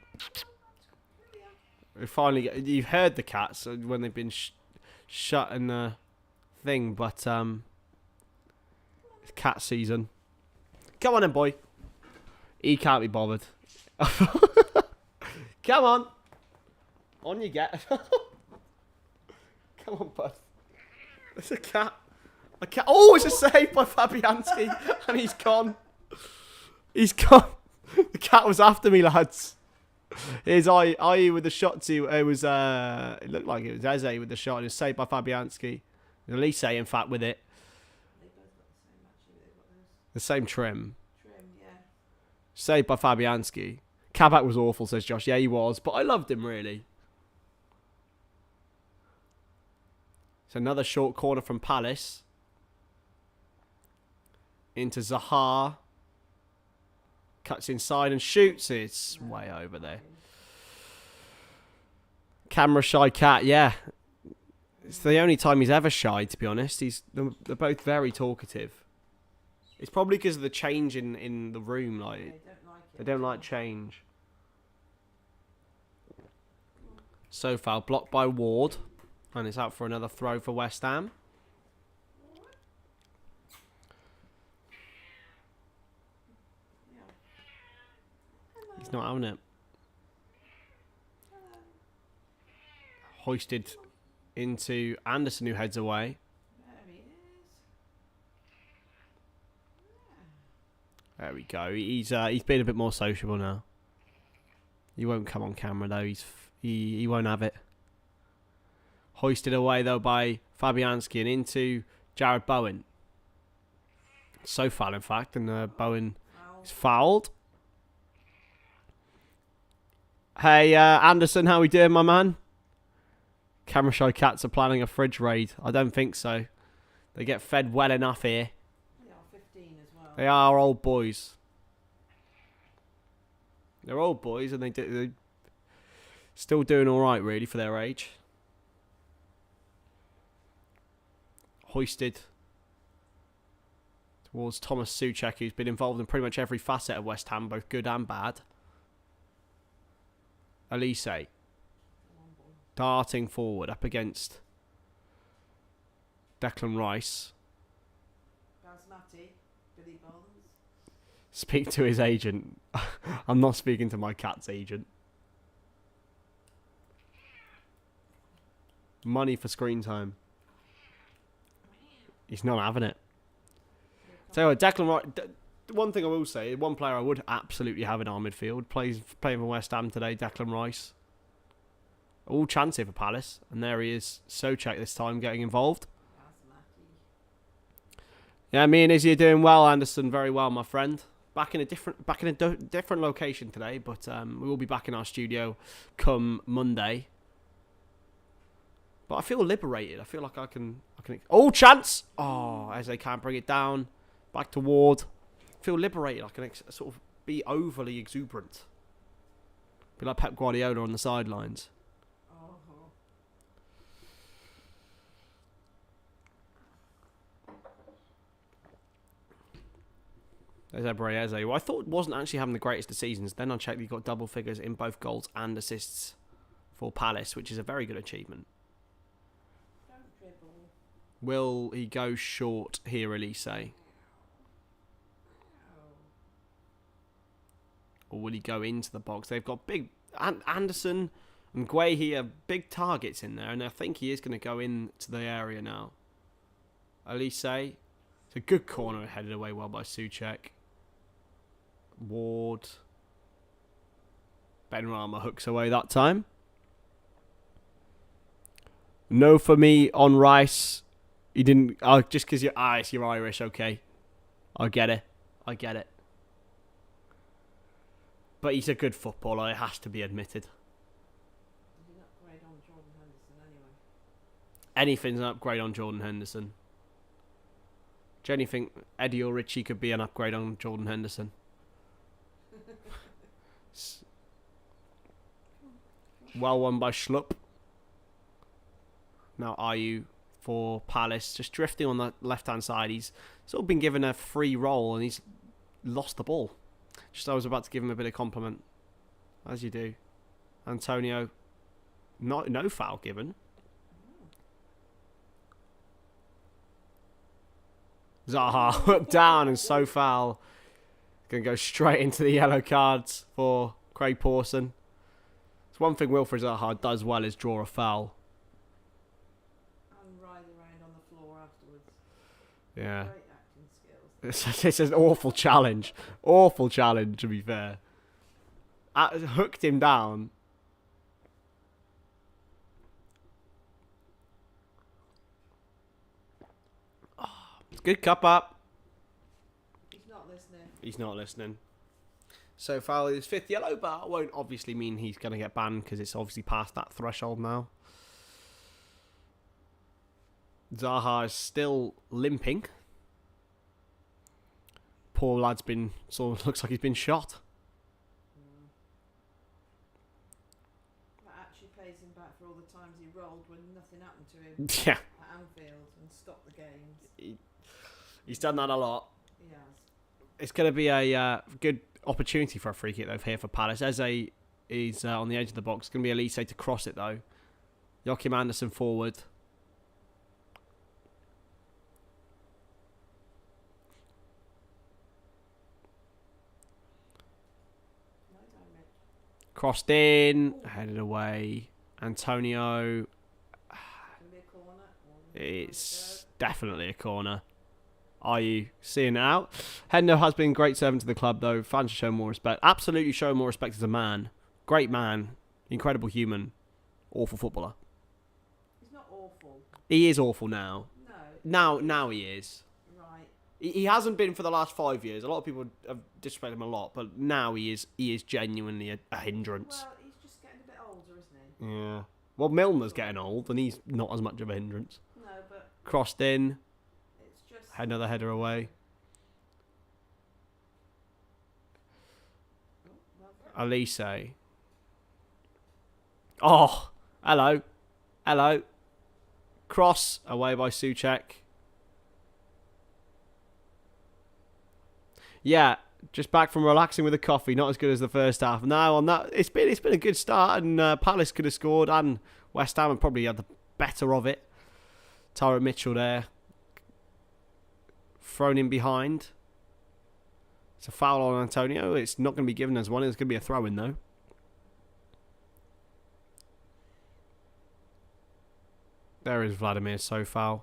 We finally you've heard the cats when they've been shut in the thing, but it's cat season. Come on then, boy. He can't be bothered. Come on. On you get. Come on, bud. There's a cat. A cat. Oh, it's a save by Fabianski, and he's gone. He's gone. The cat was after me, lads. Here's IE with the shot to. It was. It looked like it was Eze with the shot. It was saved by Fabianski. Elise, in fact, with it. They both got the same, actually. They've got those The same trim. yeah. Saved by Fabianski. Kabak was awful, says Josh. Yeah, he was, but I loved him really. It's another short corner from Palace. Into Zaha. Cuts inside and shoots. It's way over there. Camera shy cat, yeah. It's the only time he's ever shy, to be honest. They're both very talkative. It's probably because of the change in the room. Like, They don't like it. they don't like change. So far, blocked by Ward. And it's out for another throw for West Ham. Yeah. He's not having it. Hoisted into Anderson, who heads away. There he is. There we go. He's been a bit more sociable now. He won't come on camera though. He won't have it. Hoisted away though by Fabianski and into Jared Bowen. So foul in fact, and Bowen is fouled. Hey Anderson, how we doing, my man? Camera Shy Cats are planning a fridge raid. I don't think so. They get fed well enough here. They are 15 as well. They are old boys. They're old boys and they're still doing all right, really, for their age. Hoisted towards Thomas Souček, who's been involved in pretty much every facet of West Ham, both good and bad. Elise darting forward up against Declan Rice. Basmati, Billy Bonds. Speak to his agent. I'm not speaking to my cat's agent. Money for screen time. He's not having it. So Declan Rice. One thing I will say, one player I would absolutely have in our midfield playing for West Ham today, Declan Rice. All chance here for Palace, and there he is, Souček this time getting involved. Yeah, me and Izzy are doing well, Anderson, very well, my friend. Back in a different location today, but we will be back in our studio come Monday. But I feel liberated. I feel like I can. Oh, chance! Oh, as they can't bring it down, back to Ward. Feel liberated. I can sort of be overly exuberant. Be like Pep Guardiola on the sidelines. There's Ebreze, who I thought wasn't actually having the greatest of seasons. Then I checked, he got double figures in both goals and assists for Palace, which is a very good achievement. Don't dribble. Will he go short here, Elise? Or will he go into the box? They've got big... Anderson and Guehi are big targets in there, and I think he is going to go into the area now. Elise, it's a good corner, headed away well by Souček. Ward. Benrahma hooks away that time. No for me on Rice. He didn't... Oh, just because you're Irish, okay. I get it. But he's a good footballer, it has to be admitted. Did you upgrade on Jordan Henderson anyway? Anything's an upgrade on Jordan Henderson. Do you only think Eddie or Richie could be an upgrade on Jordan Henderson? Well won by Schlupp. Now Ayew for Palace, just drifting on the left-hand side. He's sort of been given a free roll and he's lost the ball. Just I was about to give him a bit of compliment, as you do. Antonio, no foul given. Zaha hooked down and so foul. Going to go straight into the yellow cards for Craig Pawson. It's one thing Wilfried Zaha does well is draw a foul. And ride around on the floor afterwards. Yeah. Great acting skills. It's an awful challenge. Awful challenge, to be fair. Hooked him down. Oh, good cup up. He's not listening. So foul is fifth yellow, but it won't obviously mean he's going to get banned because it's obviously past that threshold now. Zaha is still limping. Poor lad's been looks like he's been shot. That actually pays him back for all the times he rolled when nothing happened to him. Yeah. At Anfield and stopped the games. He's done that a lot. He has. It's going to be a good opportunity for a free kick though here for Palace. Eze is on the edge of the box. It's going to be Elise to cross it though. Joachim Anderson forward. Crossed in, headed away. Antonio. It's definitely a corner. Are you seeing it out? Hendo has been a great servant to the club, though. Fans should show more respect. Absolutely show more respect as a man. Great man, incredible human, awful footballer. He's not awful. He is awful now. No. Now he is. Right. He hasn't been for the last 5 years. A lot of people have disrespected him a lot, but now he is genuinely a hindrance. Well, he's just getting a bit older, isn't he? Yeah. Well, Milner's getting old, and he's not as much of a hindrance. No, but Crossed in, it's just. had another header away. Oh, well, Elise. Oh, hello. Cross away by Souček. Yeah, just back from relaxing with a coffee. Not as good as the first half. Now on that, it's been a good start, and Palace could have scored, and West Ham probably had the better of it. Tyrone Mitchell there, thrown in behind. It's a foul on Antonio. It's not going to be given as one. It's going to be a throw in though. There is Vladimir Sofal.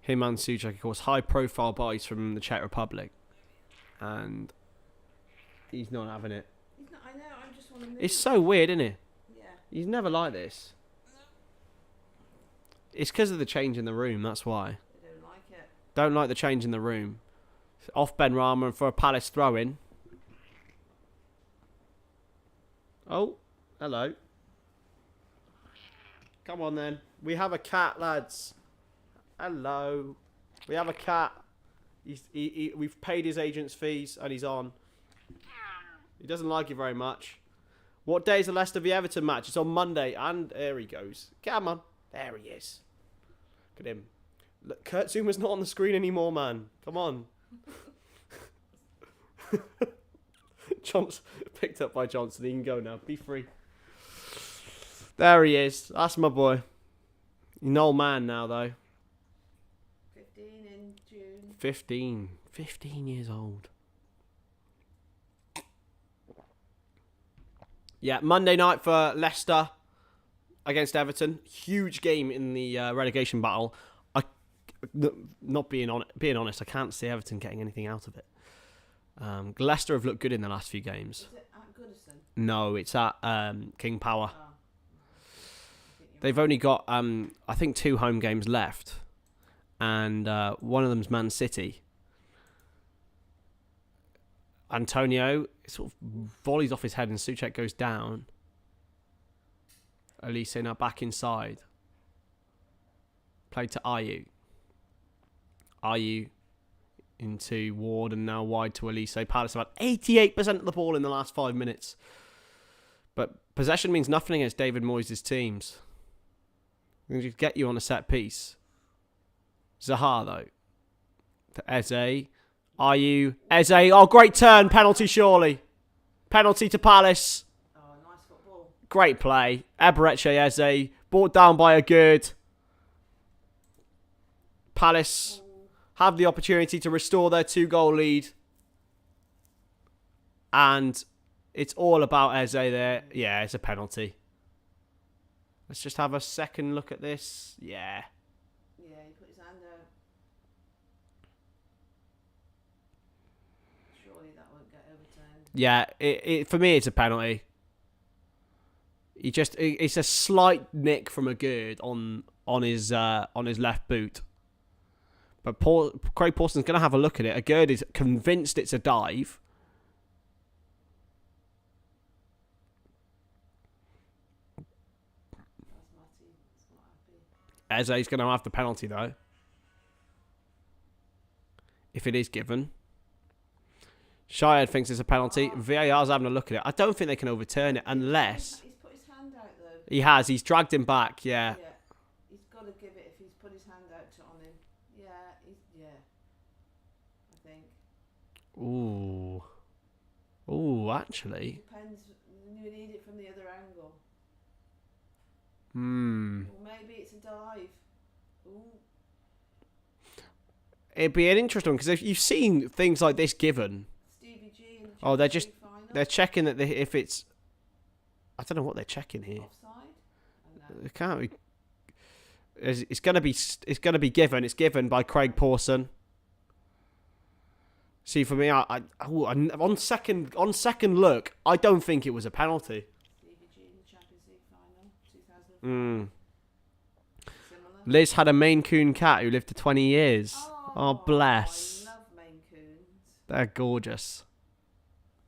Him and Souček, of course, high-profile boys from the Czech Republic, and he's not having it. he's not, I know. I just want to move. It's so weird, isn't it? Yeah. He's never like this. It's because of the change in the room. That's why. They don't like it. Don't like the change in the room. Off Ben Rama for a Palace throw-in. Oh, hello. Come on then. We have a cat, lads. Hello. We have a cat. We've paid his agent's fees and he's on. He doesn't like it very much. What day is the Leicester v Everton match? It's on Monday, and there he goes. Come on. There he is. Look at him. Look, Kurt Zuma's not on the screen anymore, man. Come on. Johnson picked up by Johnson. He can go now. Be free. There he is. That's my boy. He's an old man now, though. 15 in June. 15 years old. Yeah, Monday night for Leicester against Everton. Huge game in the relegation battle. Not being honest, I can't see Everton getting anything out of it. Leicester have looked good in the last few games. Is it at Goodison? No, it's at King Power. Oh. They've only got, I think, 2 home games left. And one of them's Man City. Antonio sort of volleys off his head and Souček goes down. Elise now back inside. Played to Ayew. Ayew into Ward and now wide to Elise. Palace have had 88% of the ball in the last 5 minutes. But possession means nothing against David Moyes' teams. They just get you on a set piece. Zaha, though. To Eze. Ayew. Eze. Oh, great turn. Penalty, surely. Penalty to Palace. Oh, nice football. Great play. Eberechi Eze. Brought down by a good. Palace have the opportunity to restore their 2-goal lead. And it's all about Eze there. Yeah, it's a penalty. Let's just have a second look at this. Yeah. Yeah, he put his hand out. Surely that won't get overturned. Yeah, for me, it's a penalty. It's a slight nick from a Gerd on his left boot. But Craig Pawson's going to have a look at it. A Gerd is convinced it's a dive. Eze's going to have the penalty, though. If it is given. Shayad thinks it's a penalty. VAR's having a look at it. I don't think they can overturn it unless... He's put his hand out, though. He has. He's dragged him back, yeah. Yeah. He's got to give it if he's put his hand out on him. Yeah, I think. Ooh, actually. Depends. You need it from the other angle. Or maybe it's a dive. Ooh. It'd be an interesting one, because if you've seen things like this given... Stevie G in the they're Champions League final. They're checking that if it's... I don't know what they're checking here. Offside? I don't know. It can't be... It's going to be given. It's given by Craig Pawson. See, for me, on second look, I don't think it was a penalty. DVG in the Champions League final, 2005. Similar. Liz had a Maine Coon cat who lived to 20 years. Oh, bless. I love Maine Coons. They're gorgeous.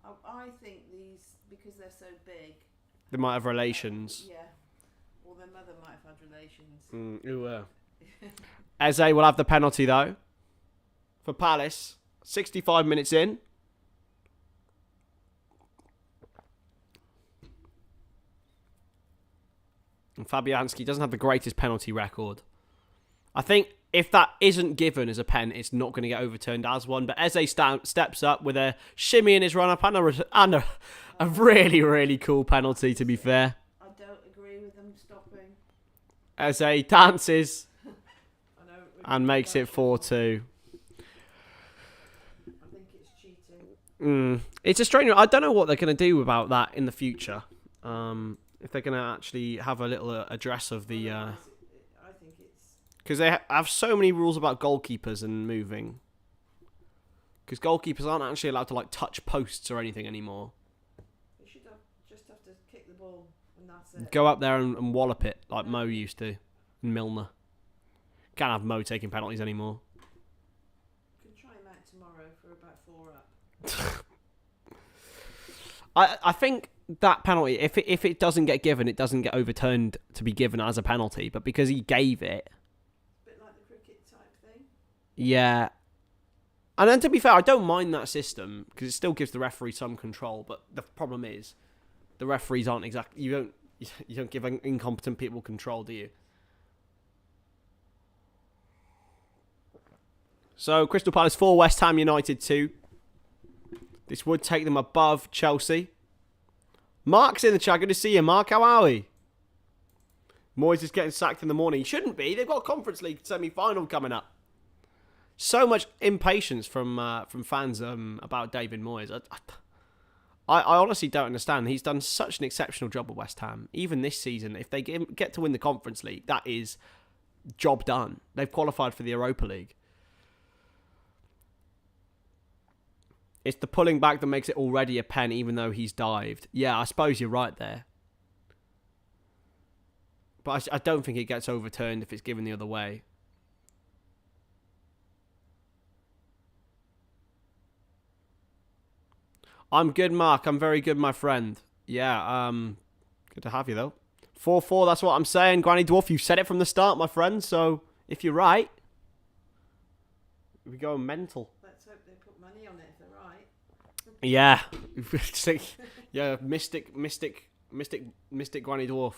I think these, because they're so big. They might have relations. Yeah. Or their mother might have had relations. Eze will have the penalty, though. For Palace. 65 minutes in. And Fabianski doesn't have the greatest penalty record. I think if that isn't given as a pen, it's not going to get overturned as one. But Eze steps up with a shimmy in his run-up and a really, really cool penalty, to be fair. I don't agree with them stopping. Eze dances and makes it 4-2. I think it's cheating. It's a strange one. I don't know what they're going to do about that in the future. If they're going to actually have a little address of the... I think it's... Because they have so many rules about goalkeepers and moving. Because goalkeepers aren't actually allowed to like touch posts or anything anymore. They should just have to kick the ball and that's it. Go up there and wallop it like Mo used to. And Milner. Can't have Mo taking penalties anymore. Can try him out tomorrow for about 4 up. I think that penalty, if it doesn't get given, it doesn't get overturned to be given as a penalty. But because he gave it... It's a bit like the cricket type thing. Yeah. And then to be fair, I don't mind that system because it still gives the referee some control. But the problem is, the referees aren't exactly... You don't give incompetent people control, do you? So, Crystal Palace 4, West Ham United 2. This would take them above Chelsea. Mark's in the chat. Good to see you, Mark. How are we? Moyes is getting sacked in the morning. He shouldn't be. They've got a Conference League semi-final coming up. So much impatience from fans about David Moyes. I honestly don't understand. He's done such an exceptional job at West Ham. Even this season, if they get to win the Conference League, that is job done. They've qualified for the Europa League. It's the pulling back that makes it already a pen, even though he's dived. Yeah, I suppose you're right there. But I don't think it gets overturned if it's given the other way. I'm good, Mark. I'm very good, my friend. Yeah, good to have you, though. 4-4, that's what I'm saying. Granny Dwarf, you said it from the start, my friend. So, if you're right, we go mental. Let's hope they put money on it if they're right. Yeah. Yeah, Mystic Granny Dwarf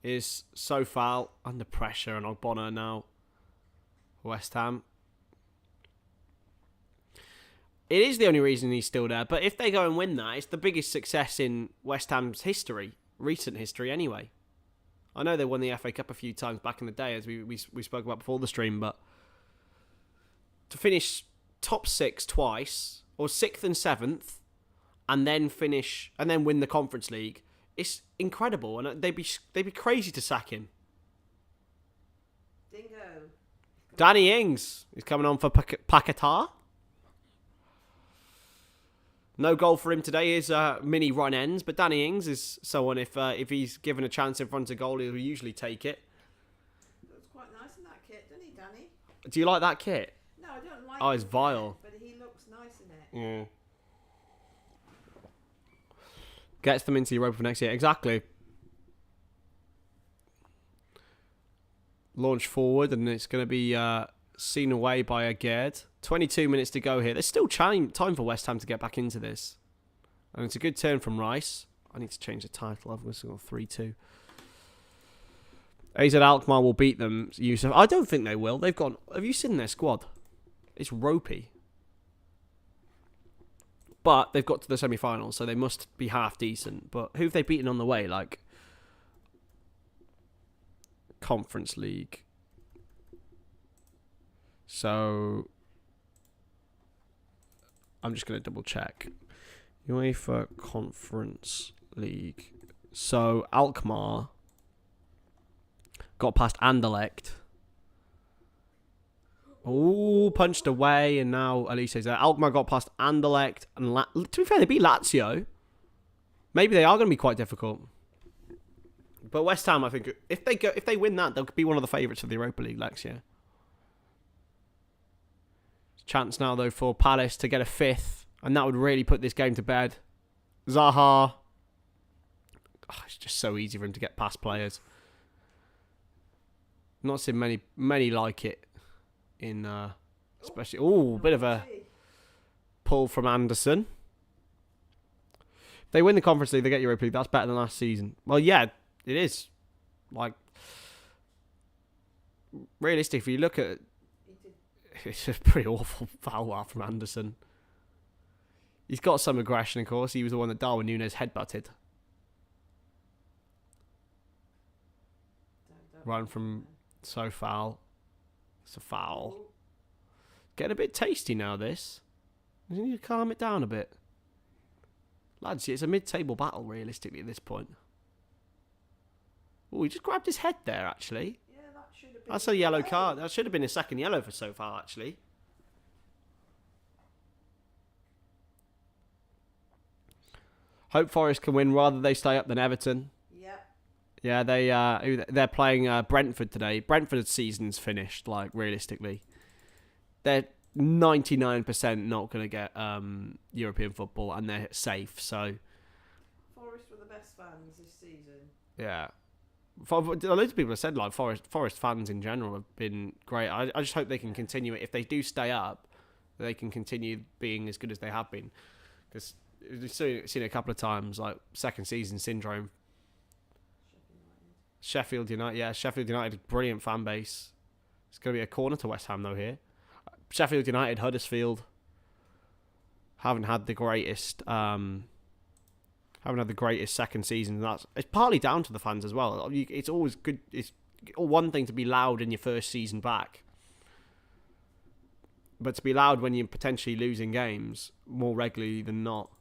is so foul, under pressure, and Ogbonna now. West Ham. It is the only reason he's still there, but if they go and win that, it's the biggest success in West Ham's history, recent history anyway. I know they won the FA Cup a few times back in the day, as we spoke about before the stream, but to finish top 6 twice, or 6th and 7th, and then win the Conference League, it's incredible, and they'd be crazy to sack him. Dingo. Danny Ings is coming on for Paquetá. No goal for him today. His mini run ends, but Danny Ings is someone, if he's given a chance in front of goal, he'll usually take it. Looks quite nice in that kit, doesn't he, Danny? Do you like that kit? No, I don't like Oh, it's the vile. kit, but he looks nice in it. Yeah. Gets them into Europa for next year. Exactly. Launch forward, and it's going to be seen away by a Gerd. 22 minutes to go here. There's still time for West Ham to get back into this. And it's a good turn from Rice. I need to change the title. I've got 3-2. AZ Alkmaar will beat them. Yusuf. I don't think they will. They've got... Have you seen their squad? It's ropey. But they've got to the semi-finals, so they must be half decent. But who have they beaten on the way? Like, Conference League. So, I'm just going to double check. UEFA Conference League. So, Alkmaar got past Anderlecht. Oh, punched away, and now Elise's there. Alkmaar got past Anderlecht, and to be fair, they beat Lazio. Maybe they are going to be quite difficult. But West Ham, I think, if they win that, they'll be one of the favourites for the Europa League next year. Chance now though for Palace to get a 5th, and that would really put this game to bed. Zaha. Oh, it's just so easy for him to get past players. Not seen many like it. In especially bit of a pull from Anderson. If they win the Conference League, they get Europa League. That's better than last season. Well, yeah, it is. Like, realistic, if you look at, it's a pretty awful foul out from Anderson. He's got some aggression, of course. He was the one that Darwin Núñez headbutted. Run from so foul. It's a foul. Getting a bit tasty now, this. You need to calm it down a bit. Lads, it's a mid-table battle, realistically, at this point. Oh, he just grabbed his head there, actually. Yeah, that should have been. That's a yellow card. That should have been a second yellow for so far, actually. Hope Forest can win rather they stay up than Everton. Yeah, they're playing Brentford today. Brentford's season's finished, like, realistically. They're 99% not going to get European football, and they're safe, so... Forest were the best fans this season. Yeah. Loads of people have said, like, Forest fans in general have been great. I just hope they can continue it. If they do stay up, they can continue being as good as they have been. Because we've seen it a couple of times, like, second season syndrome. Sheffield United, brilliant fan base. It's going to be a corner to West Ham though here. Sheffield United, Huddersfield haven't had the greatest second season. It's partly down to the fans as well. It's always good. It's one thing to be loud in your first season back, but to be loud when you're potentially losing games more regularly than not.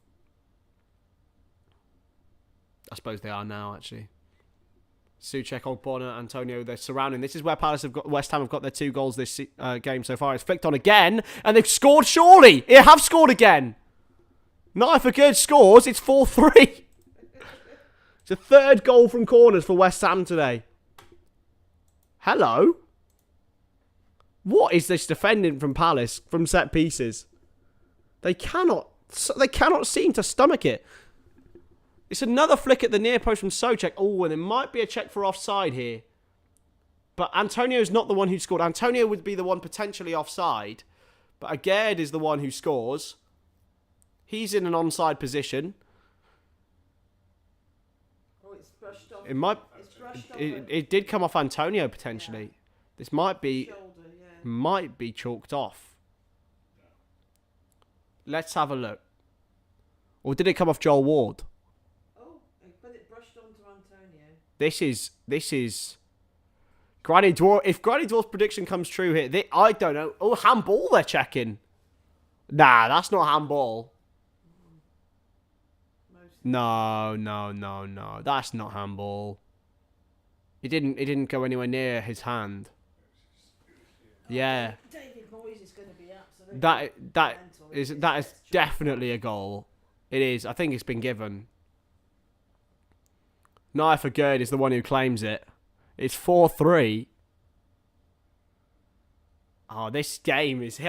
I suppose they are now, actually. Souček, Ogbonna, Antonio, they're surrounding. This is where West Ham have got their 2 goals this game so far. It's flicked on again, and they've scored, surely. They have scored again. Not if a good scores, it's 4-3. It's a 3rd goal from corners for West Ham today. Hello? What is this defending from Palace from set pieces? They cannot seem to stomach it. It's another flick at the near post from Souček. Oh, and there might be a check for offside here. But Antonio's not the one who scored. Antonio would be the one potentially offside. But Agard is the one who scores. He's in an onside position. Oh, it's brushed off. It did come off Antonio potentially. Yeah. This might be shoulder, yeah. Might be chalked off. Let's have a look. Or did it come off Joel Ward? But it brushed onto Antonio. This is Granny Dwarf. If Granny Dwarf's prediction comes true here, I don't know. Oh, handball they're checking. Nah, that's not handball. No. That's not handball. It didn't go anywhere near his hand. Yeah. David Moyes is going to be absolutely that is definitely a goal. It is. I think it's been given. Naif Agard is the one who claims it. It's 4-3. Oh, this game is...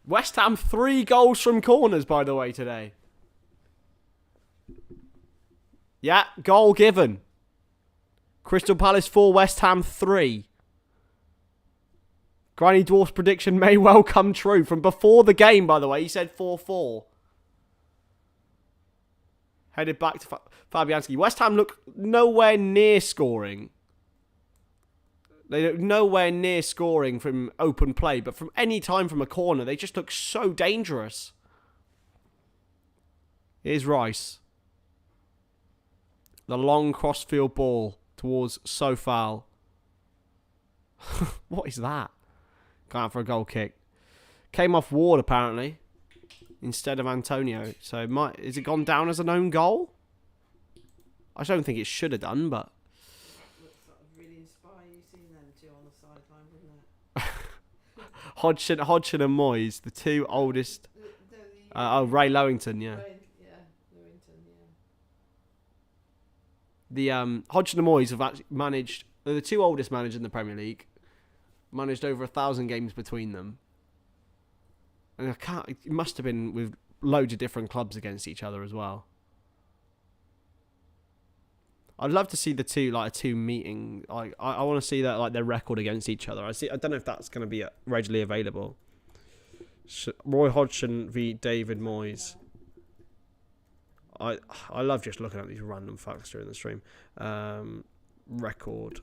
West Ham 3 goals from corners, by the way, today. Yeah, goal given. Crystal Palace 4, West Ham 3. Granny Dwarf's prediction may well come true. From before the game, by the way, he said 4-4. Headed back to Fabianski. West Ham look nowhere near scoring. They look nowhere near scoring from open play, but from any time from a corner, they just look so dangerous. Here's Rice. The long crossfield ball towards Sofal. What is that? Going out for a goal kick. Came off Ward, apparently, instead of Antonio. So, is it gone down as an own goal? I don't think it should have done, but... That would really inspire you seeing them two on the sideline, wouldn't it? Hodgson and Moyes, the two oldest. Ray Lowington, yeah. Lewington, yeah. The Hodgson and Moyes have actually managed. They're the two oldest managers in the Premier League. Managed over 1,000 games between them. And it must have been with loads of different clubs against each other as well. I'd love to see the two meeting. I want to see that their record against each other. I don't know if that's going to be readily available. Roy Hodgson v David Moyes. I love just looking at these random facts during the stream. Record.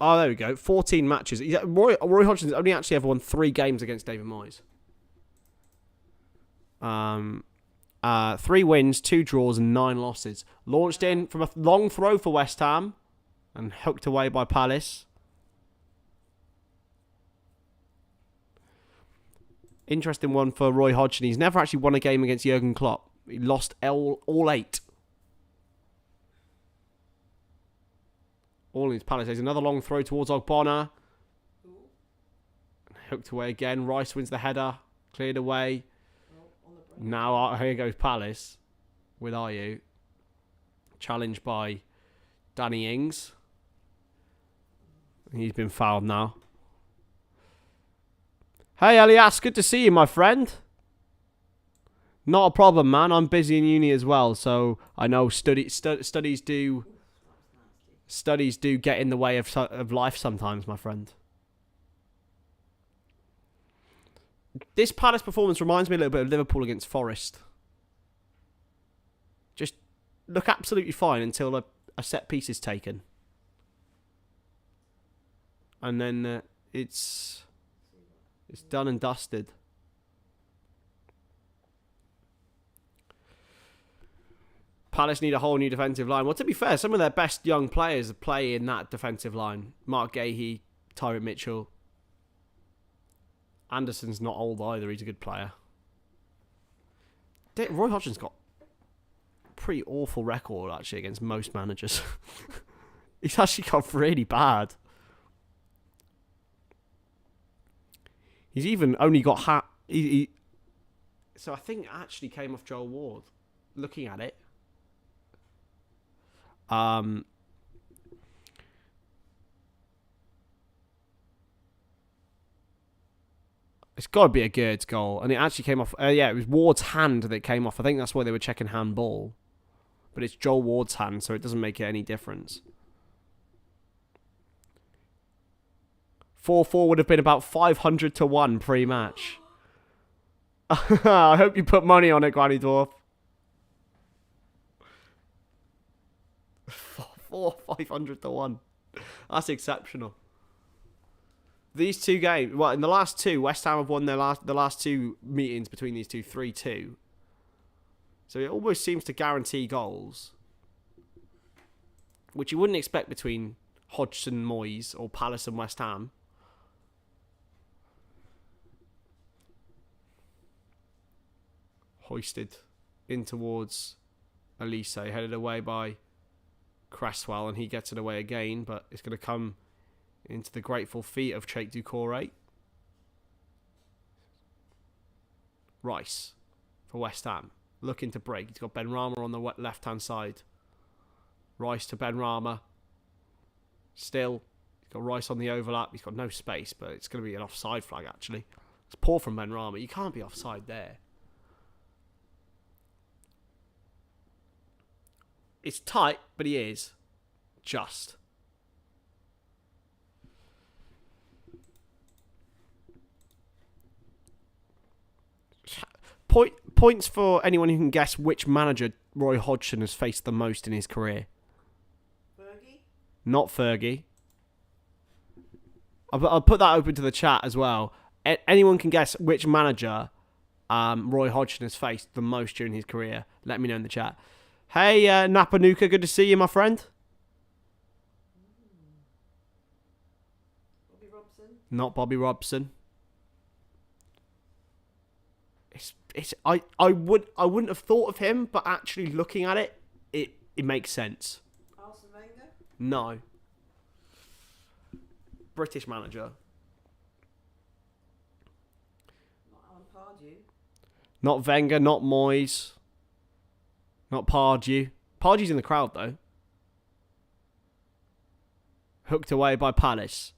Oh, there we go. 14 matches. Roy Hodgson's only actually ever won 3 games against David Moyes. 3 wins, 2 draws, and 9 losses. Launched in from a long throw for West Ham and hooked away by Palace. Interesting one for Roy Hodgson. He's never actually won a game against Jurgen Klopp. He lost all 8. All in his Palace. There's another long throw towards Ogbonna. Hooked away again. Rice wins the header. Cleared away. Now here goes Palace with Ayew. Challenged by Danny Ings. He's been fouled now. Hey Elias, good to see you, my friend. Not a problem, man. I'm busy in uni as well, so I know studies do get in the way of life sometimes, my friend. This Palace performance reminds me a little bit of Liverpool against Forest. Just look absolutely fine until a set piece is taken. And then it's done and dusted. Palace need a whole new defensive line. Well, to be fair, some of their best young players play in that defensive line. Mark Gahey, Tyrone Mitchell. Anderson's not old either. He's a good player. Roy Hodgson's got a pretty awful record, actually, against most managers. He's actually got really bad. He's even only got... So I think it actually came off Joel Ward. Looking at it. It's got to be a Gerds goal. And it actually came off... it was Ward's hand that came off. I think that's why they were checking handball. But it's Joel Ward's hand, so it doesn't make it any difference. 4-4 would have been about 500 to 1 pre-match. I hope you put money on it, Granny Dwarf. 500 to 1. That's exceptional. These two games, well, in the last 2, West Ham have won the last 2 meetings between these two 3-2. So it almost seems to guarantee goals, which you wouldn't expect between Hodgson and Moyes or Palace and West Ham. Hoisted in towards Elise, headed away by Cresswell, and he gets it away again, but it's going to come into the grateful feet of Cheikh Doucouré. Rice for West Ham, looking to break. He's got Benrahma on the left-hand side. Rice to Benrahma. Still, he's got Rice on the overlap. He's got no space, but it's going to be an offside flag, actually. It's poor from Benrahma. You can't be offside there. It's tight, but he is. Just. Points for anyone who can guess which manager Roy Hodgson has faced the most in his career. Fergie? Not Fergie. I'll put that open to the chat as well. Anyone can guess which manager Roy Hodgson has faced the most during his career. Let me know in the chat. Hey, Napanuka, good to see you, my friend. Bobby Robson? Not Bobby Robson. I wouldn't have thought of him, but actually looking at it, it makes sense. Arsene Wenger? No. British manager. Not Wenger, not Moyes. Not Pardew. Pardew's in the crowd, though. Hooked away by Palace.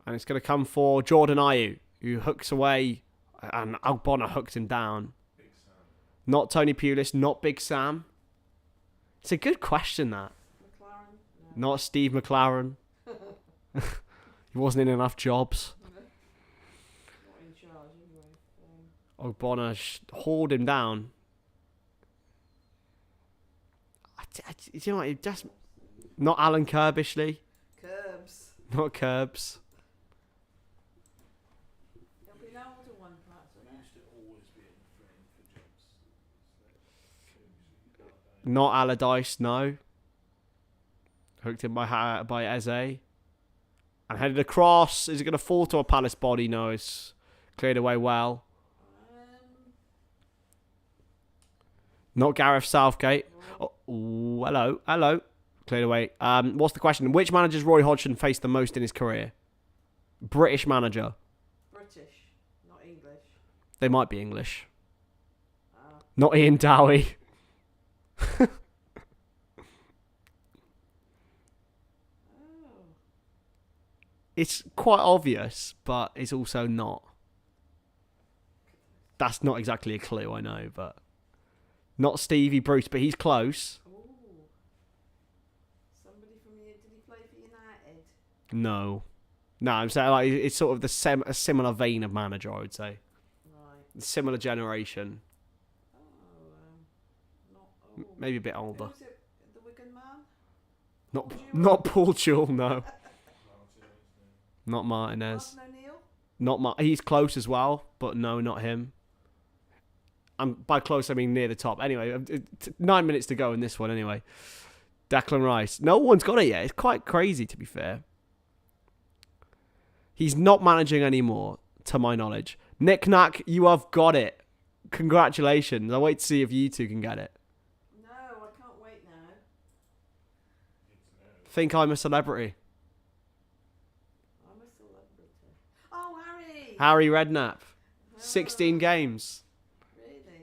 And it's going to come for Jordan Ayew, who hooks away, and Ogbonna hooks him down. Big Sam. Not Tony Pulis, not Big Sam. It's a good question, that. McLaren? Not Steve McLaren. He wasn't in enough jobs. Not in charge, anyway. Ogbonna hauled him down. You know what? It just not Alan Kirbishley. Curbs. Not Curbs. It'll be an older one, perhaps, won't it? Used to always be in frame for jobs. Not Allardyce. No. Hooked in by Eze. And headed across. Is it going to fall to a Palace body? No, it's cleared away well. Not Gareth Southgate. Oh, hello. Cleared away. What's the question? Which managers Roy Hodgson faced the most in his career? British manager. British, not English. They might be English. Not Ian Dowie. Oh. It's quite obvious, but it's also not. That's not exactly a clue, I know, but... Not Stevie Bruce, but he's close. Ooh. Somebody from did he play for United? No. No, I'm saying like it's sort of a similar vein of manager, I would say. Right. Similar generation. Not Maybe a bit older. Who's it? The Wigan man? Not Paul Jewell, no. Not Martinez. Martin O'Neill? He's close as well, but no, not him. And by close, I mean near the top. Anyway, 9 minutes to go in this one anyway. Declan Rice. No one's got it yet. It's quite crazy, to be fair. He's not managing anymore, to my knowledge. Nick Knack, you have got it. Congratulations. I'll wait to see if you two can get it. No, I can't wait now. Think I'm a celebrity. I'm a celebrity. Oh, Harry! Harry Redknapp. 16 games.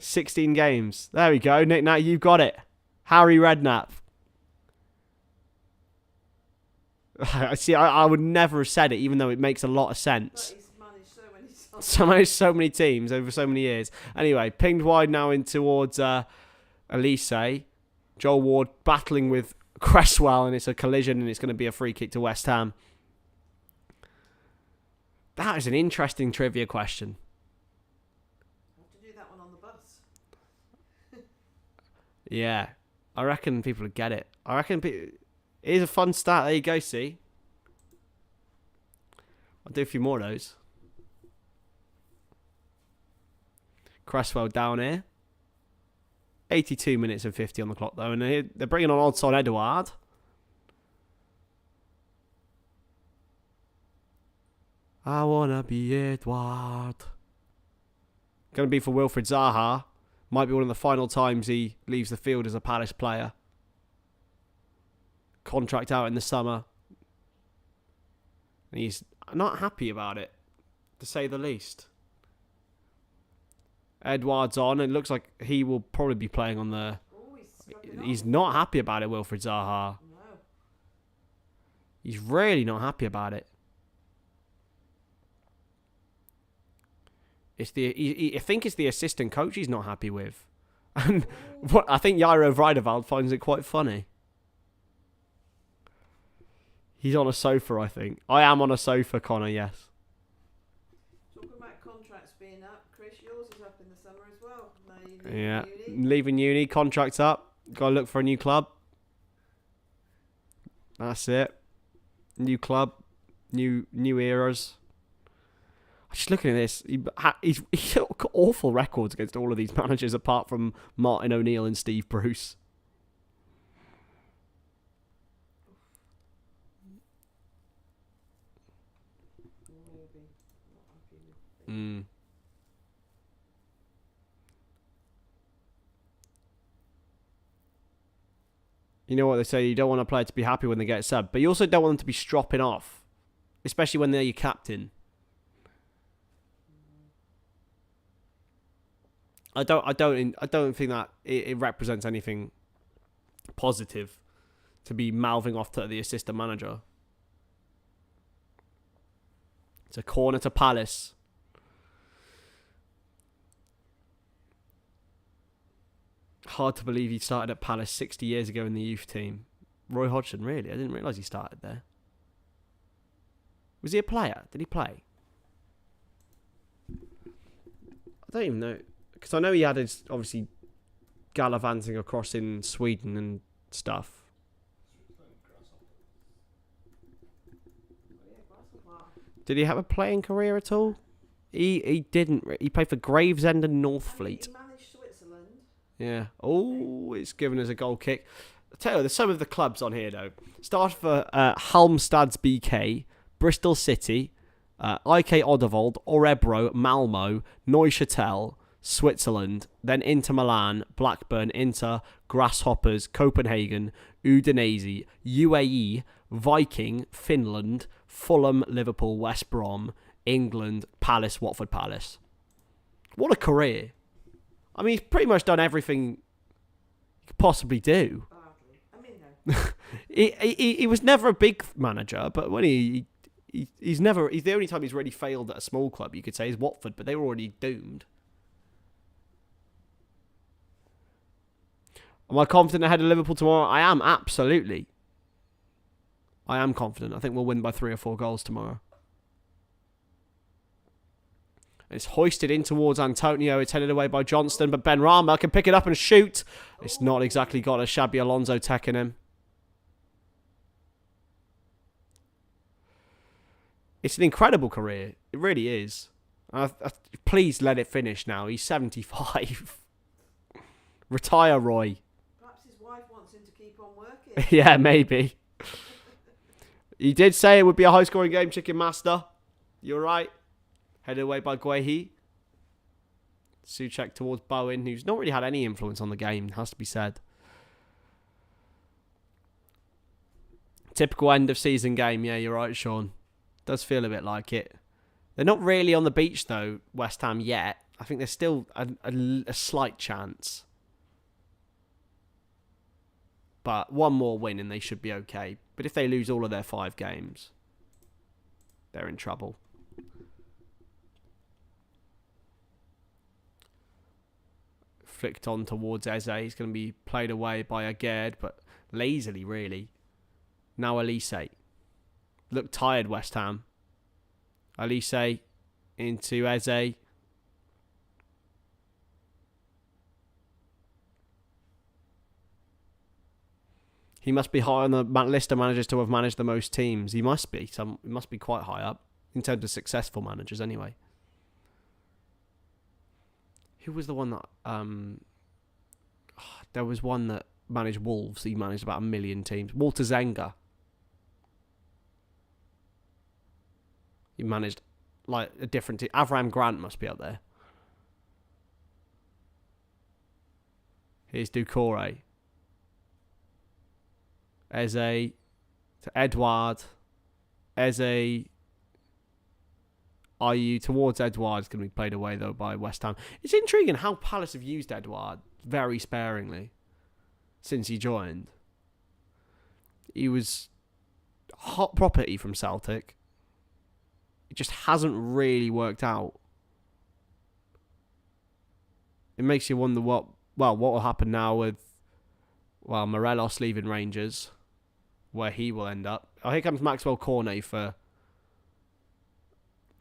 16 games. There we go. Nick Knack, you've got it. Harry Redknapp. See, I would never have said it, even though it makes a lot of sense. But he's managed so many times. So many teams over so many years. Anyway, pinged wide now in towards Elise. Joel Ward battling with Cresswell, and it's a collision, and it's going to be a free kick to West Ham. That is an interesting trivia question. Yeah, I reckon people would get it. I reckon here's a fun stat. There you go, see? I'll do a few more of those. Cresswell down here. 82 minutes and 50 on the clock, though. And they're bringing on Hodgson Edouard. I want to be Edouard. Going to be for Wilfried Zaha. Might be one of the final times he leaves the field as a Palace player. Contract out in the summer. And he's not happy about it, to say the least. Edouard's on. It looks like he will probably be playing on the... Ooh, he's not happy about it, Wilfried Zaha. No. He's really not happy about it. I think it's the assistant coach he's not happy with. And what I think Jairo Vrijdeveld finds it quite funny. He's on a sofa, I think. I am on a sofa, Connor, yes. Talking about contracts being up, Chris, yours is up in the summer as well. Now you Yeah, uni. leaving uni, contract's up. Got to look for a new club. That's it. New club, new eras. Just looking at this, he's got awful records against all of these managers apart from Martin O'Neill and Steve Bruce. Mm. You know what they say, you don't want a player to be happy when they get subbed, but you also don't want them to be stropping off, especially when they're your captain. I don't think that it represents anything positive to be mouthing off to the assistant manager. It's a corner to Palace. Hard to believe he started at Palace 60 years ago in the youth team. Roy Hodgson, really? I didn't realise he started there. Was he a player? Did he play? I don't even know. Because I know he had his, obviously, gallivanting across in Sweden and stuff. Did he have a playing career at all? He didn't. He played for Gravesend and Northfleet. He managed Switzerland. Yeah. Oh, it's given us a goal kick. I'll tell you, there's some of the clubs on here, though. Started for Halmstad's BK, Bristol City, IK Oddevold, Orebro, Malmo, Neuchâtel, Switzerland, then Inter Milan, Blackburn, Inter, Grasshoppers, Copenhagen, Udinese, UAE, Viking, Finland, Fulham, Liverpool, West Brom, England, Palace, Watford Palace. What a career. I mean, he's pretty much done everything he could possibly do. I mean, no. he was never a big manager, but when he's the only time he's really failed at a small club, you could say, is Watford, but they were already doomed. Am I confident ahead of Liverpool tomorrow? I am, absolutely. I am confident. I think we'll win by 3 or 4 goals tomorrow. It's hoisted in towards Antonio. It's headed away by Johnston, but Benrahma can pick it up and shoot. It's not exactly got a shabby Alonso tech in him. It's an incredible career. It really is. Please let it finish now. He's 75. Retire, Roy. Perhaps his wife wants him to keep on working. Yeah, maybe. He did say it would be a high-scoring game, Chicken Master. You're right. Headed away by Guehi. Souček towards Bowen, who's not really had any influence on the game, has to be said. Typical end-of-season game. Yeah, you're right, Sean. Does feel a bit like it. They're not really on the beach, though, West Ham, yet. I think there's still a slight chance. But one more win and they should be okay. But if they lose all of their 5 games, they're in trouble. Flicked on towards Eze. He's going to be played away by Agerd, but lazily, really. Now Elise. Look tired, West Ham. Elise into Eze. He must be high on the list of managers to have managed the most teams. He must be. He must be quite high up in terms of successful managers, anyway. Who was the one that... there was one that managed Wolves. He managed about 1 million teams. Walter Zenga. He managed like a different team. Avram Grant must be up there. Here's Doucouré. Eze to Edouard. Eze. Ayew towards Edouard is going to be played away, though, by West Ham. It's intriguing how Palace have used Edouard very sparingly since he joined. He was hot property from Celtic. It just hasn't really worked out. It makes you wonder what will happen now with, Morelos leaving Rangers, where he will end up. Oh, here comes Maxwell Cornet for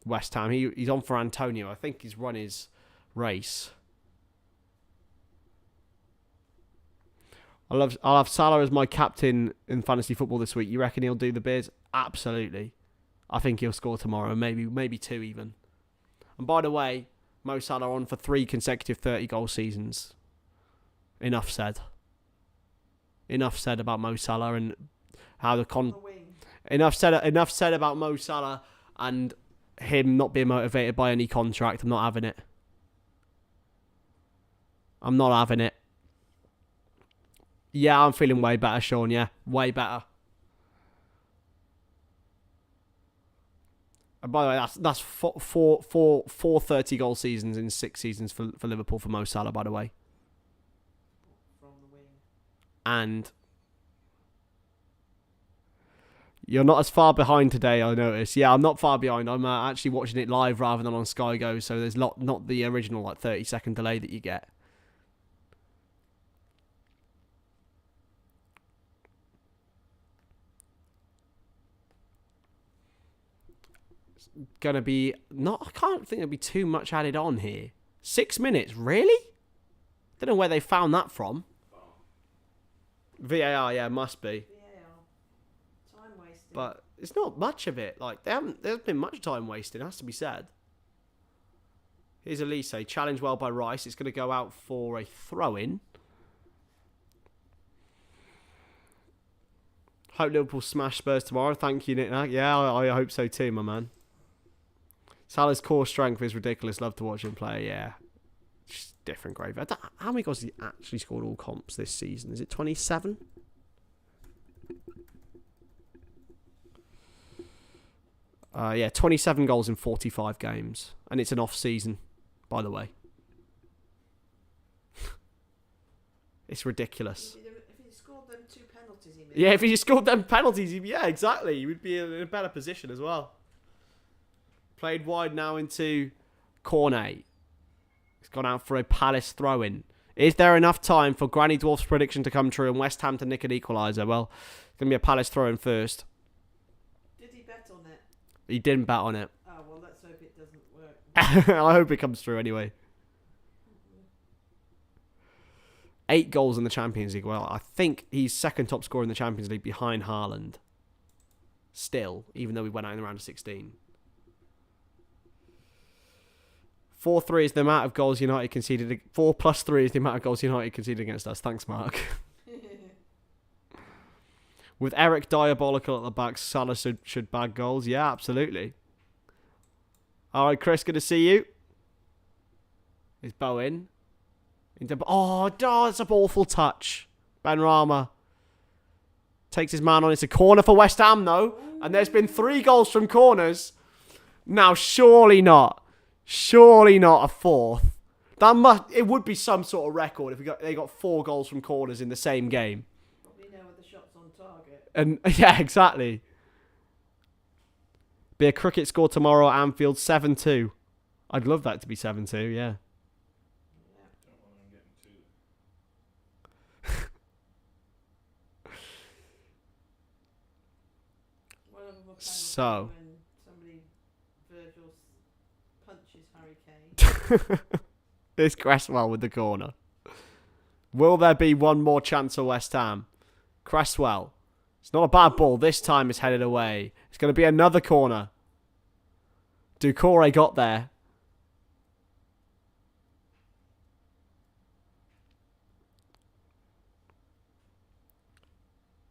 West Ham. He's on for Antonio. I think he's run his race. I'll have Salah as my captain in fantasy football this week. You reckon he'll do the biz? Absolutely. I think he'll score tomorrow. Maybe 2 even. And by the way, Mo Salah on for 3 consecutive 30-goal seasons. Enough said. Enough said about Mo Salah and how enough said about Mo Salah and him not being motivated by any contract. I'm not having it. I'm not having it. Yeah, I'm feeling way better, Sean. Yeah, way better. And by the way, that's four 30-goal seasons in 6 seasons for Liverpool for Mo Salah, by the way. From the wing. And you're not as far behind today, I noticed. Yeah, I'm not far behind. I'm actually watching it live rather than on Sky Go, so there's not the original 30-second delay that you get. Gonna be I can't think there'll be too much added on here. 6 minutes, really? Don't know where they found that from. VAR, yeah, must be. VAR. Time wasted. But it's not much of it. Like there's been much time wasted, it has to be said. Here's Elise, challenged well by Rice. It's gonna go out for a throw-in. Hope Liverpool smash Spurs tomorrow. Thank you, Nick. Yeah, I hope so too, my man. Salah's core strength is ridiculous. Love to watch him play. Yeah, just different grade. How many goals has he actually scored all comps this season? Is it 27? Yeah, 27 goals in 45 games, and it's an off season, by the way. It's ridiculous. If he scored them 2 penalties, he missed. Yeah, if he scored them penalties, yeah, exactly. He would be in a better position as well. Played wide now into Cornet. He's gone out for a Palace throw-in. Is there enough time for Granny Dwarf's prediction to come true and West Ham to nick an equaliser? Well, it's going to be a Palace throw-in first. Did he bet on it? He didn't bet on it. Oh, well, let's hope it doesn't work. I hope it comes through anyway. 8 goals in the Champions League. Well, I think he's second top scorer in the Champions League behind Haaland. Still, even though we went out in the round of 16. 4-3 is the amount of goals United conceded. 4 plus 3 is the amount of goals United conceded against us. Thanks, Mark. With Eric diabolical at the back, Salah should bag goals. Yeah, absolutely. All right, Chris, good to see you. Is Bowen. Oh, that's an awful touch. Benrahma takes his man on. It's a corner for West Ham, though. And there's been 3 goals from corners. Now, surely not. Surely not a 4th. It would be some sort of record if they got 4 goals from corners in the same game. Probably know with the shots on target. And yeah, exactly. Be a cricket score tomorrow at Anfield, 7-2. I'd love that to be 7-2, yeah. Don't want them getting 2. One of them will So. when somebody Virgil punches Harry Kane. It's Cresswell with the corner. Will there be one more chance for West Ham? Cresswell. It's not a bad ball. This time it's headed away. It's going to be another corner. Doucouré got there.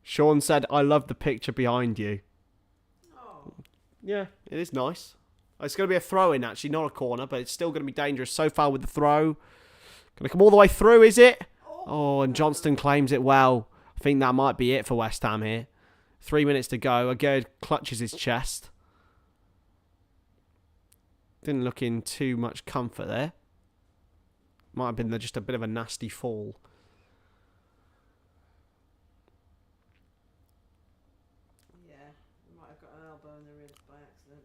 Sean said, I love the picture behind you. Oh. Yeah, it is nice. It's going to be a throw-in, actually, not a corner, but it's still going to be dangerous so far with the throw. Going to come all the way through, is it? Oh, and Johnston claims it well. I think that might be it for West Ham here. 3 minutes to go. Agerd clutches his chest. Didn't look in too much comfort there. Might have been just a bit of a nasty fall. Yeah, he might have got an elbow in the ribs by accident.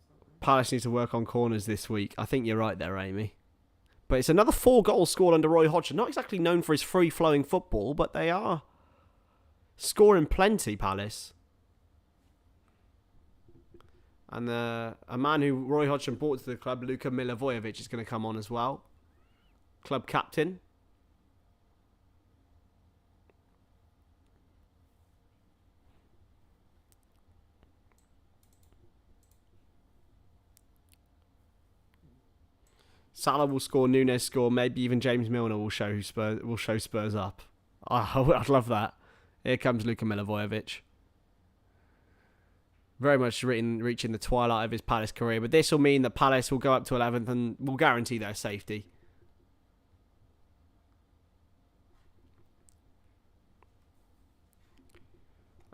Something. Palace needs to work on corners this week. I think you're right there, Amy. But it's another 4 goals scored under Roy Hodgson. Not exactly known for his free-flowing football, but they are scoring plenty, Palace. And a man who Roy Hodgson brought to the club, Luka Milivojevic, is going to come on as well. Club captain. Salah will score, Nunes score, maybe even James Milner will show Spurs up. Oh, I'd love that. Here comes Luka Milivojevic. Very much reaching the twilight of his Palace career, but this will mean that Palace will go up to 11th and will guarantee their safety.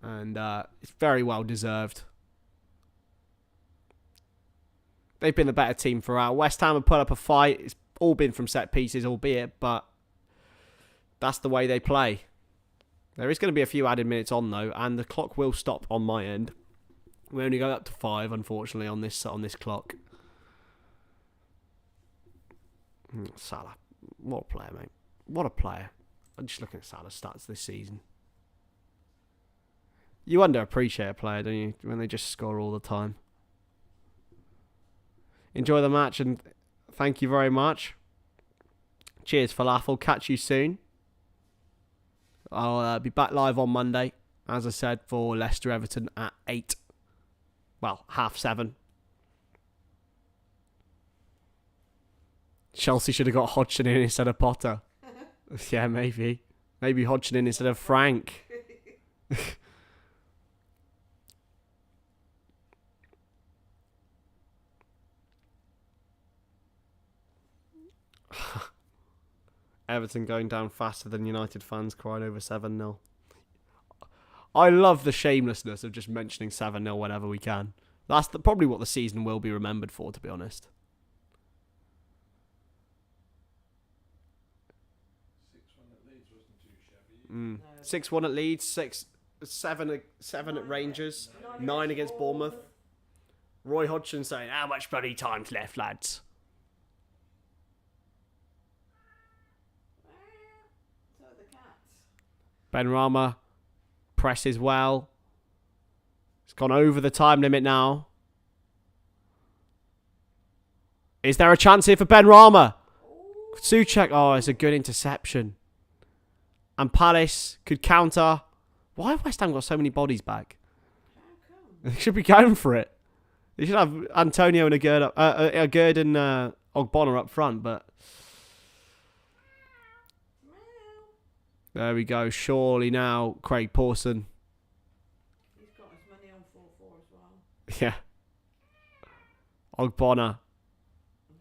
And it's very well deserved. they've been the better team throughout. West Ham have put up a fight. It's all been from set pieces, albeit, but that's the way they play. There is going to be a few added minutes on, though, and the clock will stop on my end. We only go up to 5, unfortunately, on this clock. Salah. What a player, mate. What a player. I'm just looking at Salah's stats this season. You underappreciate a player, don't you, when they just score all the time. Enjoy the match, and thank you very much. Cheers, Falafel. Catch you soon. I'll be back live on Monday, as I said, for Leicester Everton at 8. Well, 7:30. Chelsea should have got Hodgson in instead of Potter. Yeah, maybe. Maybe Hodgson in instead of Frank. Everton going down faster than United fans crying over 7-0. I love the shamelessness of just mentioning 7-0 whenever we can. That's probably what the season will be remembered for, to be honest. 6-1 at Leeds wasn't too shabby. 6-1 at Leeds, 7 at Rangers, 9 against Bournemouth. Roy Hodgson saying, how much bloody time's left, lads? Benrahma presses well. It's gone over the time limit now. Is there a chance here for Benrahma? Souček, oh, it's a good interception. And Palace could counter. Why have West Ham got so many bodies back? They should be going for it. They should have Antonio and Agurd and Ogbonna up front, but... There we go. Surely now, Craig Pawson. He's got his money on 4-4 as well. Yeah. Ogbonna.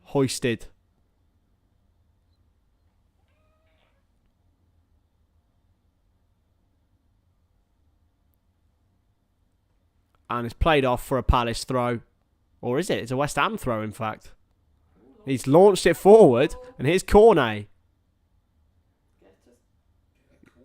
Hoisted. And it's played off for a Palace throw. Or is it? It's a West Ham throw, in fact. He's launched it forward. And here's Cornet.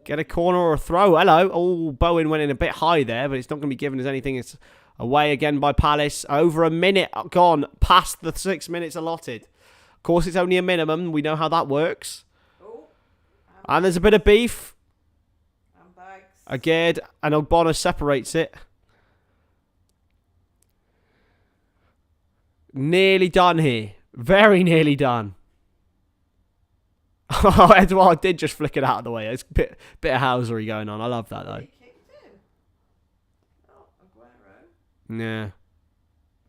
Get a corner or a throw. Hello. Oh, Bowen went in a bit high there, but it's not going to be given as anything. It's away again by Palace. Over a minute gone past the 6 minutes allotted. Of course, it's only a minimum. We know how that works. And there's a bit of beef. Agurd and Ogbonna separates it. Nearly done here. Very nearly done. Oh, Edouard did just flick it out of the way. It's a bit of housery going on. I love that, though. He kicked him. Oh, Aguero. Yeah.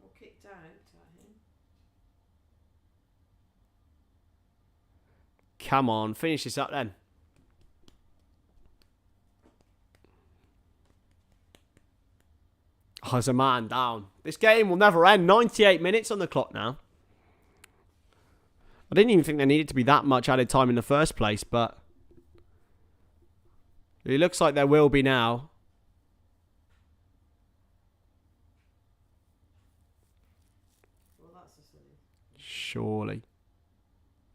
Or kicked out at him. Come on, finish this up then. Oh, there's a man down. This game will never end. 98 minutes on the clock now. I didn't even think there needed to be that much added time in the first place, but it looks like there will be now. Well, that's a silly. Surely.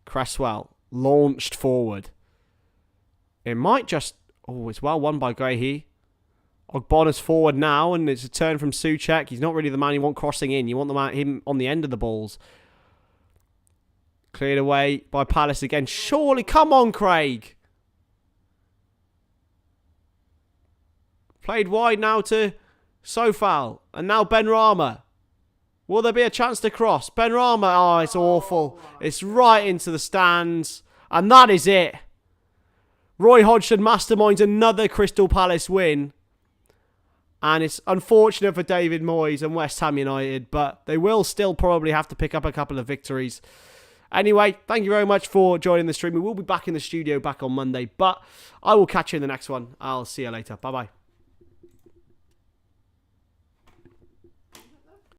Cresswell launched forward. It might just... Oh, it's well won by Grahey. Ogbonna's forward now, and it's a turn from Souček. He's not really the man you want crossing in. You want him on the end of the balls. Cleared away by Palace again. Surely, come on, Craig. Played wide now to Sofal. And now Benrahma. Will there be a chance to cross? Benrahma. Oh, it's awful. It's right into the stands. And that is it. Roy Hodgson masterminds another Crystal Palace win. And it's unfortunate for David Moyes and West Ham United, but they will still probably have to pick up a couple of victories. Anyway, thank you very much for joining the stream. We will be back in the studio back on Monday, but I will catch you in the next one. I'll see you later. Bye-bye.